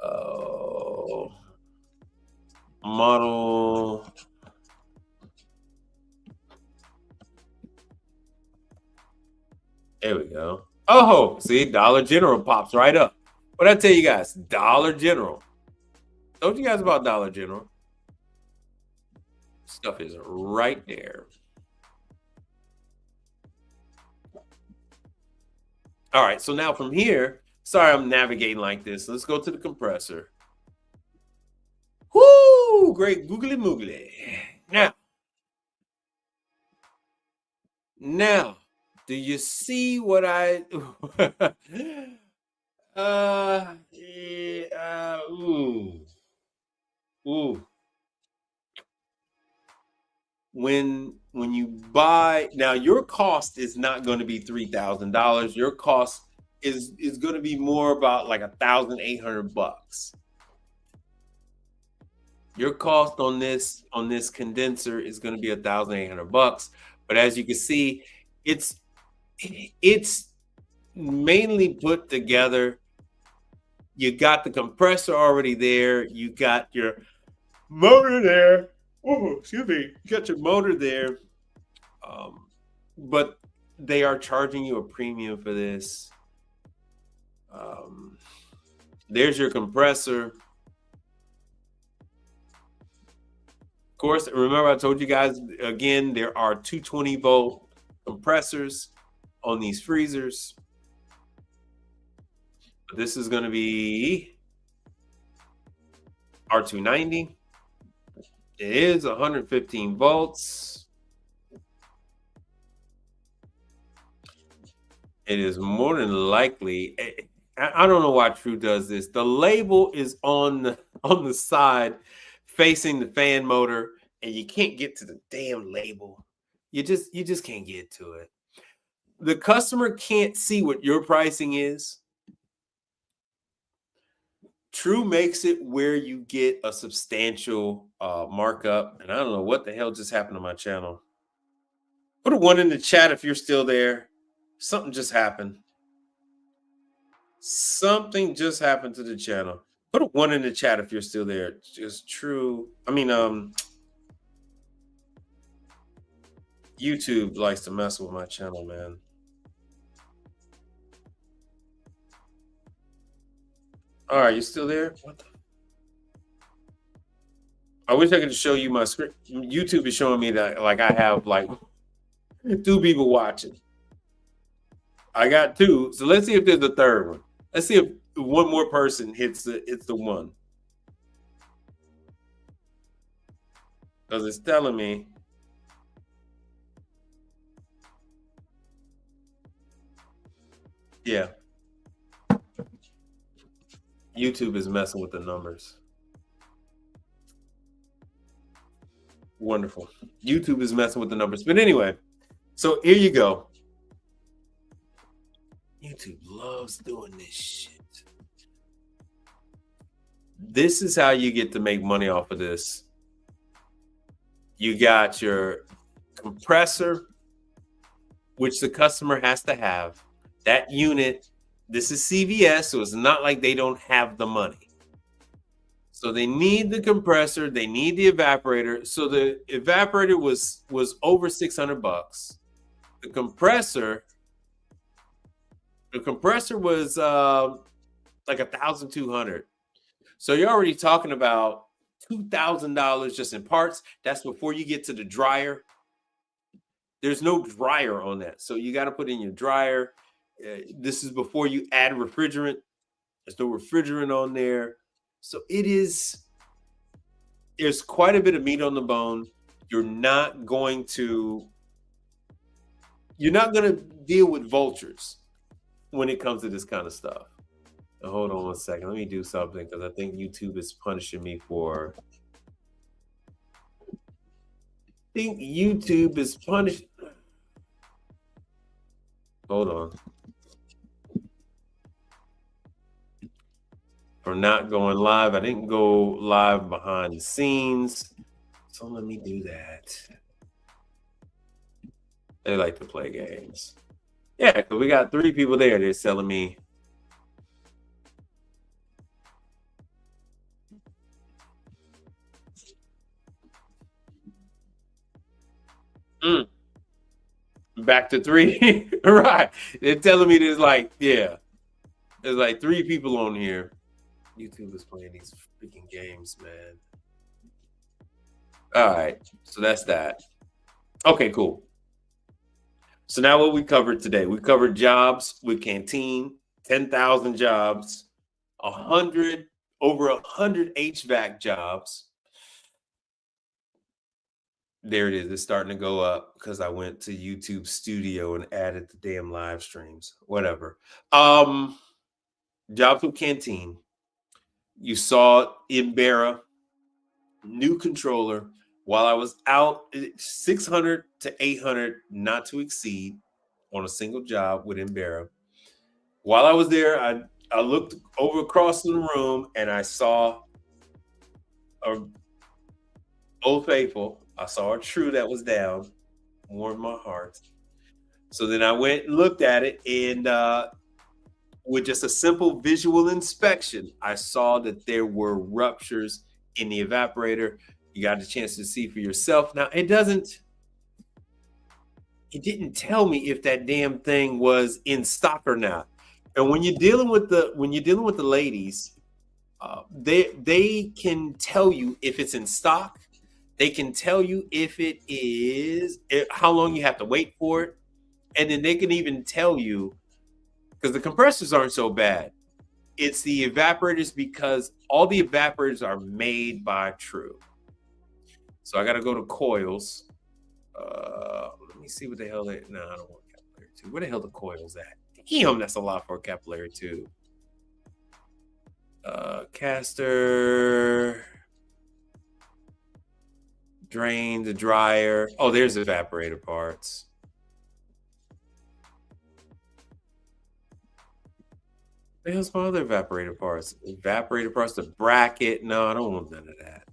Speaker 1: Oh, model. There we go. Oh, see, Dollar General pops right up. What I tell you guys, Dollar General. Told you guys about Dollar General. Stuff is right there. All right, so now from here, sorry I'm navigating like this. Let's go to the compressor. Whoo, great googly moogly. Now, do you see what I ooh. When you buy, now your cost is not going to be $3,000. Your cost is going to be more about like $1,800. Your cost on this condenser is going to be $1,800. But as you can see, it's mainly put together. You got the compressor already there. You got your motor there. Oh, excuse me. You got your motor there. But they are charging you a premium for this. There's your compressor. Of course, remember I told you guys, again, there are 220-volt compressors on these freezers. This is going to be R290. It is 115 volts. It is more than likely. I don't know why True does this. The label is on the side facing the fan motor, and you can't get to the damn label. You just can't get to it. The customer can't see what your pricing is. True makes it where you get a substantial markup. And I don't know what the hell just happened to my channel. Put a 1 in the chat if you're still there. Something just happened. Something just happened to the channel. Put a 1 in the chat if you're still there. Just True. I mean, YouTube likes to mess with my channel, man. All right, you still there? What the? I wish I could show you my screen. YouTube is showing me that like I have like 2 people watching. I got 2. So let's see if there's a third one. Let's see if one more person hits the 1. Because it's telling me. Yeah. YouTube is messing with the numbers. Wonderful. YouTube is messing with the numbers. But anyway, so here you go. YouTube loves doing this shit. This is how you get to make money off of this. You got your compressor, which the customer has to have. That unit, this is CVS, so it's not like they don't have the money. So they need the compressor, they need the evaporator. So the evaporator was over $600. The compressor was like $1,200. So you're already talking about $2,000 just in parts. That's before you get to the dryer. There's no dryer on that, so you got to put in your dryer. This is before you add refrigerant. There's no refrigerant on there. So there's quite a bit of meat on the bone. You're not going to deal with vultures when it comes to this kind of stuff. Now, hold on 1 second. Let me do something because I think YouTube is punishing me for think YouTube is punished. Hold on. For not going live. I didn't go live behind the scenes. So let me do that. They like to play games. Yeah, because we got 3 people there. They're selling me. Back to 3. Right. They're telling me there's like, yeah. There's like 3 people on here. YouTube is playing these freaking games, man. All right. So that's that. Okay, cool. So now what we covered today, we covered jobs with Canteen, 10,000 jobs, over 100 HVAC jobs. There it is. It's starting to go up because I went to YouTube Studio and added the damn live streams. Whatever. Jobs with Canteen. You saw Imbera, new controller. While I was out, 600 to 800, not to exceed, on a single job with Imbera. While I was there, I looked over across the room and I saw Old Faithful. I saw a True that was down, warmed my heart. So then I went and looked at it, and with just a simple visual inspection, I saw that there were ruptures in the evaporator. You got a chance to see for yourself. Now, it didn't tell me if that damn thing was in stock or not. And when you're dealing with the ladies, they can tell you if it's in stock. They can tell you if it is, how long you have to wait for it. And then they can even tell you, because the compressors aren't so bad. It's the evaporators, because all the evaporators are made by True. So I got to go to coils. Let me see what the hell they. No, I don't want capillary tube. Where the hell the coils at? Damn, that's a lot for a capillary tube. Caster, drain, the dryer. Oh, there's evaporator parts. The hell's my other evaporator parts? Evaporator parts, the bracket. No, I don't want none of that.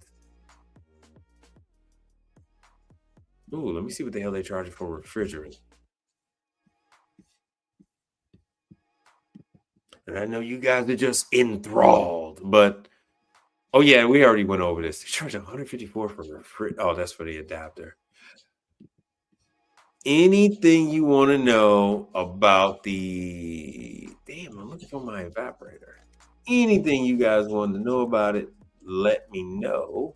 Speaker 1: Ooh, let me see what the hell they charge for refrigerant. And I know you guys are just enthralled, but oh yeah, we already went over this. They charge 154 for refrigerant. Oh, that's for the adapter. Anything you want to know about the damn, I'm looking for my evaporator. Anything you guys want to know about it, let me know.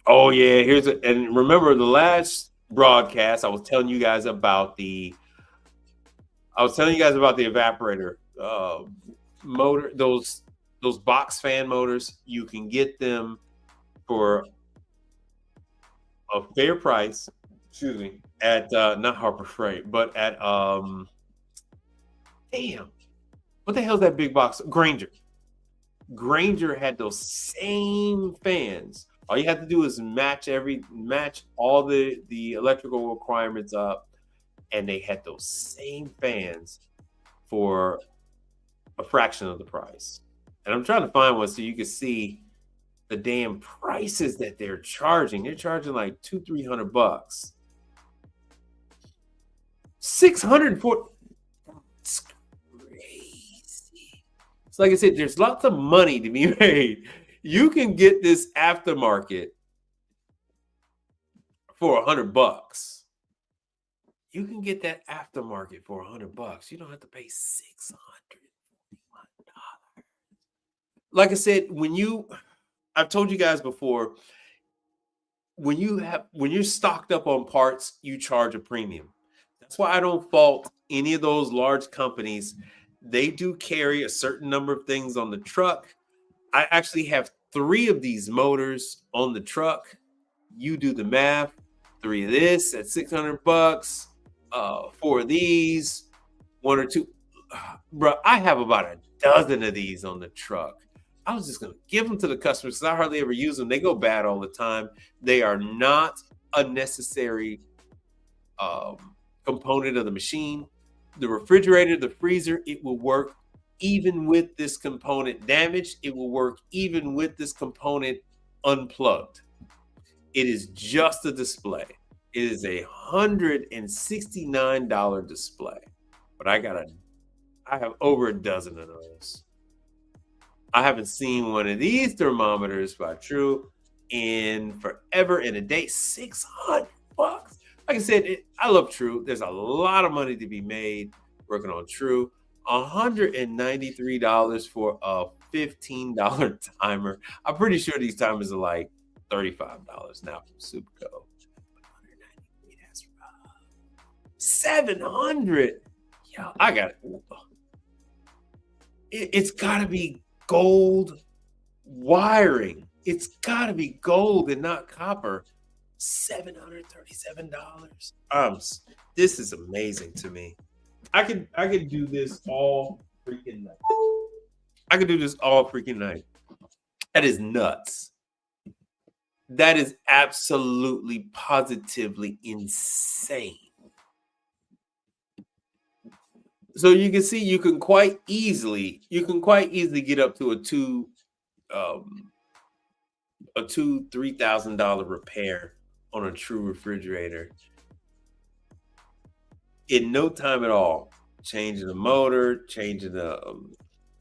Speaker 1: Oh yeah, and remember the last broadcast I was telling you guys about the evaporator motor, those box fan motors. You can get them for a fair price, excuse me, at not Harbor Freight, but at damn, what the hell is that big box? Granger had those same fans. All you have to do is match all the electrical requirements up, and they had those same fans for a fraction of the price. And I'm trying to find one so you can see the damn prices that they're charging. They're charging like $200-300. 640. It's crazy. So like I said, there's lots of money to be made. You can get this aftermarket for $100. You can get that aftermarket for $100. You don't have to pay $600. Like I said, I've told you guys before, when you're stocked up on parts, you charge a premium. That's why I don't fault any of those large companies. They do carry a certain number of things on the truck. I actually have 3 of these motors on the truck. You do the math. 3 of this at $600. 4 of these, 1 or 2. Bro, I have about a dozen of these on the truck. I was just going to give them to the customers because I hardly ever use them. They go bad all the time. They are not a necessary component of the machine. The refrigerator, the freezer, it will work even with this component damaged. It will work even with this component unplugged. It is just a display. It is a $169 display, but I have over a dozen of those. I haven't seen one of these thermometers by True in forever and a day. $600. Like I said, I love True. There's a lot of money to be made working on True. $193 for a $15 timer. I'm pretty sure these timers are like $35 now from Superco. $700. Yeah, I got it. It's got to be gold wiring. It's got to be gold and not copper. $737. This is amazing to me. I could do this all freaking night. I could do this all freaking night. That is nuts. That is absolutely positively insane. So you can see you can quite easily get up to a $3,000 repair on a True refrigerator in no time at all. Changing the motor, changing the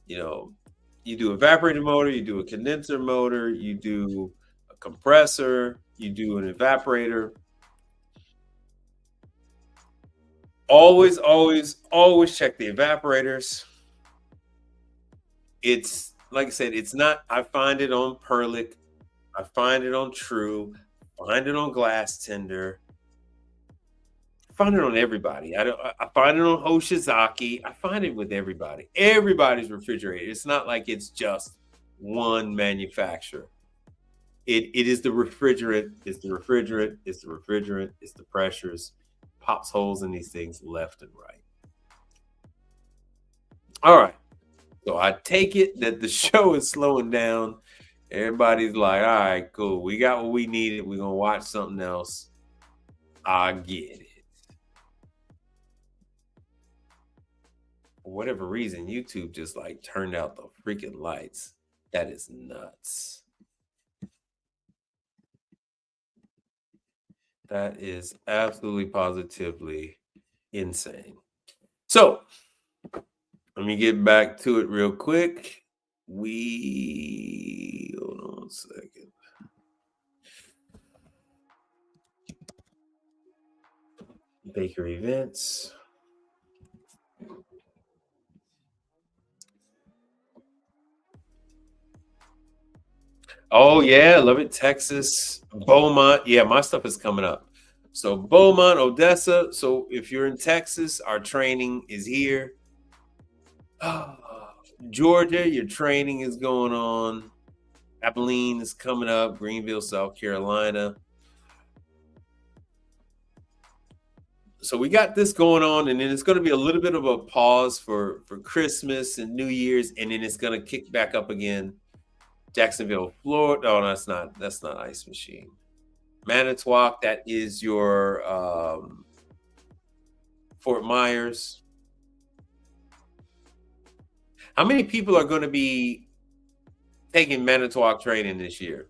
Speaker 1: you do evaporator motor, you do a condenser motor, you do a compressor, you do an evaporator. Always check the evaporators. It's like I said, it's not, I find it on Perlick, I find it on True, find it on Glass Tender, I find it on everybody. I find it on Hoshizaki. I find it with everybody. Everybody's refrigerator. It's not like it's just one manufacturer. It is the refrigerant, it's the refrigerant, it's the refrigerant, it's the pressures. Pops holes in these things left and right. All right. So I take it that the show is slowing down. Everybody's like, all right, cool. We got what we needed. We're going to watch something else. I get it. For whatever reason, YouTube just like turned out the freaking lights. That is nuts. That is absolutely positively insane. So let me get back to it real quick. Hold on a second. Baker events. Oh, yeah. Lubbock, Texas. Beaumont. Yeah, my stuff is coming up. So Beaumont, Odessa. So if you're in Texas, our training is here. Georgia, your training is going on. Abilene is coming up. Greenville, South Carolina. So we got this going on, and then it's going to be a little bit of a pause for Christmas and New Year's, and then it's going to kick back up again. Jacksonville, Florida. Oh, that's not Ice Machine. Manitowoc, that is your Fort Myers. How many people are going to be taking Manitowoc training this year?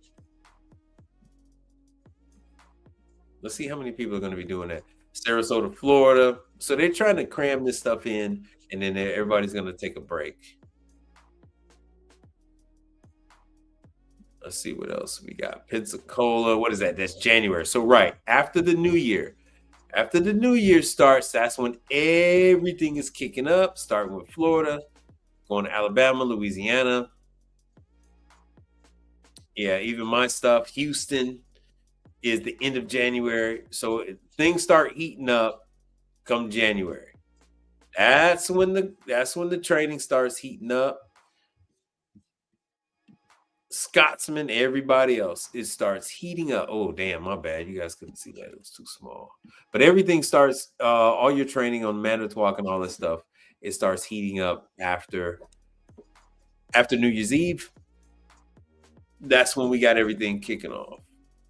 Speaker 1: Let's see how many people are going to be doing that. Sarasota, Florida. So they're trying to cram this stuff in, and then everybody's going to take a break. Let's see what else we got. Pensacola. What is that? That's January. So right after the new year. After the new year starts, that's when everything is kicking up, starting with Florida, going to Alabama, Louisiana. Yeah, even my stuff. Houston is the end of January. So things start heating up come January. That's when the training starts heating up. Scotsman, everybody else, it starts heating up. Oh, damn, my bad. You guys couldn't see that. It was too small. But everything starts, all your training on Manitowoc and all this stuff, it starts heating up after New Year's Eve. that's when we got everything kicking off.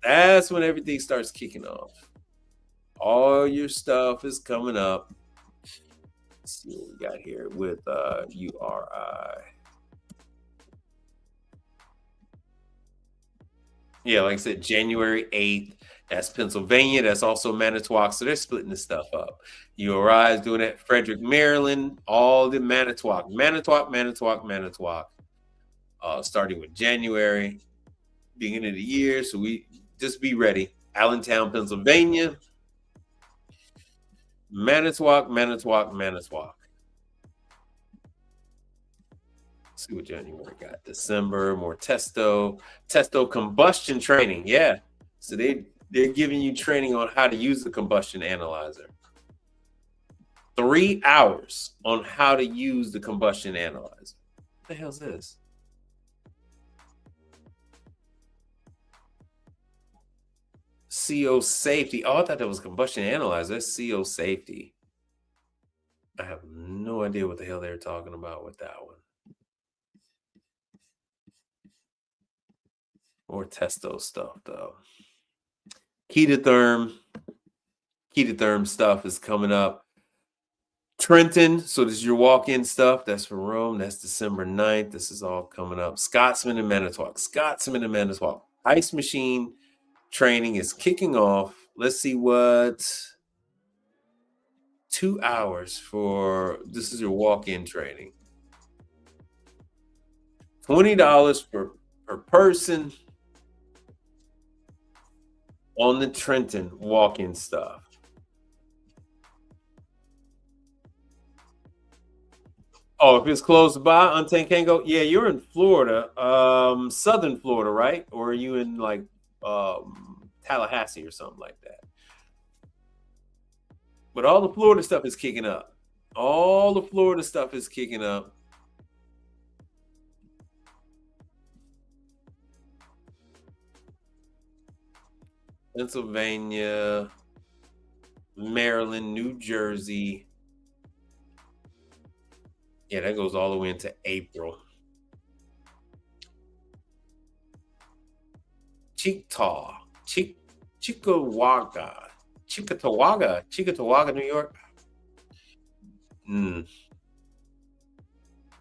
Speaker 1: That's when everything starts kicking off. All your stuff is coming up. Let's see what we got here with URI. Yeah, like I said, January 8th. That's Pennsylvania. That's also Manitowoc. So they're splitting this stuff up. URI is doing it. Frederick, Maryland. All the Manitowoc. Starting with January, beginning of the year. So we just be ready. Allentown, Pennsylvania. Manitowoc. See what January got. December, more testo combustion training. Yeah. So they're giving you training on how to use the combustion analyzer. 3 hours on how to use the combustion analyzer. What the hell's this? CO safety. Oh, I thought that was combustion analyzer. That's CO safety. I have no idea what the hell they're talking about with that one. More testo stuff though. Ketotherm stuff is coming up. Trenton, so this is your walk-in stuff. That's for Rome. That's December 9th. This is all coming up. Scotsman and Manitowoc. Ice machine training is kicking off. Let's see what 2 hours for this is your walk-in training. $20 per person on the Trenton walk-in stuff. Oh, if it's close by on Tancango, yeah, you're in Florida, southern Florida, right? Or are you in like Tallahassee or something like that? But all the Florida stuff is kicking up. Pennsylvania, Maryland, New Jersey. Yeah, that goes all the way into April. Chickasaw, New York.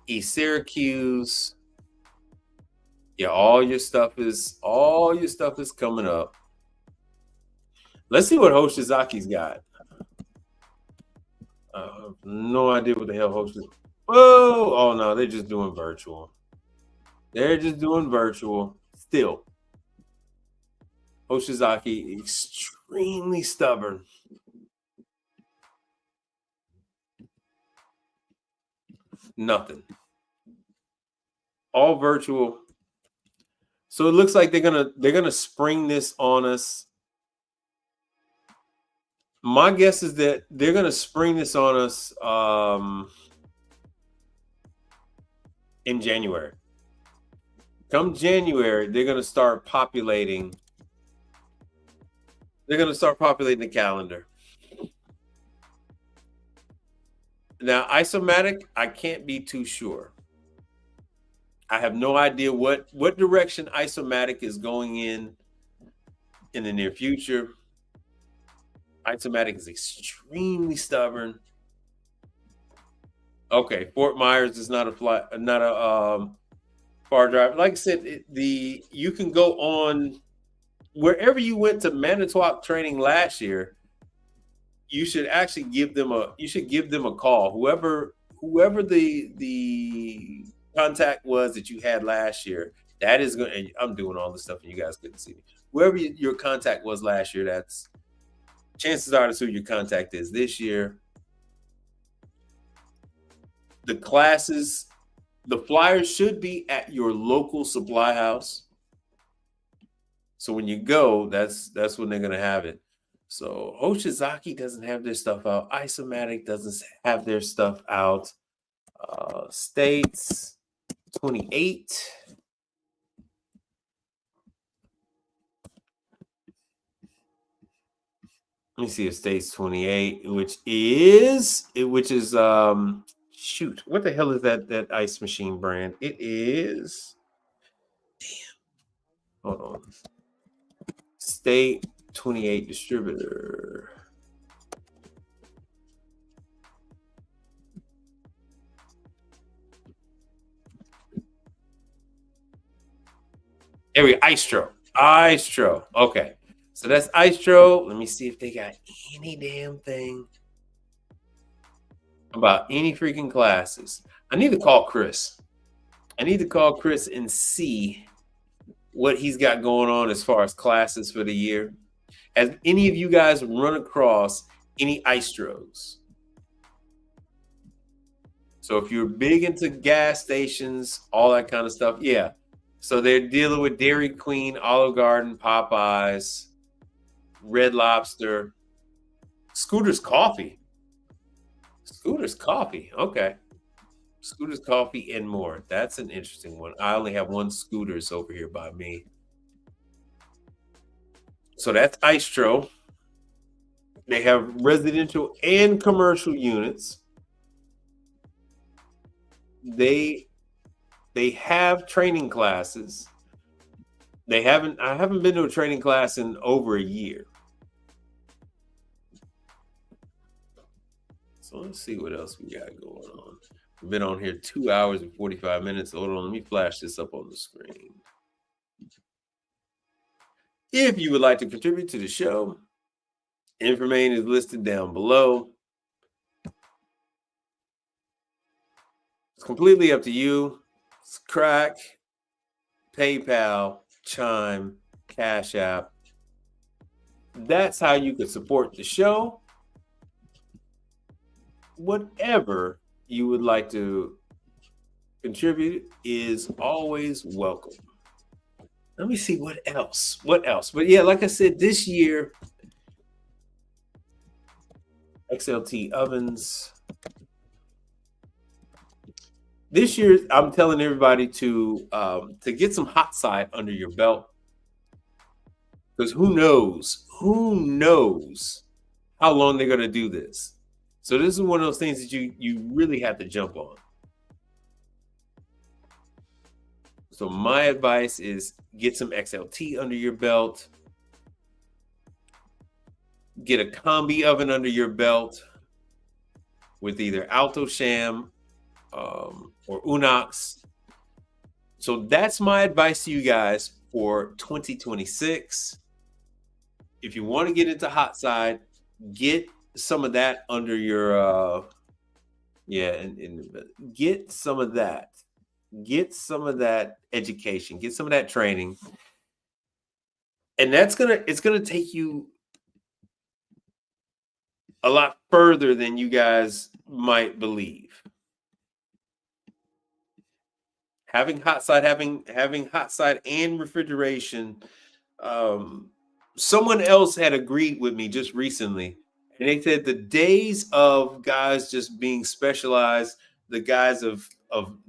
Speaker 1: East Syracuse. Yeah, all your stuff is coming up. Let's see what Hoshizaki's got. I have no idea what the hell Hoshizaki's. Oh no, they're just doing virtual. Still. Hoshizaki, extremely stubborn. Nothing. All virtual. So it looks like they're gonna spring this on us. My guess is that they're gonna spring this on us in January. Come January, they're gonna start populating. They're gonna start populating the calendar. Now, Isomatic, I can't be too sure. I have no idea what direction Isomatic is going in the near future. Isomatic is extremely stubborn. Okay, Fort Myers is not a far drive. Like I said, you can go on wherever you went to Manitowoc training last year. You should actually give them a call. Whoever the contact was that you had last year, that is going. I'm doing all this stuff and you guys couldn't see me. Whoever your contact was last year, that's chances are that's who your contact is this year. The classes, the flyers should be at your local supply house. So when you go, that's when they're gonna have it. So Hoshizaki doesn't have their stuff out. Isomatic doesn't have their stuff out. States 28. Let me see if States 28, which is shoot, what the hell is that ice machine brand? It is Hold on. State 28 distributor. There we go. Istro. Okay. So that's Istro. Let me see if they got any damn thing about any freaking classes. I need to call Chris. And see what he's got going on as far as classes for the year. Has any of you guys run across any Istros? So if you're big into gas stations, all that kind of stuff, yeah. So they're dealing with Dairy Queen, Olive Garden, Popeyes, Red Lobster, Scooter's Coffee. Okay. Scooter's Coffee and more. That's an interesting one. I only have one Scooter's over here by me. So that's Istro. They have residential and commercial units. They have training classes. I haven't been to a training class in over a year. So let's see what else we got going on. We've been on here 2 hours and 45 minutes. Hold on, let me flash this up on the screen. If you would like to contribute to the show, information is listed down below. It's completely up to you. It's Crack, PayPal, Chime, Cash App. That's how you can support the show. Whatever you would like to contribute is always welcome. Let me see what else. But yeah, like I said, this year, XLT ovens. This year, I'm telling everybody to get some hot side under your belt, because who knows how long they're going to do this. So this is one of those things that you really have to jump on. So my advice is get some XLT under your belt. Get a combi oven under your belt with either Alto-Shaam or Unox. So that's my advice to you guys for 2026. If you want to get into hot side, get some of that under your get some of that education, get some of that training, and it's gonna take you a lot further than you guys might believe. Having hot side and refrigeration. Someone else had agreed with me just recently, and they said the days of guys just being specialized, the guys of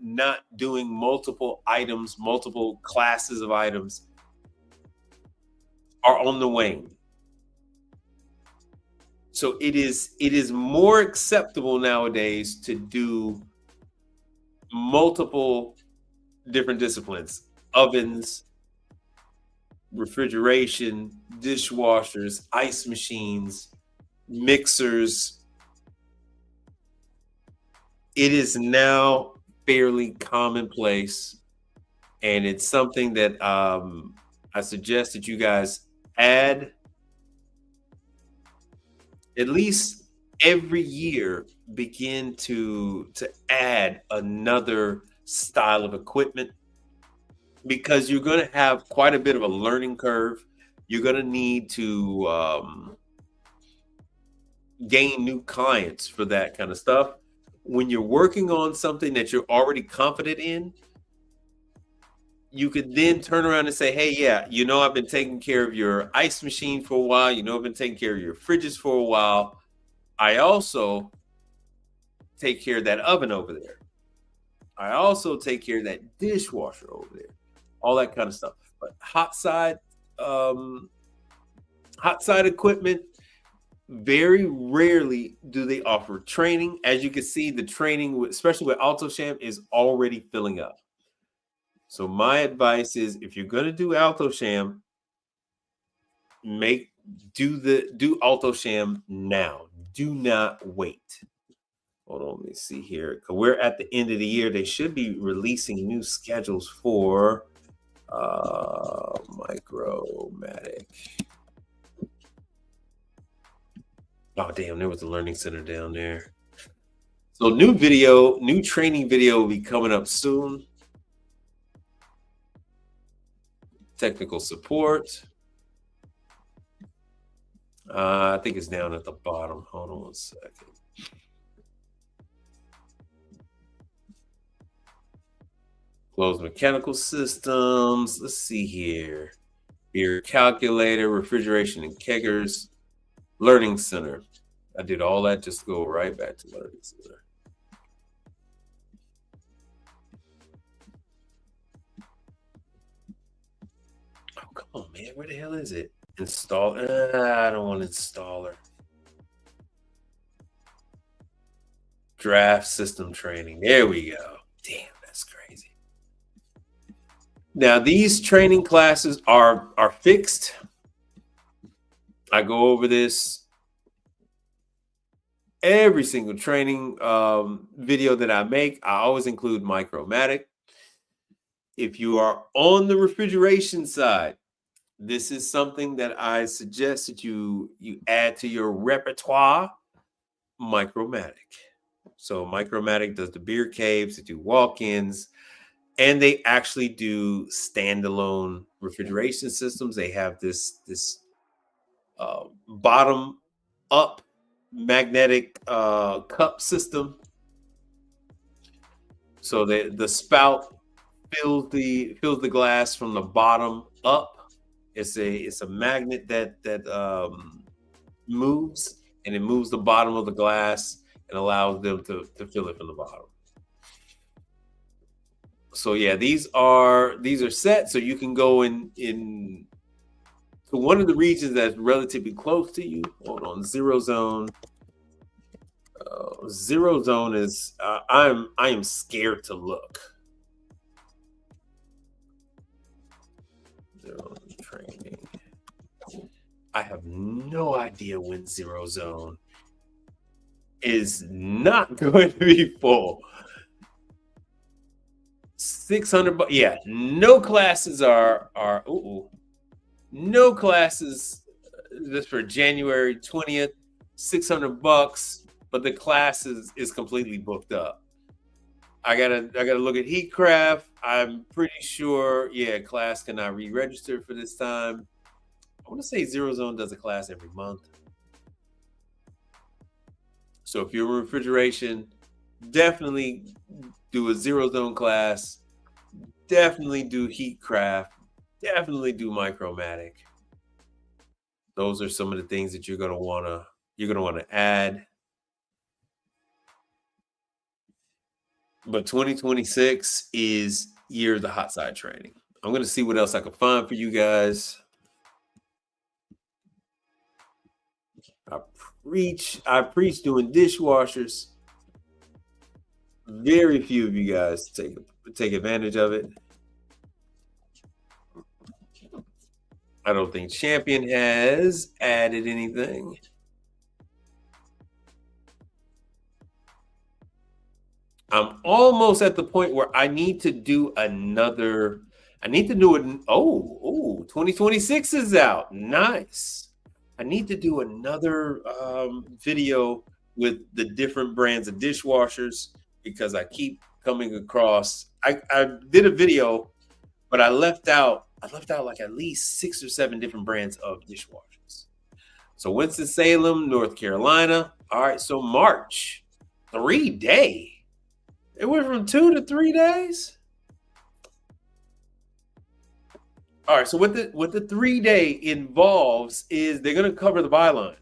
Speaker 1: not doing multiple items, multiple classes of items, are on the wane. So it is more acceptable nowadays to do multiple different disciplines: ovens, refrigeration, dishwashers, ice machines, mixers. It is now fairly commonplace, and it's something that I suggest that you guys add at least every year. Begin to add another style of equipment, because you're going to have quite a bit of a learning curve. You're going to need to gain new clients for that kind of stuff. When you're working on something that you're already confident in, you could then turn around and say, hey, yeah, I've been taking care of your ice machine for a while. I've been taking care of your fridges for a while. I also take care of that oven over there. I also take care of that dishwasher over there. All that kind of stuff. But hot side equipment, very rarely do they offer training. As you can see, the training, especially with Alto-Shaam, is already filling up. So my advice is, if you're gonna do AltoSham, do AltoSham now. Do not wait. Hold on, let me see here. We're at the end of the year. They should be releasing new schedules for Micromatic. Oh, damn, there was a learning center down there. So new training video will be coming up soon. Technical support. I think it's down at the bottom. Hold on 1 second. Closed mechanical systems. Let's see here. Beer calculator, refrigeration and keggers, learning center. I did all that just to go right back to learning center. Oh, come on, man. Where the hell is it? Install. I don't want installer. Draft system training. There we go. Damn, that's crazy. Now, these training classes are fixed. I go over this every single training video that I make. I always include Micromatic. If you are on the refrigeration side, this is something that I suggest that you add to your repertoire, Micromatic. So Micromatic does the beer caves, they do walk-ins, and they actually do standalone refrigeration systems. They have this bottom up magnetic cup system. So the spout fills the glass from the bottom up. It's a magnet that moves, and it moves the bottom of the glass and allows them to fill it from the bottom. So yeah, these are set, so you can go in to one of the regions that's relatively close to you. Hold on, Zero Zone. Zero Zone is I am scared to look. Zero training. I have no idea when Zero Zone is not going to be full. 600 bucks. Yeah, no classes are no classes just for January 20th, 600 bucks, but the class is completely booked up. I gotta look at Heatcraft. I'm pretty sure, yeah, class cannot re-register for this time. I want to say Zero Zone does a class every month. So if you're in refrigeration, definitely do a Zero Zone class. Definitely do Heatcraft. Definitely do Micromatic. Those are some of the things that you're gonna wanna add. But 2026 is year of the hot side training. I'm gonna see what else I can find for you guys. I preach doing dishwashers. Very few of you guys take advantage of it. I don't think Champion has added anything. I'm almost at the point where I need to do another. I need to do it. Oh, 2026 is out. Nice. I need to do another video with the different brands of dishwashers because I keep coming across. I did a video, but I left out like at least 6 or 7 different brands of dishwashers. So Winston-Salem, North Carolina. All right, so March, 3-day. It went from 2 to 3 days. All right, so what the 3-day involves is they're going to cover the byline.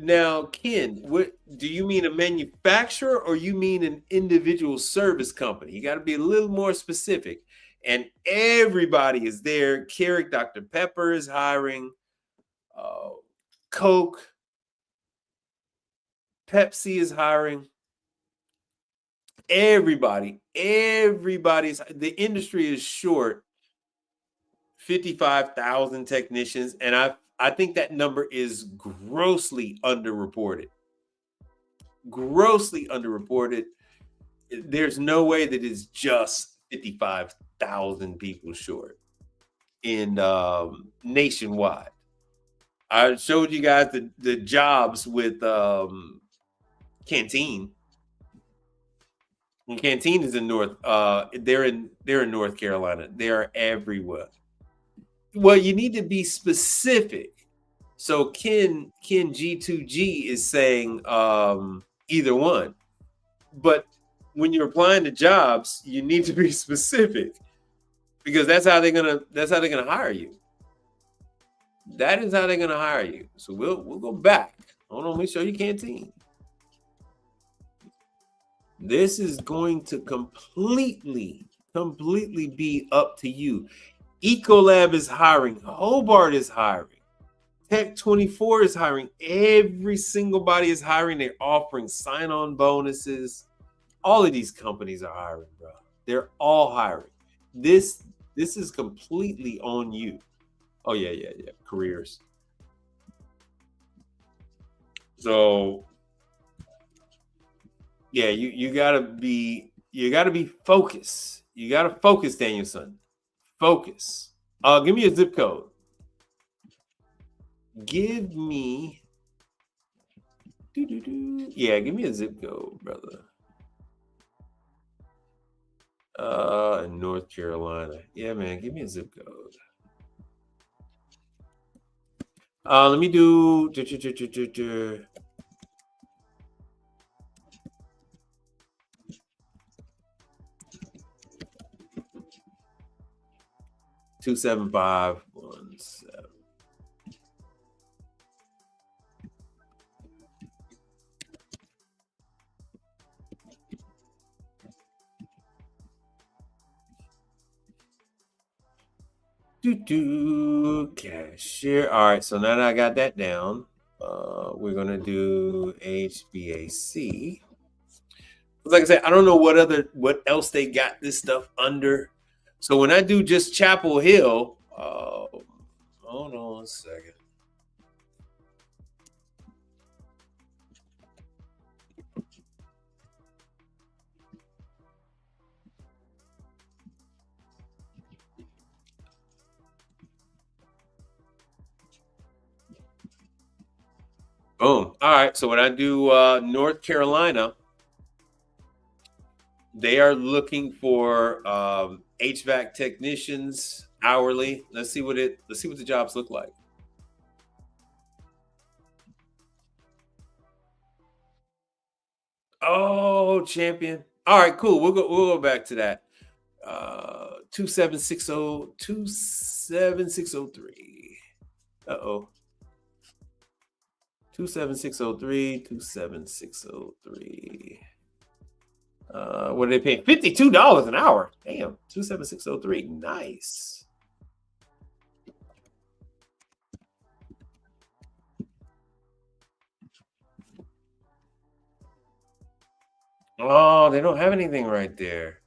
Speaker 1: Now, Ken, what do you mean, a manufacturer or you mean an individual service company? You got to be a little more specific. And everybody is there. Keurig Dr. Pepper is hiring. Coke. Pepsi is hiring. everybody's, the industry is short 55,000 technicians, and I think that number is grossly underreported. Grossly underreported. There's no way that it's just 55,000 people short in nationwide. I showed you guys the jobs with Canteen. And Canteen is in they're in North Carolina. They are everywhere. Well, you need to be specific. So Ken G2G is saying either one. But when you're applying to jobs, you need to be specific, because that's how they're gonna hire you. That is how they're gonna hire you. So we'll go back. Hold on, let me show you Canteen. This is going to completely be up to you. Ecolab is hiring. Hobart is hiring. Tech24 is hiring. Every single body is hiring. They're offering sign-on bonuses. All of these companies are hiring, bro. They're all hiring. This is completely on you. Oh, yeah. Careers. So, yeah, you gotta be focused. You gotta focus, Danielson. Focus. Give me a zip code. Give me. Yeah, give me a zip code, brother. In North Carolina. Yeah, man, give me a zip code. Let me do 27517. Cashier. All right, so now that I got that down, we're gonna do HVAC. Like I said, I don't know what else they got this stuff under. So when I do just Chapel Hill, hold on a second. Boom. All right. So when I do North Carolina, they are looking for HVAC technicians hourly. Let's see what the jobs look like. Oh, champion. All right, cool. We'll go back to that. 27603. Uh-oh. 27603, 27603. What are they paying? $52 an hour. Damn, 27603. Nice. Oh, they don't have anything right there.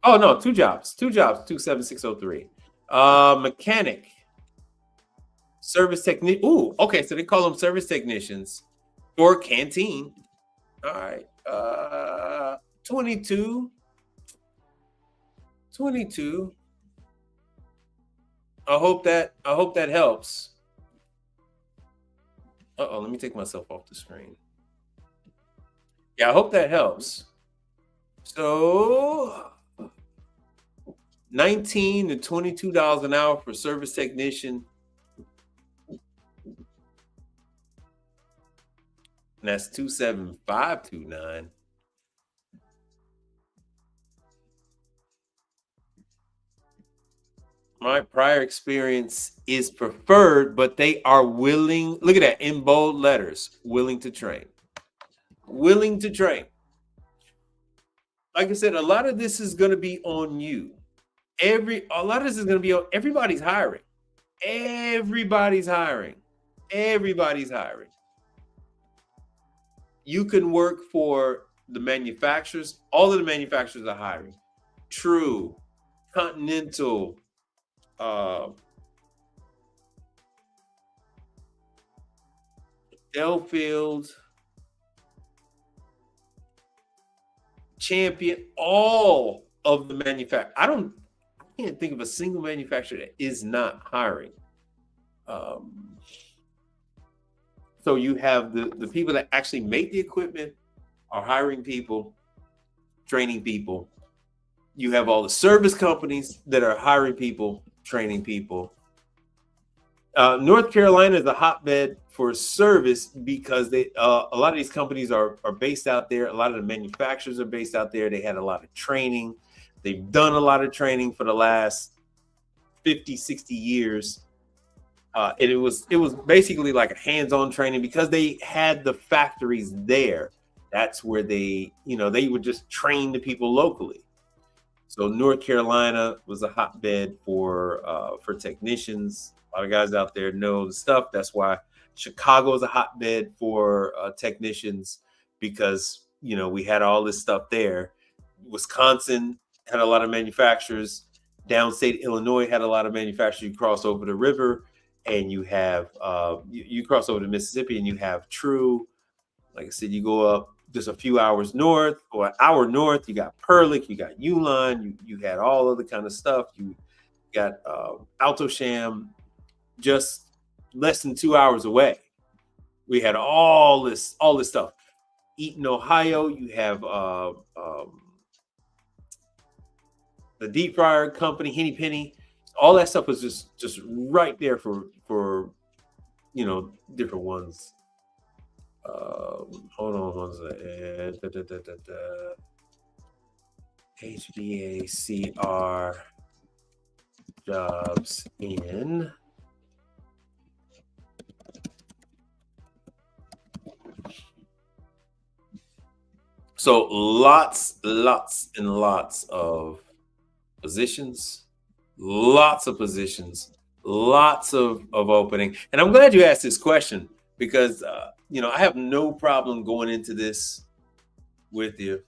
Speaker 1: Oh no, two jobs, 27603. Mechanic, service technician. Ooh, okay, so they call them service technicians for Canteen. All right, 22. I hope that helps. Uh-oh, let me take myself off the screen. Yeah, I hope that helps. So $19 to $22 an hour for service technician. And that's 27529. My prior experience is preferred, but they are willing. Look at that in bold letters. Willing to train. Willing to train. Like I said, a lot of this is going to be on you. A lot of this is going to be on everybody's hiring. Everybody's hiring. Everybody's hiring. You can work for the manufacturers. All of the manufacturers are hiring. True, Continental, Delfield, Champion, all of the manufacturers. I can't think of a single manufacturer that is not hiring. So you have the people that actually make the equipment are hiring people, training people. You have all the service companies that are hiring people, training people. North Carolina is a hotbed for service because a lot of these companies are based out there. A lot of the manufacturers are based out there. They had a lot of training. They've done a lot of training for the last 50, 60 years. And it was basically like a hands-on training because they had the factories there. That's where they would just train the people locally. So North Carolina was a hotbed for technicians. A lot of guys out there know the stuff. That's why Chicago is a hotbed for technicians because, we had all this stuff there. Wisconsin had a lot of manufacturers. Downstate Illinois had a lot of manufacturers. You cross over the river and you have, you cross over to Mississippi and you have True. Like I said, you go up just a few hours north or an hour north, you got Perlick, you got Uline, you had all of the kind of stuff. You got Alto-Shaam just less than 2 hours away. We had all this stuff. Eaton, Ohio, you have the deep fryer company, Henny Penny. All that stuff was just right there for different ones. Hold on one second. HVACR jobs in so lots and lots of positions, lots of opening. And I'm glad you asked this question because I have no problem going into this with you.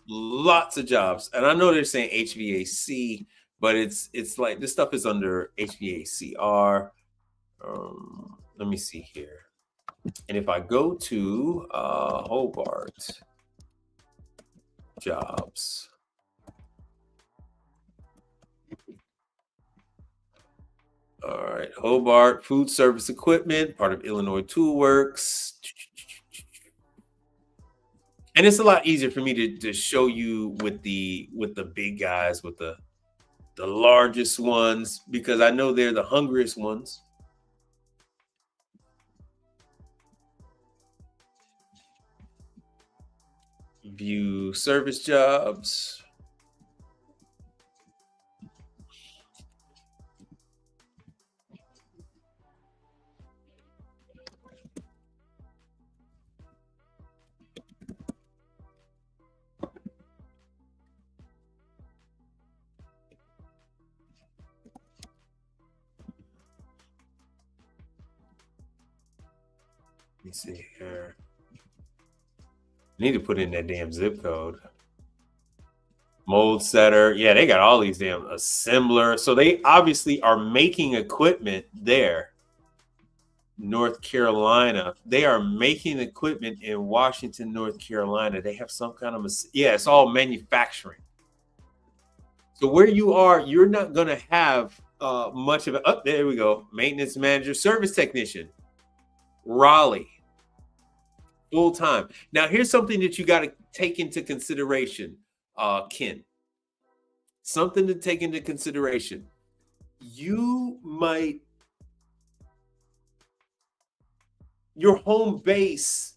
Speaker 1: Lots of jobs. And I know they're saying HVAC, but it's like this stuff is under HVACR. Let me see here. And if I go to Hobart jobs, all right, Hobart food service equipment, part of Illinois Tool Works. And it's a lot easier for me to show you with the big guys, with the largest ones, because I know they're the hungriest ones. View service jobs. Let me see here. I need to put in that damn zip code. Mold setter. Yeah, they got all these damn assembler. So they obviously are making equipment there. North Carolina. They are making equipment in Washington, North Carolina. They have some kind of, it's all manufacturing. So where you are, you're not going to have much of it. Oh, there we go. Maintenance manager, service technician, Raleigh. Full time. Now, here's something that you got to take into consideration, Ken. Something to take into consideration. You might, your home base,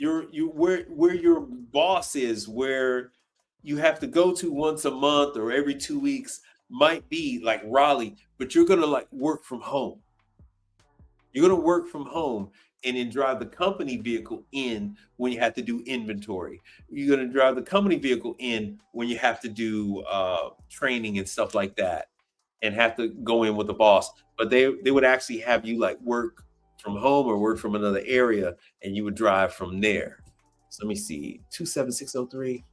Speaker 1: where your boss is, where you have to go to once a month or every 2 weeks, might be like Raleigh, but you're gonna work from home. You're gonna work from home. And then drive the company vehicle in when you have to do inventory. You're going to drive the company vehicle in when you have to do training and stuff like that, and have to go in with the boss. But they would actually have you work from home or work from another area, and you would drive from there. So let me see, 27603,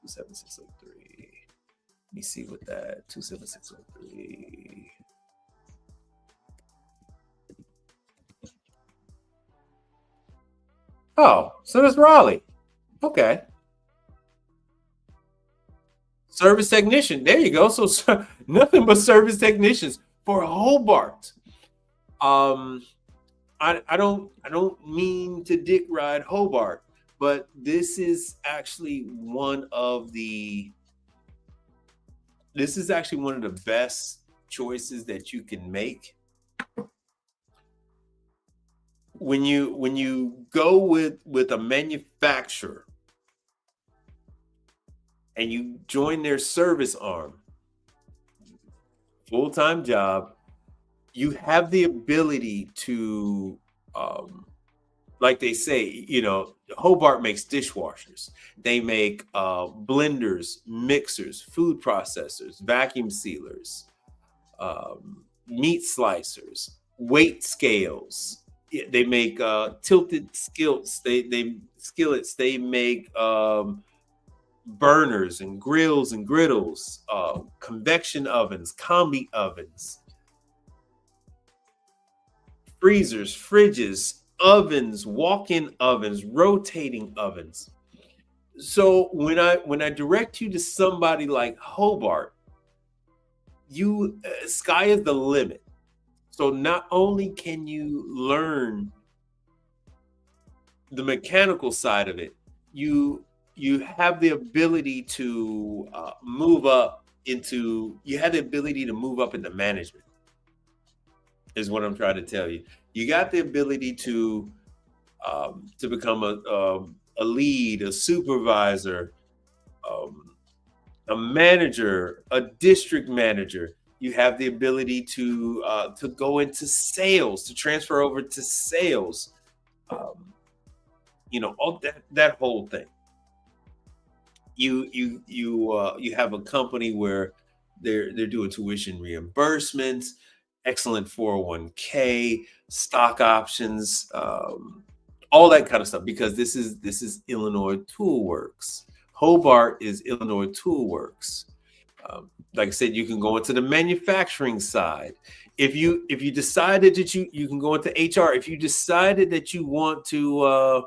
Speaker 1: 27603. Let me see what that 27603. Oh, so that's Raleigh. Okay. Service technician. There you go. So nothing but service technicians for Hobart. I don't mean to dick ride Hobart, but this is actually one of the best choices that you can make. When you go with a manufacturer and you join their service arm, full-time job, you have the ability to, like they say, Hobart makes dishwashers. They make blenders, mixers, food processors, vacuum sealers, meat slicers, weight scales. They make tilted skillets. They skillets. They make burners and grills and griddles, convection ovens, combi ovens, freezers, fridges, ovens, walk-in ovens, rotating ovens. So when I direct you to somebody like Hobart, sky is the limit. So not only can you learn the mechanical side of it, you have the ability to move up into management, is what I'm trying to tell you. You got the ability to become a lead, a supervisor, a manager, a district manager. You have the ability to go into sales, to transfer over to sales. All that whole thing. You have a company where they're doing tuition reimbursements, excellent 401k, stock options, all that kind of stuff, because this is Illinois Toolworks. Hobart is Illinois Toolworks. Like I said, you can go into the manufacturing side. If you decided that you can go into HR. If you decided that you want to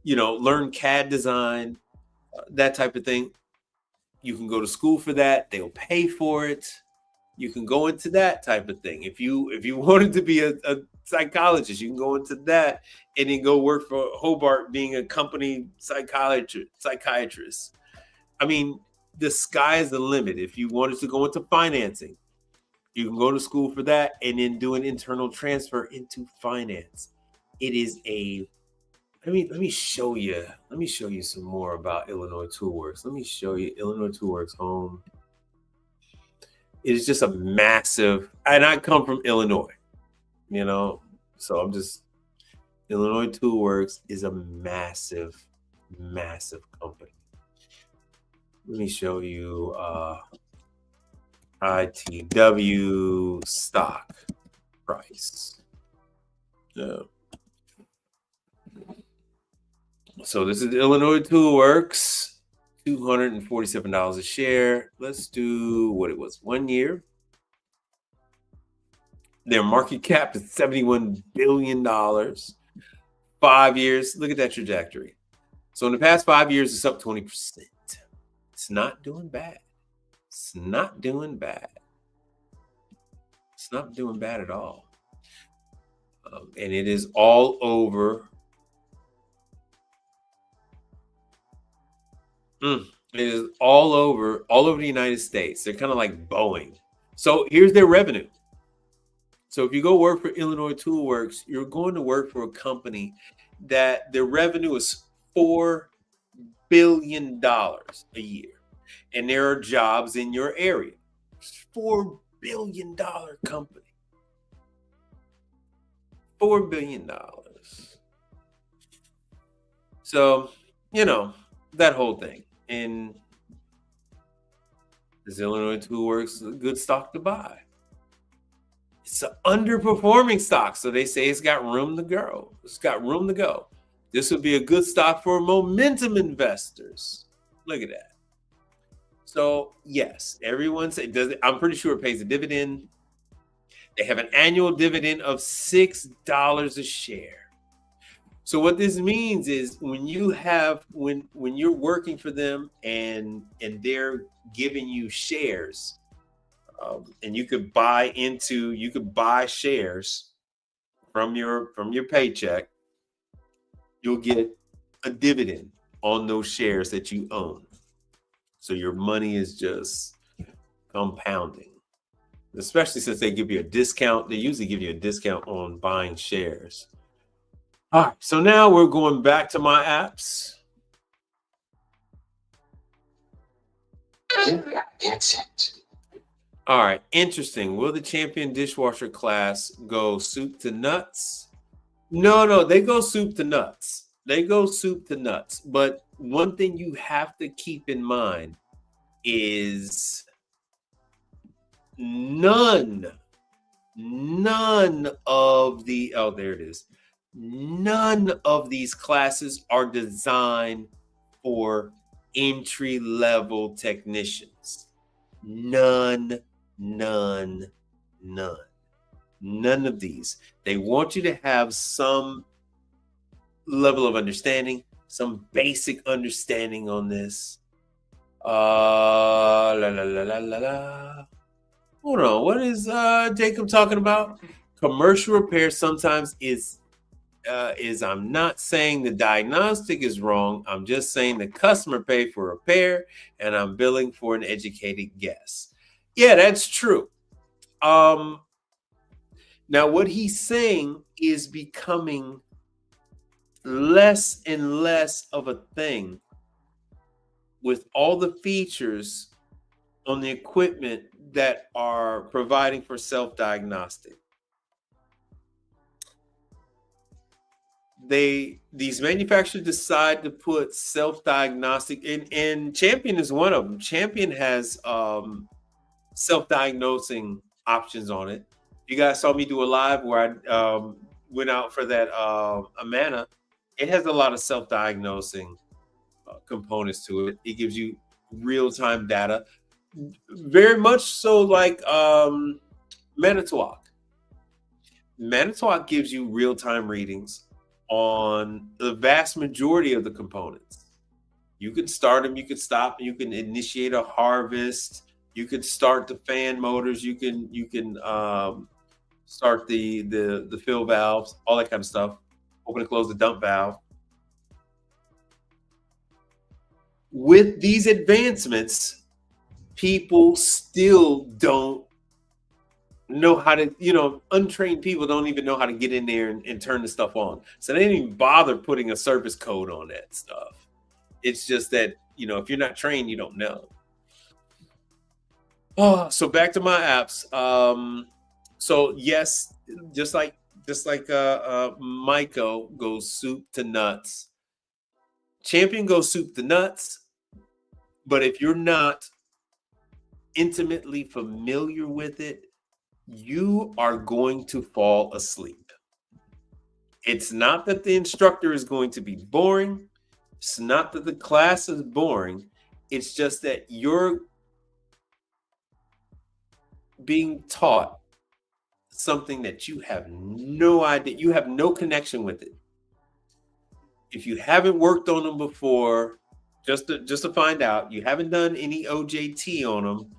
Speaker 1: learn CAD design, that type of thing, you can go to school for that. They'll pay for it. You can go into that type of thing. If you wanted to be a psychologist, you can go into that and then go work for Hobart being a company psychiatrist. I mean, the sky is the limit. If you wanted to go into financing, you can go to school for that and then do an internal transfer into finance. It is let me show you some more about Illinois Toolworks. Let me show you Illinois Toolworks home. It is just a massive, and I come from Illinois, so Illinois Toolworks is a massive, massive company. Let me show you ITW stock price. So this is Illinois Toolworks, $247 a share. Let's do what it was 1 year. Their market cap is $71 billion. 5 years, look at that trajectory. So in the past 5 years, it's up 20%. It's not doing bad. It's not doing bad. It's not doing bad at all. And it is all over. It is all over the United States. They're kind of like Boeing. So here's their revenue. So if you go work for Illinois Toolworks, you're going to work for a company that their revenue is $4 billion a year. And there are jobs in your area. $4 billion company. $4 billion. So, that whole thing. And is Illinois Toolworks a good stock to buy? It's an underperforming stock, so they say it's got room to grow. It's got room to go. This would be a good stock for momentum investors. Look at that. So yes, everyone says does it. I'm pretty sure it pays a dividend. They have an annual dividend of $6 a share. So what this means is when you're working for them and they're giving you shares, and you could buy shares from your paycheck, you'll get a dividend on those shares that you own. So your money is just compounding, especially since they give you a discount. They usually give you a discount on buying shares. All right, so now we're going back to my apps.
Speaker 14: That's it.
Speaker 1: All right, interesting. Will the champion dishwasher class go soup to nuts? No, they go soup to nuts. They go soup to nuts. But one thing you have to keep in mind is none of the, oh, there it is. None of these classes are designed for entry-level technicians. None of these. They want you to have some level of understanding, some basic understanding on this. Hold on, what is Jacob talking about? Commercial repair sometimes is I'm not saying the diagnostic is wrong. I'm just saying the customer paid for repair and I'm billing for an educated guess. Yeah, that's true. Now what he's saying is becoming less and less of a thing with all the features on the equipment that are providing for self-diagnostic. These manufacturers decide to put self-diagnostic and Champion is one of them. Champion has self-diagnosing options on it. You guys saw me do a live where I went out for that Amana. It has a lot of self-diagnosing components to it. It gives you real-time data, very much so like Manitowoc. Manitowoc gives you real-time readings on the vast majority of the components. You can start them, you can stop, you can initiate a harvest, you can start the fan motors, you can start the fill valves, all that kind of stuff. Open and close the dump valve. With these advancements, people still don't know how to, untrained people don't even know how to get in there and turn the stuff on. So they didn't even bother putting a service code on that stuff. It's just that, if you're not trained, you don't know. Oh, so back to my apps. So yes, just like Myco goes soup to nuts. Champion goes soup to nuts. But if you're not intimately familiar with it, you are going to fall asleep. It's not that the instructor is going to be boring. It's not that the class is boring. It's just that you're being taught something that you have no idea, you have no connection with it. If you haven't worked on them before, just to find out, you haven't done any OJT on them,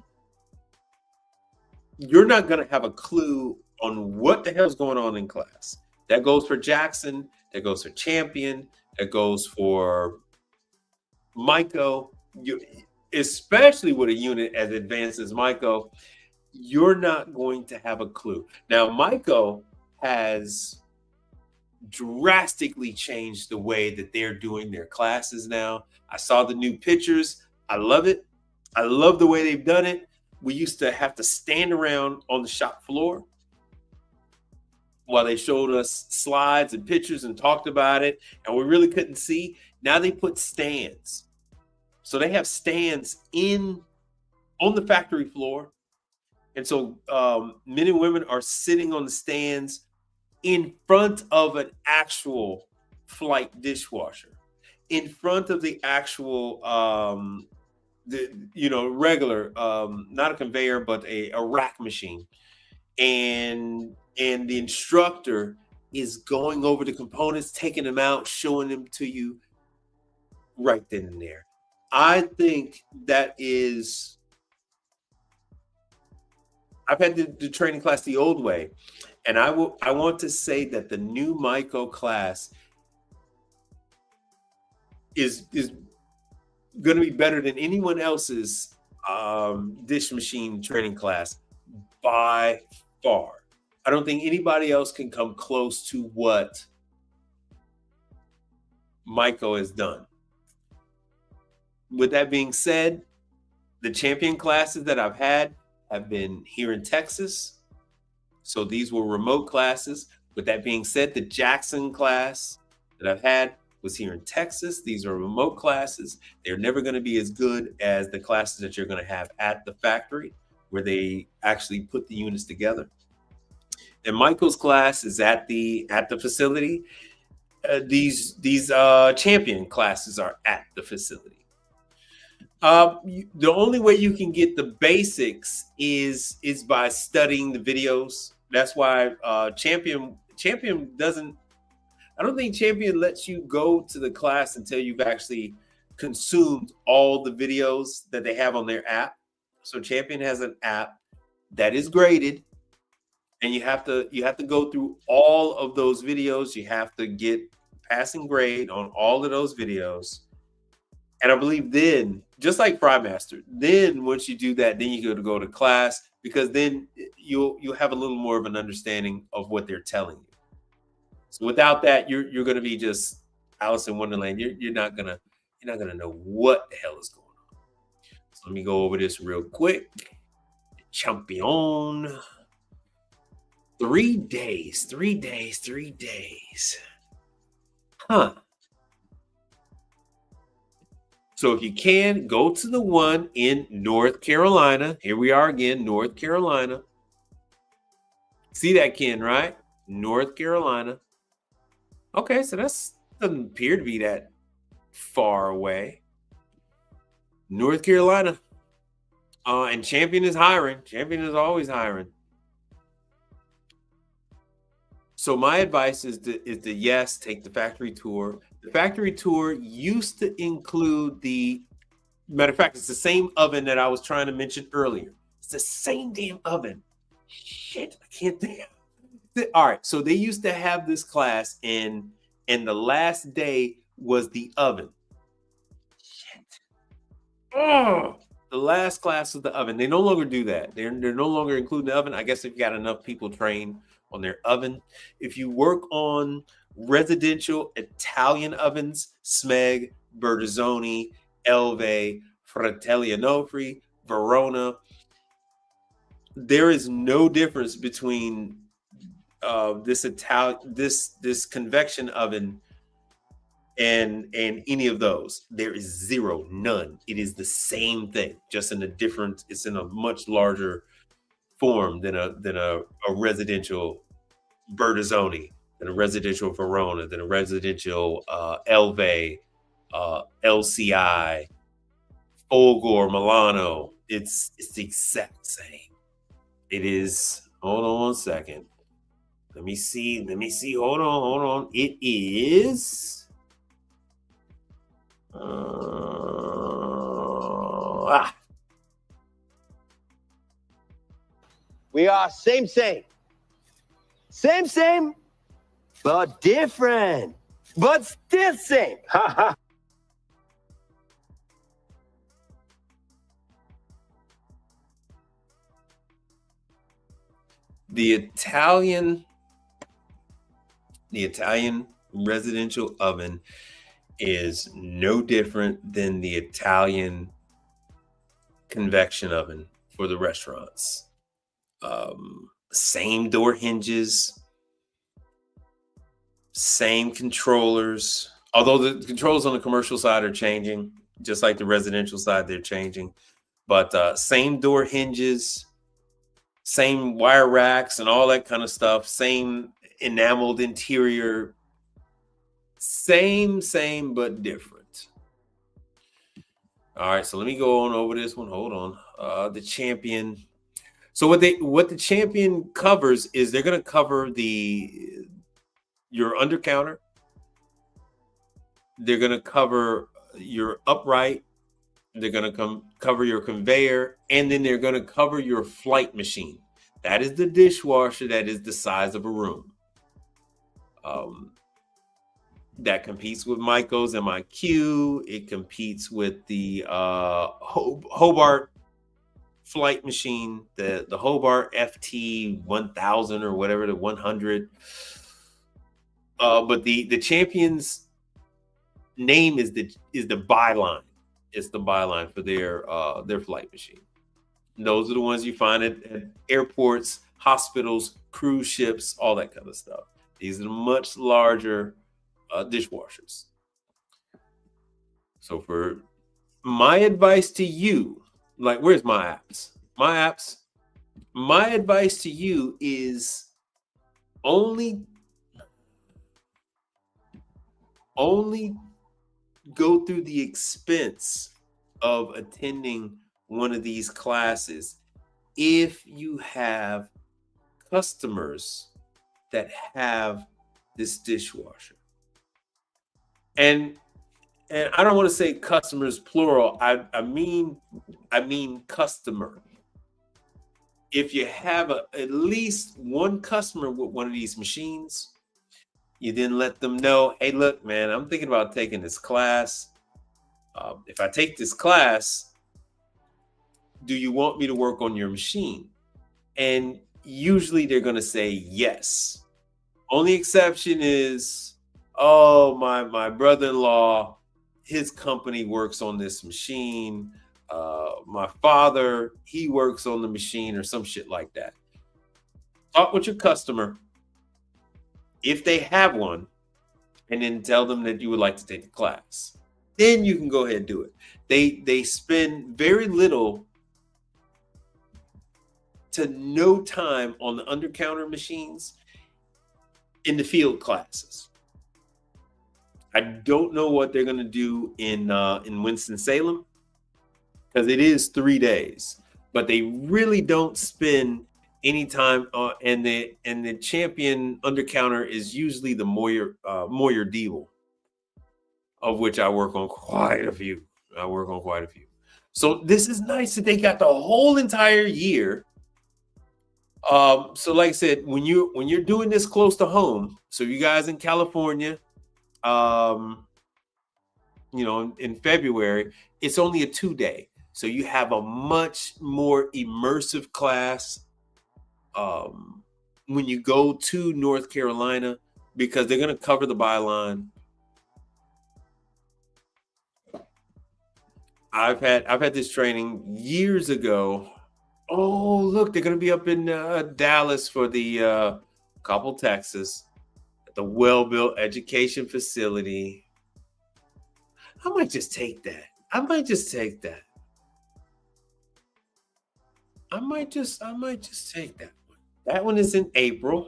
Speaker 1: you're not going to have a clue on what the hell's going on in class. That goes for Jackson, that goes for Champion, that goes for Myco. Especially with a unit as advanced as Myco, you're not going to have a clue. Now, Myco has drastically changed the way that they're doing their classes now. I saw the new pictures. I love it. I love the way they've done it. We used to have to stand around on the shop floor while they showed us slides and pictures and talked about it, and we really couldn't see. Now they put stands. So they have stands on the factory floor, And so men and women are sitting on the stands in front of an actual flight dishwasher, in front of the actual regular not a conveyor but a rack machine, and the instructor is going over the components, taking them out, showing them to you right then and there. I think that is, I've had the training class the old way, and I want to say that the new Maiko class is going to be better than anyone else's dish machine training class by far. I don't think anybody else can come close to what Maiko has done. With that being said, the champion classes that I've had have been here in Texas. So these were remote classes. With that being said, the Jackson class that I've had was here in Texas. These are remote classes. They're never going to be as good as the classes that you're going to have at the factory, where they actually put the units together. And Michael's class is at the facility. These champion classes are at the facility. The only way you can get the basics is by studying the videos. That's why Champion doesn't. I don't think Champion lets you go to the class until you've actually consumed all the videos that they have on their app. So Champion has an app that is graded, and you have to go through all of those videos. You have to get passing grade on all of those videos. And I believe then, just like FryMaster, then once you do that, then you go to class, because then you'll have a little more of an understanding of what they're telling you. So without that, you're going to be just Alice in Wonderland. You're not gonna know what the hell is going on. So let me go over this real quick. Champion. 3 days. Huh. So if you can, go to the one in North Carolina. Here we are again, North Carolina. See that, Ken, right? North Carolina. Okay, so that's doesn't appear to be that far away. North Carolina. And Champion is hiring. Champion is always hiring. So my advice is to yes, take the factory tour. The factory tour used to include matter of fact, it's the same oven that I was trying to mention earlier. It's the same damn oven. Shit, I can't think. All right, so they used to have this class, and the last day was the oven. Shit. Oh, the last class was the oven. They no longer do that. They're no longer including the oven. I guess if you got enough people trained on their oven. If you work on residential Italian ovens, Smeg, Bertazzoni, Elve, Fratelli Onofri, Verona, there is no difference between this convection oven and any of those. There is zero, none. It is the same thing, just in a different. It's in a much larger form than a residential Bertazzoni, than a residential Verona, than a residential Elve, LCI, Folgore, Milano. It's the exact same. It is. Hold on one second. Let me see. Hold on. It is.
Speaker 15: We are same, but different, but still same.
Speaker 1: The Italian residential oven is no different than the Italian convection oven for the restaurants. Same door hinges, same controllers, although the controls on the commercial side are changing, just like the residential side, they're changing. But same door hinges, Same wire racks and all that kind of stuff. Same enameled interior. Same, but different. All right, so let me go on over this one. Hold on. The Champion. So what the Champion covers is they're going to cover your under counter. They're going to cover your upright. They're going to cover your conveyor, and then they're going to cover your flight machine. That is the dishwasher that is the size of a room. That competes with Michael's MIQ. It competes with the Hobart flight machine, the Hobart FT 1000 or whatever, the 100. But the Champion's name is the byline. It's the byline for their flight machine. And those are the ones you find at airports, hospitals, cruise ships, all that kind of stuff. These are the much larger dishwashers. So for my advice to you, like, where's my apps? My advice to you is only go through the expense of attending one of these classes if you have customers that have this dishwasher. And I don't want to say customers plural. I mean customer. If you have at least one customer with one of these machines, you then let them know, hey, look, man, I'm thinking about taking this class. If I take this class, do you want me to work on your machine? And usually they're going to say yes. Only exception is, oh, my brother-in-law, his company works on this machine. My father, he works on the machine, or some shit like that. Talk with your customer, if they have one, and then tell them that you would like to take a class. Then you can go ahead and do it. They spend very little to no time on the under-counter machines in the field classes. I don't know what they're going to do in Winston-Salem, because it is 3 days, but they really don't spend any time. And the Champion undercounter is usually the Moyer Diebel, of which I work on quite a few. So this is nice that they got the whole entire year. So like I said, when you're doing this close to home, so you guys in California, in February, it's only a 2-day. So you have a much more immersive class when you go to North Carolina, because they're going to cover the byline. I've had this training years ago. Oh, look, they're going to be up in Dallas for the Coppell, Texas, at the Well-Built Education Facility. I might just take that. I might just take that one. That one is in April,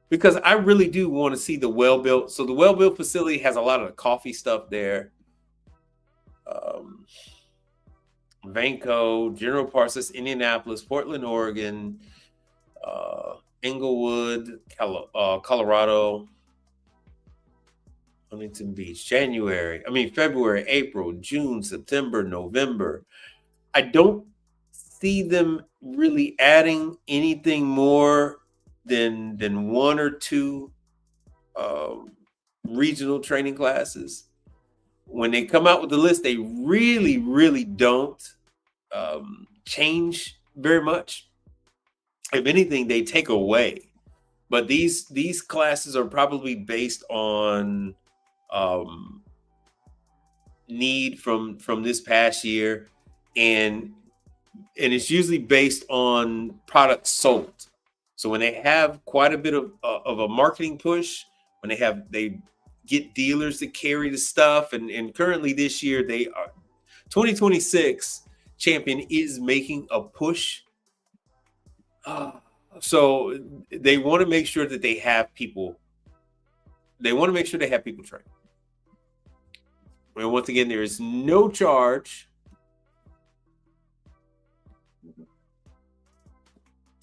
Speaker 1: because I really do want to see the Well-Built. So the Well-Built facility has a lot of the coffee stuff there. Vanco, General Parsons, Indianapolis, Portland, Oregon, Englewood, Colorado, Huntington Beach, February, April, June, September, November. I don't see them really adding anything more than 1 or 2 regional training classes. When they come out with the list, they really, really don't change very much. If anything, they take away. But these classes are probably based on need from this past year, and it's usually based on products sold. So when they have quite a bit of a marketing push, when they get dealers to carry the stuff, and currently this year 2026 Champion is making a push So they want to make sure that they have people. They want to make sure they have people trained. And once again, there is no charge.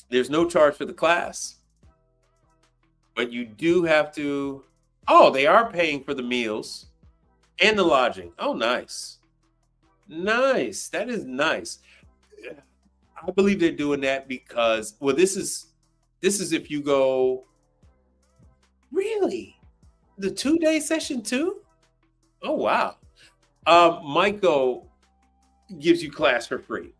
Speaker 1: There's no charge for the class, but you do have to. Oh, they are paying for the meals and the lodging. Oh, nice. Nice. That is nice. I believe they're doing that because, well, this is if you go, really, the 2-day session too? Oh, wow. Maiko gives you class for free.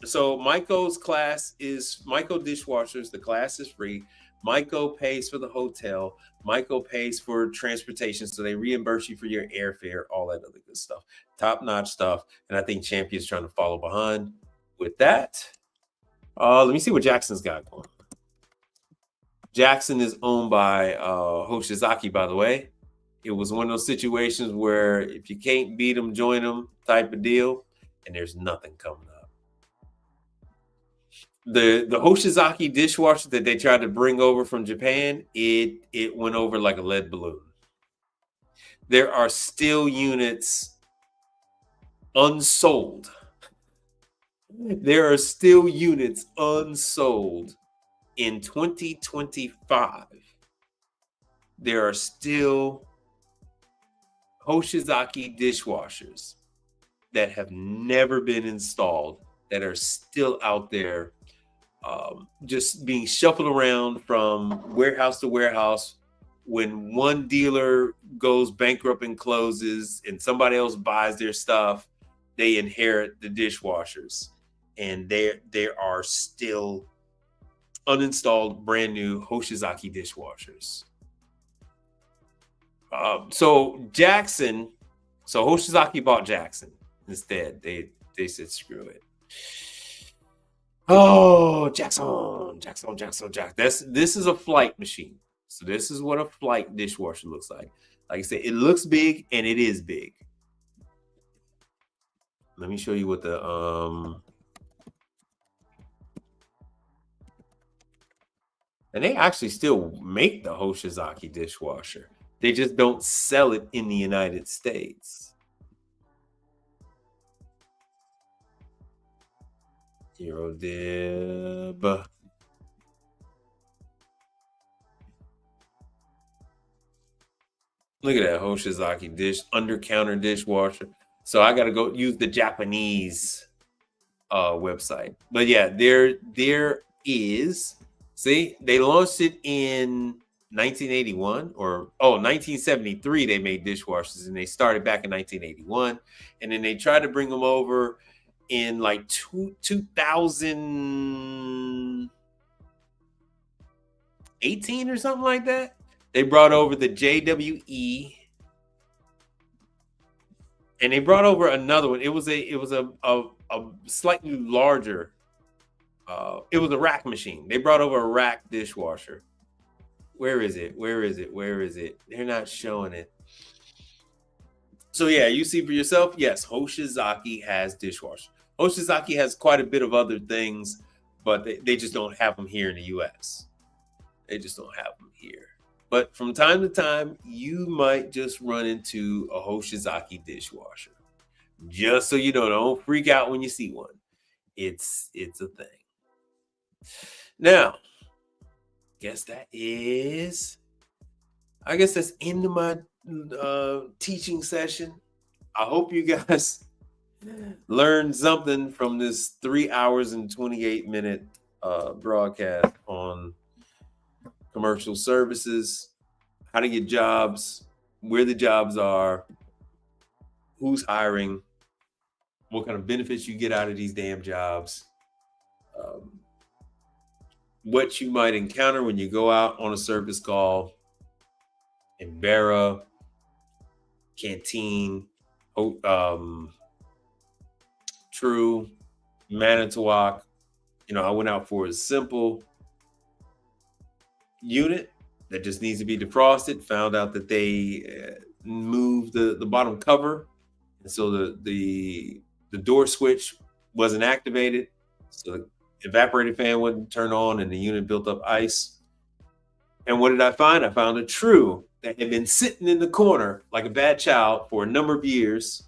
Speaker 1: So Maiko's class is Maiko Dishwashers. The class is free. Maiko pays for the hotel. Maiko pays for transportation. So they reimburse you for your airfare, all that other good stuff. Top-notch stuff. And I think Champion's trying to follow behind with that. Let me see what Jackson's got going. Jackson is owned by Hoshizaki, by the way. It was one of those situations where if you can't beat them, join them type of deal. And there's nothing coming up. The Hoshizaki dishwasher that they tried to bring over from Japan, it went over like a lead balloon. There are still units unsold. There are still units unsold in 2025. There are still Hoshizaki dishwashers that have never been installed that are still out there, just being shuffled around from warehouse to warehouse. When one dealer goes bankrupt and closes and somebody else buys their stuff, they inherit the dishwashers. And there are still uninstalled brand new Hoshizaki dishwashers. So Hoshizaki bought Jackson instead. They said, screw it. Oh, Jackson. This is a flight machine. So this is what a flight dishwasher looks like. Like I said, it looks big and it is big. Let me show you what the and they actually still make the Hoshizaki dishwasher. They just don't sell it in the United States. Eurodib. Look at that Hoshizaki under counter dishwasher. So I got to go use the Japanese website. But yeah, there is. See, they launched it in 1981 or 1973. They made dishwashers and they started back in 1981. And then they tried to bring them over in like 2018 or something like that. They brought over the JWE. And they brought over another one. It was a slightly larger. It was a rack machine. They brought over a rack dishwasher. Where is it? They're not showing it. So yeah, you see for yourself. Yes, Hoshizaki has dishwasher. Hoshizaki has quite a bit of other things, but they just don't have them here in the U.S. They just don't have them here. But from time to time, you might just run into a Hoshizaki dishwasher. Just so you know, don't freak out when you see one. It's a thing. Now, I guess that's into my teaching session. I hope you guys learned something from this 3 hours and 28-minute broadcast on commercial services, how to get jobs, where the jobs are, who's hiring, what kind of benefits you get out of these damn jobs, what you might encounter when you go out on a service call in Barra, Canteen, True, Manitowoc. I went out for a simple unit that just needs to be defrosted. Found out that they moved the bottom cover, and so the door switch wasn't activated. So evaporator fan wouldn't turn on and the unit built up ice. And what did I find? I found a True that had been sitting in the corner like a bad child for a number of years,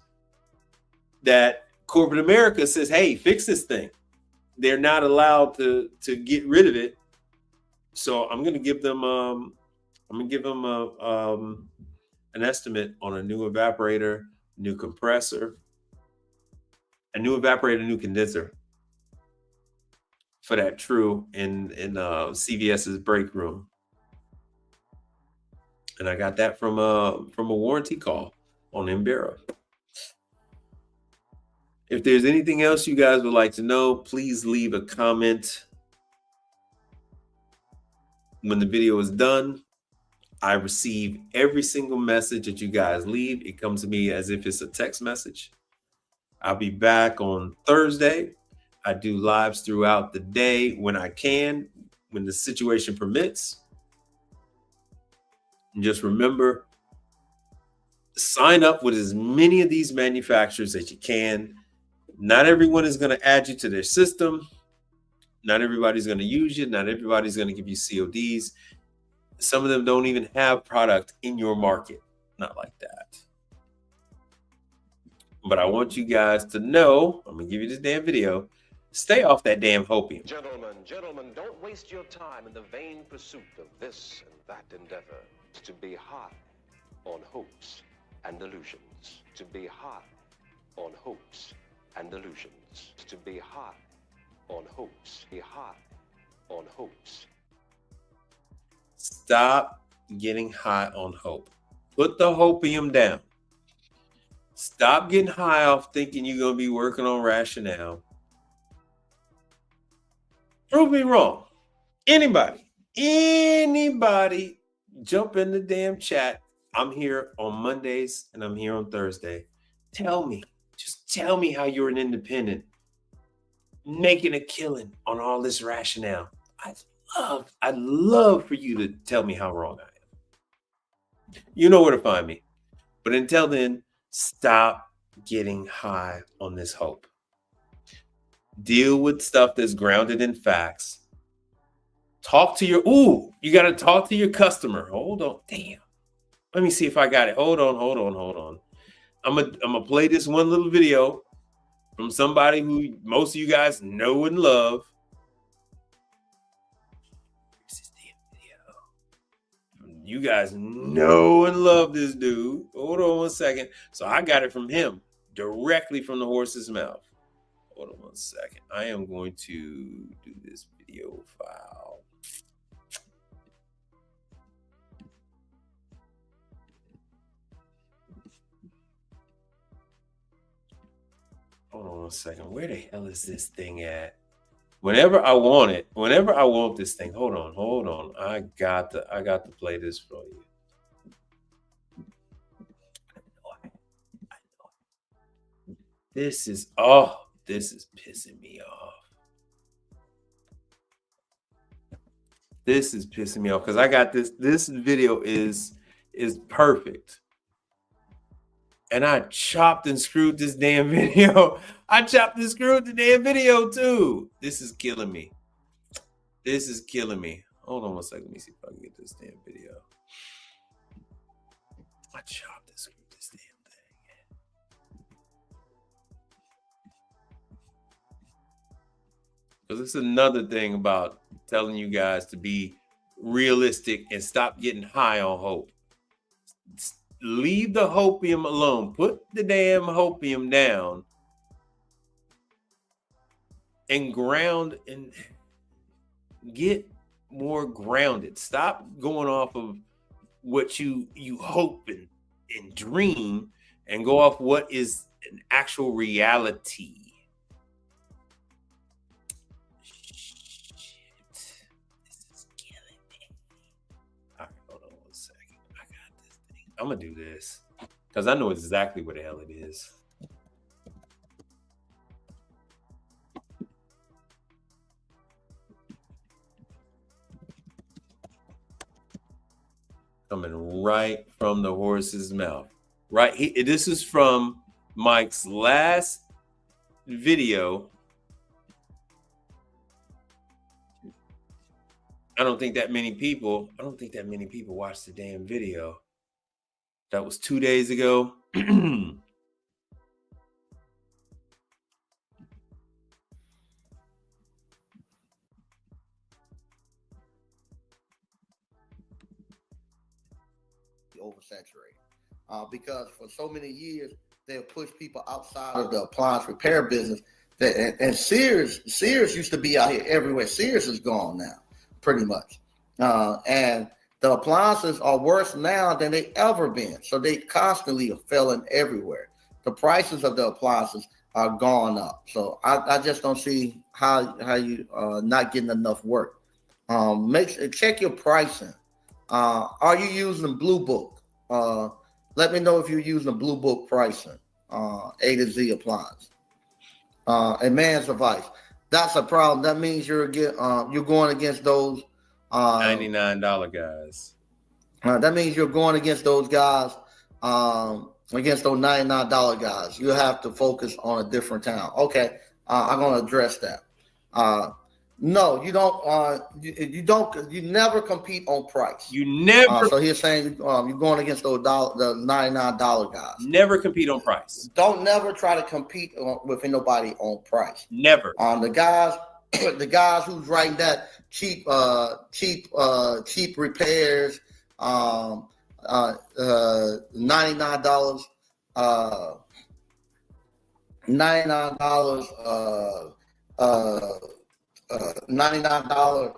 Speaker 1: that corporate America says, hey, fix this thing. They're not allowed to get rid of it. So I'm going to give them an estimate on a new evaporator, new compressor, a new evaporator, new condenser for that True in CVS's break room. And I got that from a warranty call on Embera. If there's anything else you guys would like to know, please leave a comment. When the video is done, I receive every single message that you guys leave. It comes to me as if it's a text message. I'll be back on Thursday. I do lives throughout the day when I can, when the situation permits. And just remember, sign up with as many of these manufacturers as you can. Not everyone is going to add you to their system. Not everybody's going to use you. Not everybody's going to give you CODs. Some of them don't even have product in your market. Not like that. But I want you guys to know, I'm going to give you this damn video. Stay off that damn hopium.
Speaker 6: Gentlemen, don't waste your time in the vain pursuit of this and that endeavor. To be high on hopes and illusions. To be high on hopes and illusions. To be high on hopes. Be high on hopes.
Speaker 1: Stop getting high on hope. Put the hopium down. Stop getting high off thinking you're going to be working on rationale. Prove me wrong. Anybody, jump in the damn chat. I'm here on Mondays and I'm here on Thursday. Just tell me how you're an independent making a killing on all this rationale. I'd love for you to tell me how wrong I am. You know where to find me. But until then, stop getting high on this hope. Deal with stuff that's grounded in facts. Talk to you got to talk to your customer. Hold on. Damn. Let me see if I got it. Hold on. I'm gonna play this one little video from somebody who most of you guys know and love. You guys know and love this dude. Hold on one second. So I got it from him, directly from the horse's mouth. Hold on one second. I am going to do this video file. Hold on one second. Where the hell is this thing at? Whenever I want this thing, hold on. I got to play this for you. This is pissing me off. This is pissing me off because I got this video is perfect. And I chopped and screwed this damn video. I chopped and screwed the damn video too. This is killing me. Hold on one second. Let me see if I can get this damn video. I chopped and screwed this damn thing. Because it's another thing about telling you guys to be realistic and stop getting high on hope. Leave the hopium alone. Put the damn hopium down and ground and get more grounded. Stop going off of what you hope and dream and go off what is an actual reality. I'm gonna do this because I know exactly what the hell it is. Coming right from the horse's mouth. Right. This is from Mike's last video I don't think that many people watched the damn video. That was 2 days ago.
Speaker 16: Oversaturated, because for so many years they have pushed people outside of the appliance repair business. And Sears used to be out here everywhere. Sears is gone now, pretty much, and the appliances are worse now than they ever been. So they constantly are failing everywhere. The prices of the appliances are gone up. So I just don't see how you not getting enough work. Check your pricing. Are you using Blue Book? Let me know if you're using Blue Book pricing, A to Z appliance. And man's advice. That's a problem. That means you're going against those
Speaker 1: $99 guys.
Speaker 16: That means you're going against those guys, against those $99 guys. You have to focus on a different town. Okay, I'm going to address that. No, you don't. You never compete on price.
Speaker 1: You never.
Speaker 16: So he's saying you're going against those the $99 guys.
Speaker 1: Never compete on price.
Speaker 16: Don't never try to compete with anybody on price.
Speaker 1: Never.
Speaker 16: The guys who's writing that cheap repairs, $99. $99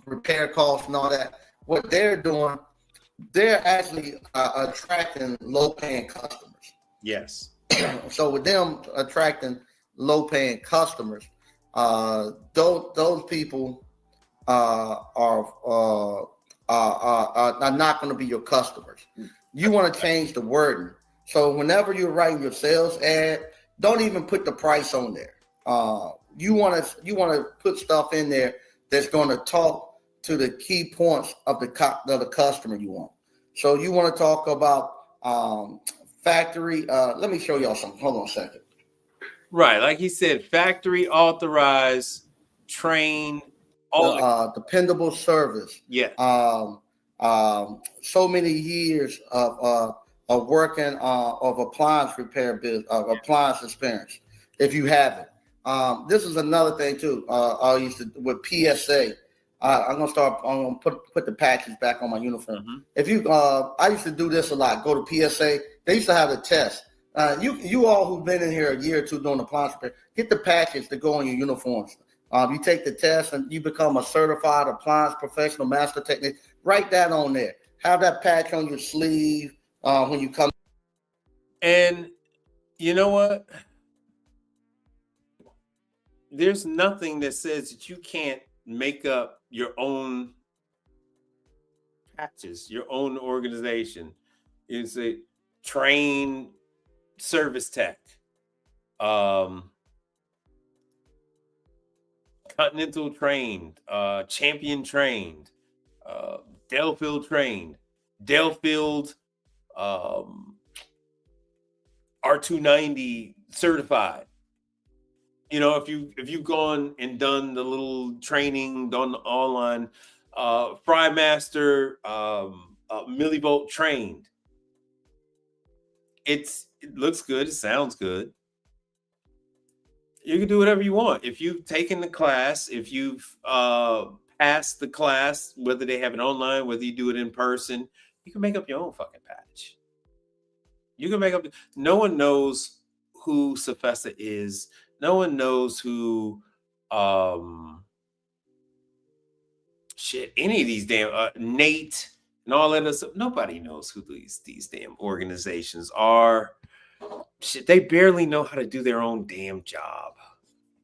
Speaker 16: repair costs and all that. What they're doing, they're actually attracting low-paying customers.
Speaker 1: Yes.
Speaker 16: So with them attracting low-paying customers, those people are not going to be your customers. You want to change the wording. So whenever you're writing your sales ad, don't even put the price on there. You want to put stuff in there that's going to talk to the key points of the customer you want. So you want to talk about factory. Let me show y'all something. Hold on a second.
Speaker 1: Right, like he said, factory authorized, trained,
Speaker 16: dependable service.
Speaker 1: Yeah.
Speaker 16: So many years of working of appliance repair business, of appliance experience. If you haven't. This is another thing too. I used to with PSA. I'm gonna put the patches back on my uniform.
Speaker 1: Mm-hmm.
Speaker 16: If you, I used to do this a lot. Go to PSA. They used to have a test. You all who've been in here a year or two doing appliance repair, get the patches to go on your uniforms. You take the test and you become a certified appliance professional master technician. Write that on there. Have that patch on your sleeve when you come.
Speaker 1: And you know what? There's nothing that says that you can't make up your own patches, your own organization. You say train service tech, Continental trained, Champion trained, Delfield trained, Delfield R290 certified. You know, if you've gone and done the little training, done the online, Frymaster, millivolt trained. It looks good. It sounds good. You can do whatever you want. If you've taken the class, if you've passed the class, whether they have it online, whether you do it in person, you can make up your own fucking patch. You can make up. No one knows who Safessa is. No one knows who any of these damn Nate and all that other stuff. Nobody knows who these damn organizations are. Shit, they barely know how to do their own damn job,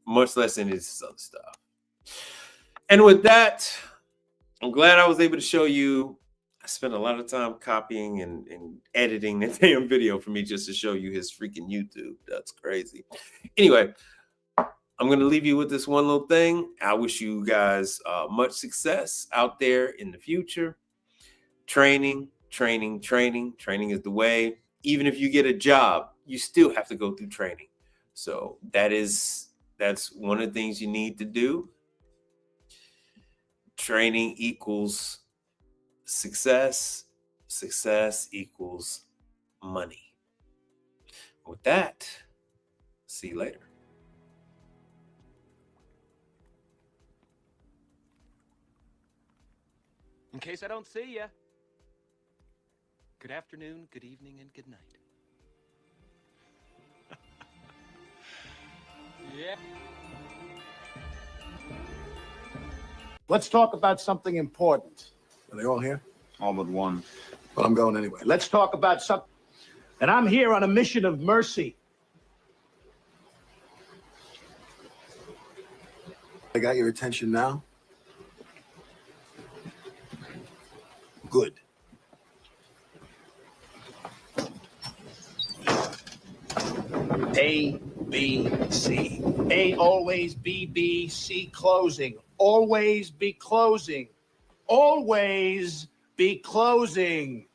Speaker 1: much less in this other stuff. And with that, I'm glad I was able to show you. I spent a lot of time copying and editing the damn video for me just to show you his freaking YouTube. That's crazy. Anyway, I'm going to leave you with this one little thing. I wish you guys much success out there in the future. Training is the way. Even if you get a job, you still have to go through training. So that's one of the things you need to do. training equals success. Success equals money. With that, see you later.
Speaker 17: In case I don't see ya, good afternoon, good evening, and good night. Yeah.
Speaker 18: Let's talk about something important. Are they all here? All but one. Well, I'm going anyway. Let's talk about something. And I'm here on a mission of mercy. I got your attention now? Good. A, B, C. A always B, B, C closing. Always be closing. Always be closing.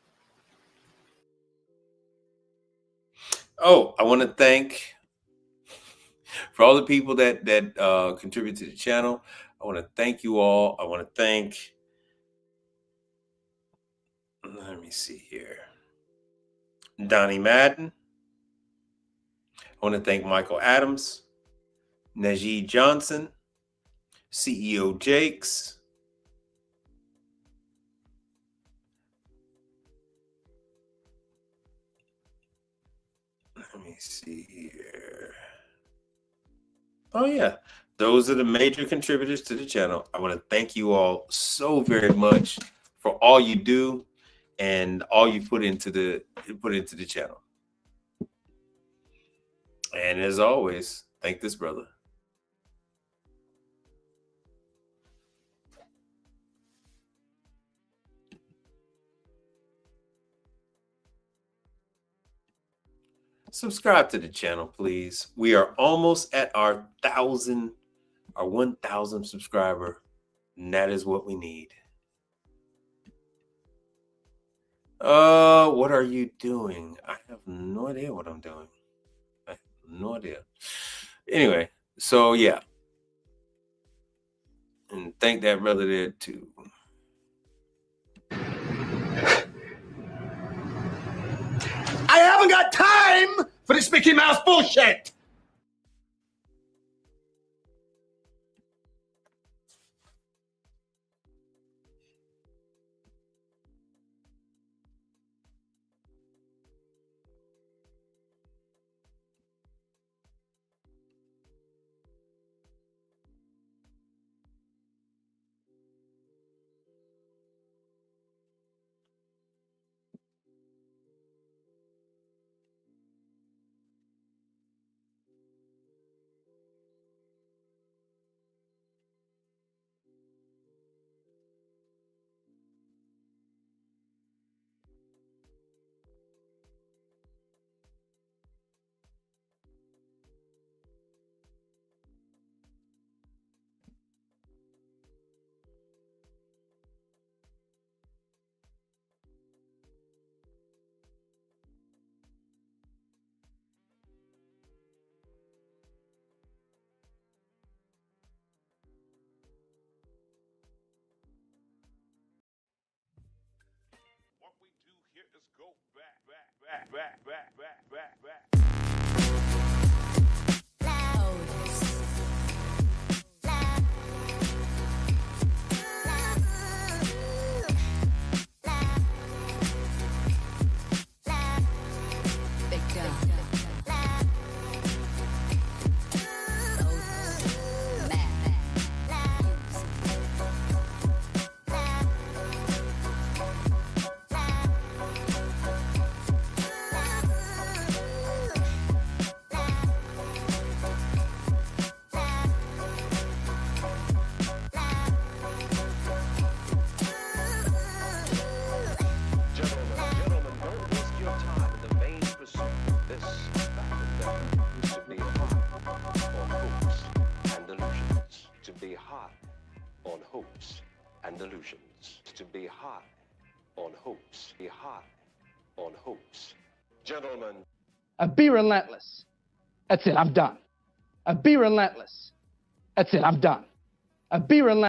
Speaker 1: Oh, I want to thank for all the people that contribute to the channel. I want to thank you all. I want to thank, let me see here, Donnie Madden. I want to thank Michael Adams, Najee Johnson, CEO Jakes, let me see here. Oh yeah, those are the major contributors to the channel. I want to thank you all so very much for all you do and all you put into the channel. And as always, thank this brother. Subscribe to the channel, please. We are almost at our 1,000 subscriber, and that is what we need. What are you doing? I have no idea what I'm doing. I have no idea. Anyway, so yeah. And thank that brother there too.
Speaker 18: I haven't got time for this Mickey Mouse bullshit.
Speaker 6: To be high on hopes, be high on hopes. Gentlemen.
Speaker 19: Be relentless. That's it, I'm done. Be relentless. That's it, I'm done. Be relentless.